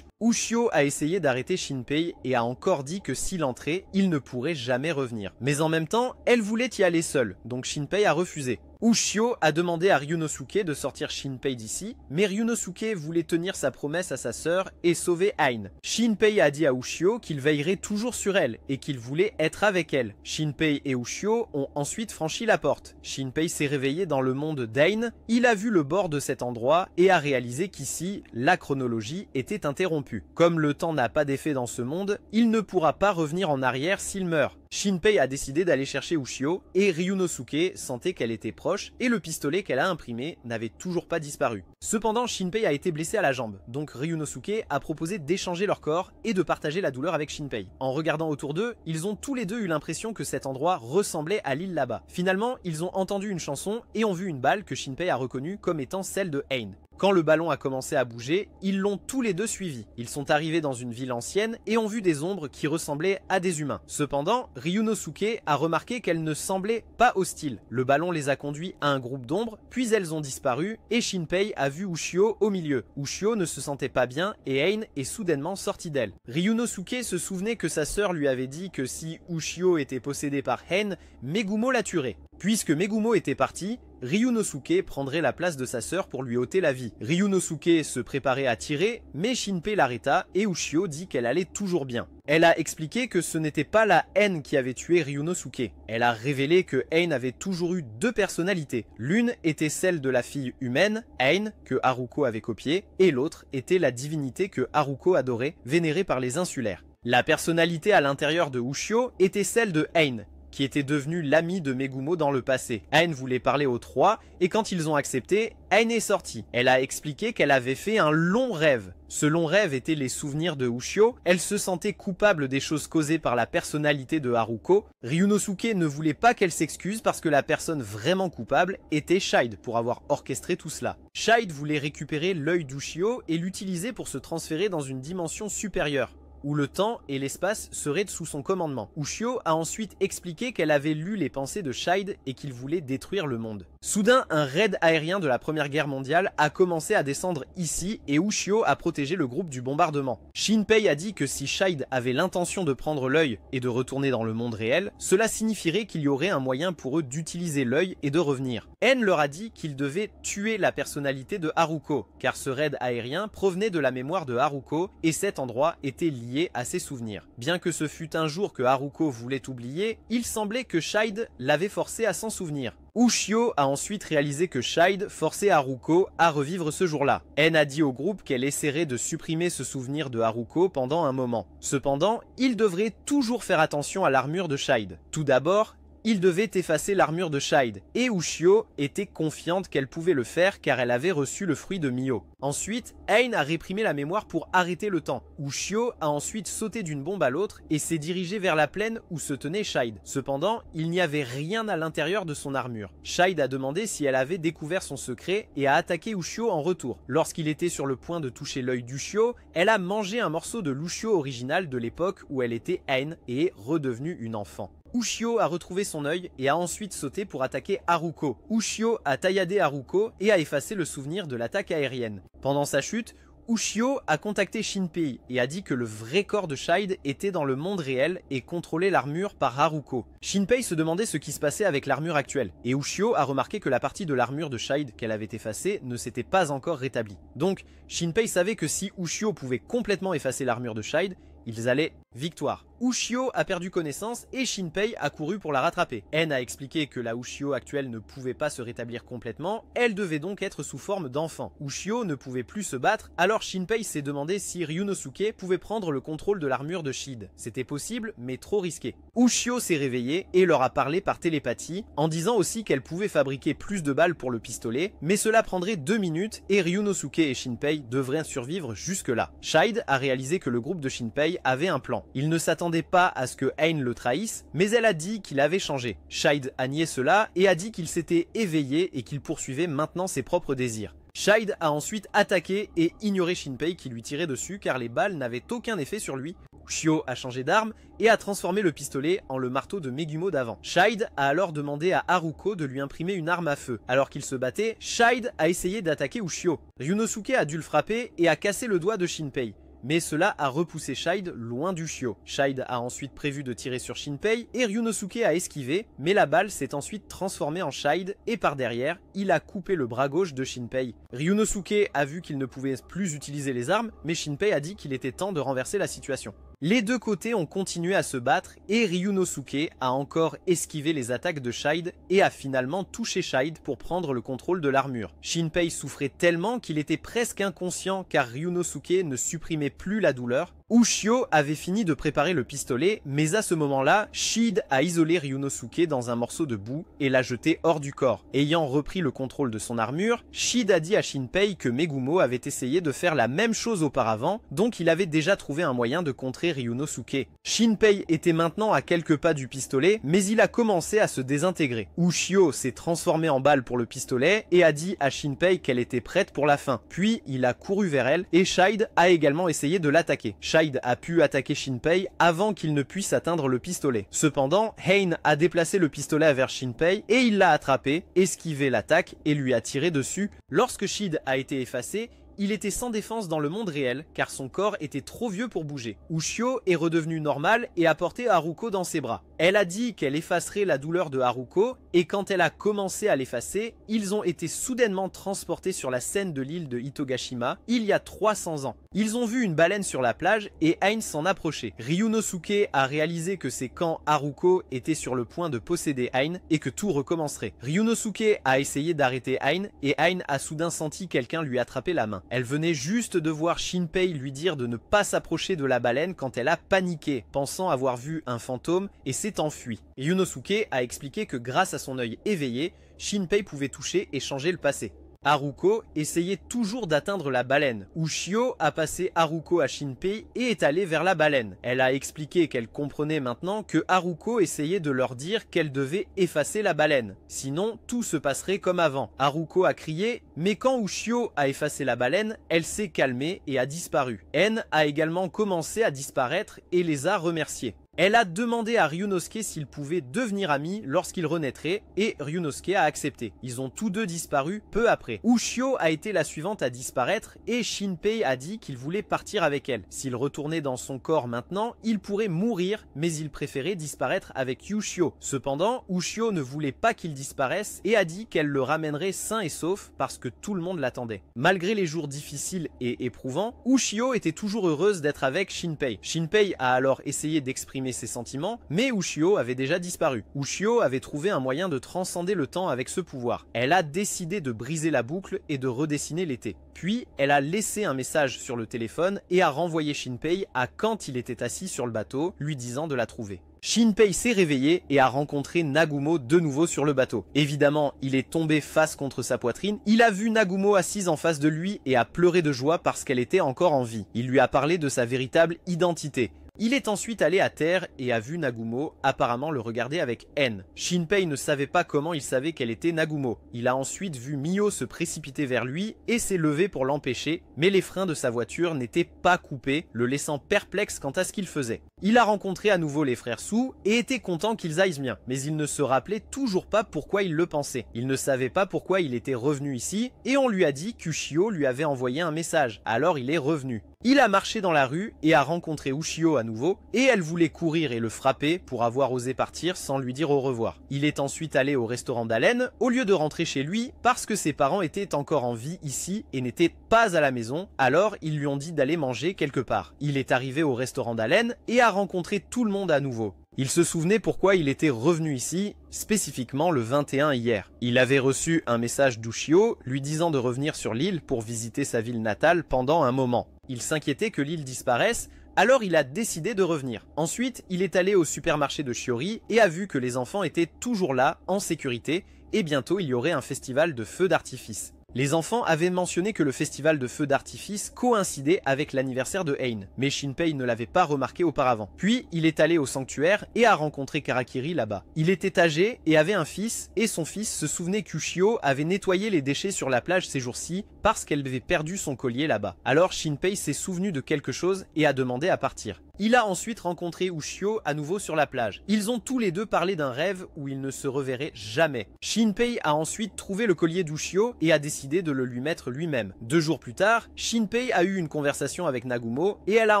Ushio a essayé d'arrêter Shinpei et a encore dit que s'il entrait, il ne pourrait jamais revenir. Mais en même temps, elle voulait y aller seule, donc Shinpei a refusé. Ushio a demandé à Ryunosuke de sortir Shinpei d'ici, mais Ryunosuke voulait tenir sa promesse à sa sœur et sauver Ain. Shinpei a dit à Ushio qu'il veillerait toujours sur elle et qu'il voulait être avec elle. Shinpei et Ushio ont ensuite franchi la porte. Shinpei s'est réveillé dans le monde d'Ain, il a vu le bord de cet endroit et a réalisé qu'ici, la chronologie était interrompue. Comme le temps n'a pas d'effet dans ce monde, il ne pourra pas revenir en arrière s'il meurt. Shinpei a décidé d'aller chercher Ushio et Ryunosuke sentait qu'elle était proche et le pistolet qu'elle a imprimé n'avait toujours pas disparu. Cependant, Shinpei a été blessé à la jambe, donc Ryunosuke a proposé d'échanger leur corps et de partager la douleur avec Shinpei. En regardant autour d'eux, ils ont tous les deux eu l'impression que cet endroit ressemblait à l'île là-bas. Finalement, ils ont entendu une chanson et ont vu une balle que Shinpei a reconnue comme étant celle de Ain. Quand le ballon a commencé à bouger, ils l'ont tous les deux suivi. Ils sont arrivés dans une ville ancienne et ont vu des ombres qui ressemblaient à des humains. Cependant, Ryunosuke a remarqué qu'elles ne semblaient pas hostiles. Le ballon les a conduits à un groupe d'ombres, puis elles ont disparu et Shinpei a vu Ushio au milieu. Ushio ne se sentait pas bien et Ain est soudainement sorti d'elle. Ryunosuke se souvenait que sa sœur lui avait dit que si Ushio était possédé par Ain, Megumo la tuerait. Puisque Megumo était parti, Ryunosuke prendrait la place de sa sœur pour lui ôter la vie. Ryunosuke se préparait à tirer, mais Shinpei l'arrêta et Ushio dit qu'elle allait toujours bien. Elle a expliqué que ce n'était pas la haine qui avait tué Ryunosuke. Elle a révélé que Ain avait toujours eu 2 personnalités. L'une était celle de la fille humaine, Ain, que Haruko avait copiée, et l'autre était la divinité que Haruko adorait, vénérée par les insulaires. La personnalité à l'intérieur de Ushio était celle de Ain, qui était devenu l'ami de Megumo dans le passé. Ain voulait parler aux trois, et quand ils ont accepté, Ain est sortie. Elle a expliqué qu'elle avait fait un long rêve. Ce long rêve était les souvenirs de Ushio. Elle se sentait coupable des choses causées par la personnalité de Haruko. Ryunosuke ne voulait pas qu'elle s'excuse parce que la personne vraiment coupable était Shide pour avoir orchestré tout cela. Shide voulait récupérer l'œil d'Ushio et l'utiliser pour se transférer dans une dimension supérieure, où le temps et l'espace seraient sous son commandement. Ushio a ensuite expliqué qu'elle avait lu les pensées de Shide et qu'il voulait détruire le monde. Soudain, un raid aérien de la Première Guerre mondiale a commencé à descendre ici et Ushio a protégé le groupe du bombardement. Shinpei a dit que si Shide avait l'intention de prendre l'œil et de retourner dans le monde réel, cela signifierait qu'il y aurait un moyen pour eux d'utiliser l'œil et de revenir. En leur a dit qu'ils devaient tuer la personnalité de Haruko, car ce raid aérien provenait de la mémoire de Haruko et cet endroit était lié à ses souvenirs. Bien que ce fût un jour que Haruko voulait oublier, il semblait que Shide l'avait forcé à s'en souvenir. Ushio a ensuite réalisé que Shide forçait Haruko à revivre ce jour-là. En a dit au groupe qu'elle essaierait de supprimer ce souvenir de Haruko pendant un moment. Cependant, il devrait toujours faire attention à l'armure de Shide. Tout d'abord, il devait effacer l'armure de Shide, et Ushio était confiante qu'elle pouvait le faire car elle avait reçu le fruit de Mio. Ensuite, Ain a réprimé la mémoire pour arrêter le temps. Ushio a ensuite sauté d'une bombe à l'autre et s'est dirigé vers la plaine où se tenait Shide. Cependant, il n'y avait rien à l'intérieur de son armure. Shide a demandé si elle avait découvert son secret et a attaqué Ushio en retour. Lorsqu'il était sur le point de toucher l'œil d'Ushio, elle a mangé un morceau de l'Ushio original de l'époque où elle était Ain et est redevenue une enfant. Ushio a retrouvé son œil et a ensuite sauté pour attaquer Haruko. Ushio a tailladé Haruko et a effacé le souvenir de l'attaque aérienne. Pendant sa chute, Ushio a contacté Shinpei et a dit que le vrai corps de Shide était dans le monde réel et contrôlait l'armure par Haruko. Shinpei se demandait ce qui se passait avec l'armure actuelle, et Ushio a remarqué que la partie de l'armure de Shide qu'elle avait effacée ne s'était pas encore rétablie. Donc, Shinpei savait que si Ushio pouvait complètement effacer l'armure de Shide, ils allaient victoire. Ushio a perdu connaissance et Shinpei a couru pour la rattraper. En a expliqué que la Ushio actuelle ne pouvait pas se rétablir complètement, elle devait donc être sous forme d'enfant. Ushio ne pouvait plus se battre, alors Shinpei s'est demandé si Ryunosuke pouvait prendre le contrôle de l'armure de Shide. C'était possible, mais trop risqué. Ushio s'est réveillée et leur a parlé par télépathie, en disant aussi qu'elle pouvait fabriquer plus de balles pour le pistolet, mais cela prendrait 2 minutes et Ryunosuke et Shinpei devraient survivre jusque-là. Shide a réalisé que le groupe de Shinpei avait un plan. Il ne s'attendait pas à ce que Ain le trahisse, mais elle a dit qu'il avait changé. Shide a nié cela et a dit qu'il s'était éveillé et qu'il poursuivait maintenant ses propres désirs. Shide a ensuite attaqué et ignoré Shinpei qui lui tirait dessus car les balles n'avaient aucun effet sur lui. Ushio a changé d'arme et a transformé le pistolet en le marteau de Megumo d'avant. Shide a alors demandé à Haruko de lui imprimer une arme à feu. Alors qu'il se battait, Shide a essayé d'attaquer Ushio. Ryunosuke a dû le frapper et a cassé le doigt de Shinpei. Mais cela a repoussé Shide loin d'Ushio. Shide a ensuite prévu de tirer sur Shinpei et Ryunosuke a esquivé, mais la balle s'est ensuite transformée en Shide et par derrière, il a coupé le bras gauche de Shinpei. Ryunosuke a vu qu'il ne pouvait plus utiliser les armes, mais Shinpei a dit qu'il était temps de renverser la situation. Les deux côtés ont continué à se battre et Ryunosuke a encore esquivé les attaques de Shide et a finalement touché Shide pour prendre le contrôle de l'armure. Shinpei souffrait tellement qu'il était presque inconscient car Ryunosuke ne supprimait plus la douleur. Ushio avait fini de préparer le pistolet, mais à ce moment-là, Shide a isolé Ryunosuke dans un morceau de boue et l'a jeté hors du corps. Ayant repris le contrôle de son armure, Shide a dit à Shinpei que Megumo avait essayé de faire la même chose auparavant, donc il avait déjà trouvé un moyen de contrer Ryunosuke. Shinpei était maintenant à quelques pas du pistolet, mais il a commencé à se désintégrer. Ushio s'est transformé en balle pour le pistolet et a dit à Shinpei qu'elle était prête pour la fin. Puis il a couru vers elle et Shide a également essayé de l'attaquer. Shide a pu attaquer Shinpei avant qu'il ne puisse atteindre le pistolet. Cependant, Hein a déplacé le pistolet vers Shinpei et il l'a attrapé, esquivé l'attaque et lui a tiré dessus. Lorsque Shide a été effacé, il était sans défense dans le monde réel car son corps était trop vieux pour bouger. Ushio est redevenu normal et a porté Haruko dans ses bras. Elle a dit qu'elle effacerait la douleur de Haruko et quand elle a commencé à l'effacer, ils ont été soudainement transportés sur la scène de l'île de Hitogashima il y a 300 ans. Ils ont vu une baleine sur la plage et Hein s'en approchait. Ryunosuke a réalisé que c'est quand Haruko était sur le point de posséder Hein et que tout recommencerait. Ryunosuke a essayé d'arrêter Hein et Hein a soudain senti quelqu'un lui attraper la main. Elle venait juste de voir Shinpei lui dire de ne pas s'approcher de la baleine quand elle a paniqué, pensant avoir vu un fantôme et s'est enfuie. Et Yunosuke a expliqué que grâce à son œil éveillé, Shinpei pouvait toucher et changer le passé. Haruko essayait toujours d'atteindre la baleine. Ushio a passé Haruko à Shinpei et est allé vers la baleine. Elle a expliqué qu'elle comprenait maintenant que Haruko essayait de leur dire qu'elle devait effacer la baleine. Sinon, tout se passerait comme avant. Haruko a crié, mais quand Ushio a effacé la baleine, elle s'est calmée et a disparu. En a également commencé à disparaître et les a remerciés. Elle a demandé à Ryunosuke s'ils pouvaient devenir amis lorsqu'il renaîtrait et Ryunosuke a accepté. Ils ont tous deux disparu peu après. Ushio a été la suivante à disparaître et Shinpei a dit qu'il voulait partir avec elle. S'il retournait dans son corps maintenant, il pourrait mourir, mais il préférait disparaître avec Ushio. Cependant, Ushio ne voulait pas qu'il disparaisse et a dit qu'elle le ramènerait sain et sauf parce que tout le monde l'attendait. Malgré les jours difficiles et éprouvants, Ushio était toujours heureuse d'être avec Shinpei. Shinpei a alors essayé d'exprimer ses sentiments, mais Ushio avait déjà disparu. Ushio avait trouvé un moyen de transcender le temps avec ce pouvoir. Elle a décidé de briser la boucle et de redessiner l'été. Puis, elle a laissé un message sur le téléphone et a renvoyé Shinpei à quand il était assis sur le bateau, lui disant de la trouver. Shinpei s'est réveillé et a rencontré Nagumo de nouveau sur le bateau. Évidemment, il est tombé face contre sa poitrine, il a vu Nagumo assise en face de lui et a pleuré de joie parce qu'elle était encore en vie. Il lui a parlé de sa véritable identité. Il est ensuite allé à terre et a vu Nagumo apparemment le regarder avec haine. Shinpei ne savait pas comment il savait qu'elle était Nagumo. Il a ensuite vu Mio se précipiter vers lui et s'est levé pour l'empêcher, mais les freins de sa voiture n'étaient pas coupés, le laissant perplexe quant à ce qu'il faisait. Il a rencontré à nouveau les frères Su et était content qu'ils aillent bien, mais il ne se rappelait toujours pas pourquoi il le pensait. Il ne savait pas pourquoi il était revenu ici et on lui a dit qu'Ushio lui avait envoyé un message, alors il est revenu. Il a marché dans la rue et a rencontré Ushio à nouveau et elle voulait courir et le frapper pour avoir osé partir sans lui dire au revoir. Il est ensuite allé au restaurant d'Allen au lieu de rentrer chez lui parce que ses parents étaient encore en vie ici et n'étaient pas à la maison, alors ils lui ont dit d'aller manger quelque part. Il est arrivé au restaurant d'Allen et a rencontré tout le monde à nouveau. Il se souvenait pourquoi il était revenu ici, spécifiquement le 21 hier. Il avait reçu un message d'Ushio lui disant de revenir sur l'île pour visiter sa ville natale pendant un moment. Il s'inquiétait que l'île disparaisse, alors il a décidé de revenir. Ensuite, il est allé au supermarché de Shiori et a vu que les enfants étaient toujours là, en sécurité, et bientôt il y aurait un festival de feux d'artifice. Les enfants avaient mentionné que le festival de feux d'artifice coïncidait avec l'anniversaire de Hein, mais Shinpei ne l'avait pas remarqué auparavant. Puis, il est allé au sanctuaire et a rencontré Karakiri là-bas. Il était âgé et avait un fils, et son fils se souvenait qu'Ushio avait nettoyé les déchets sur la plage ces jours-ci parce qu'elle avait perdu son collier là-bas. Alors Shinpei s'est souvenu de quelque chose et a demandé à partir. Il a ensuite rencontré Ushio à nouveau sur la plage. Ils ont tous les deux parlé d'un rêve où ils ne se reverraient jamais. Shinpei a ensuite trouvé le collier d'Ushio et a décidé de le lui mettre lui-même. 2 jours plus tard, Shinpei a eu une conversation avec Nagumo et elle a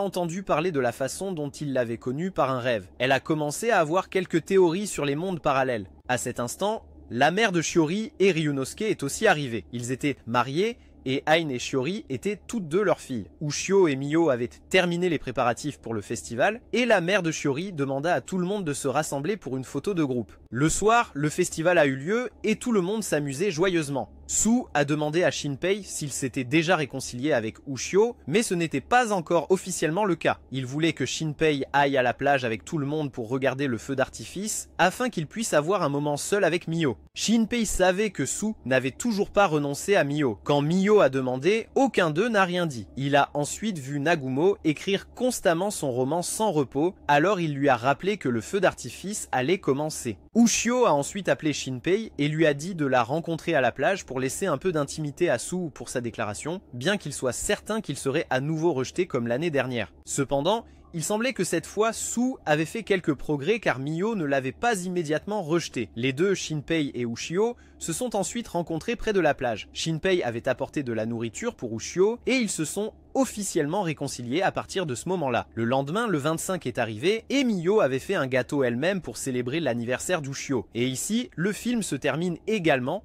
entendu parler de la façon dont il l'avait connu par un rêve. Elle a commencé à avoir quelques théories sur les mondes parallèles. À cet instant, la mère de Shiori et Ryunosuke est aussi arrivée. Ils étaient mariés et Hein et Shiori étaient toutes deux leurs filles. Ushio et Mio avaient terminé les préparatifs pour le festival et la mère de Shiori demanda à tout le monde de se rassembler pour une photo de groupe. Le soir, le festival a eu lieu et tout le monde s'amusait joyeusement. Su a demandé à Shinpei s'il s'était déjà réconcilié avec Ushio, mais ce n'était pas encore officiellement le cas. Il voulait que Shinpei aille à la plage avec tout le monde pour regarder le feu d'artifice, afin qu'il puisse avoir un moment seul avec Mio. Shinpei savait que Su n'avait toujours pas renoncé à Mio. Quand Mio a demandé, aucun d'eux n'a rien dit. Il a ensuite vu Nagumo écrire constamment son roman sans repos, alors il lui a rappelé que le feu d'artifice allait commencer. Ushio a ensuite appelé Shinpei et lui a dit de la rencontrer à la plage pour laisser un peu d'intimité à Su pour sa déclaration, bien qu'il soit certain qu'il serait à nouveau rejeté comme l'année dernière. Cependant, il semblait que cette fois, Su avait fait quelques progrès car Mio ne l'avait pas immédiatement rejeté. Les deux, Shinpei et Ushio, se sont ensuite rencontrés près de la plage. Shinpei avait apporté de la nourriture pour Ushio et ils se sont officiellement réconciliés à partir de ce moment-là. Le lendemain, le 25 est arrivé et Mio avait fait un gâteau elle-même pour célébrer l'anniversaire d'Ushio. Et ici, le film se termine également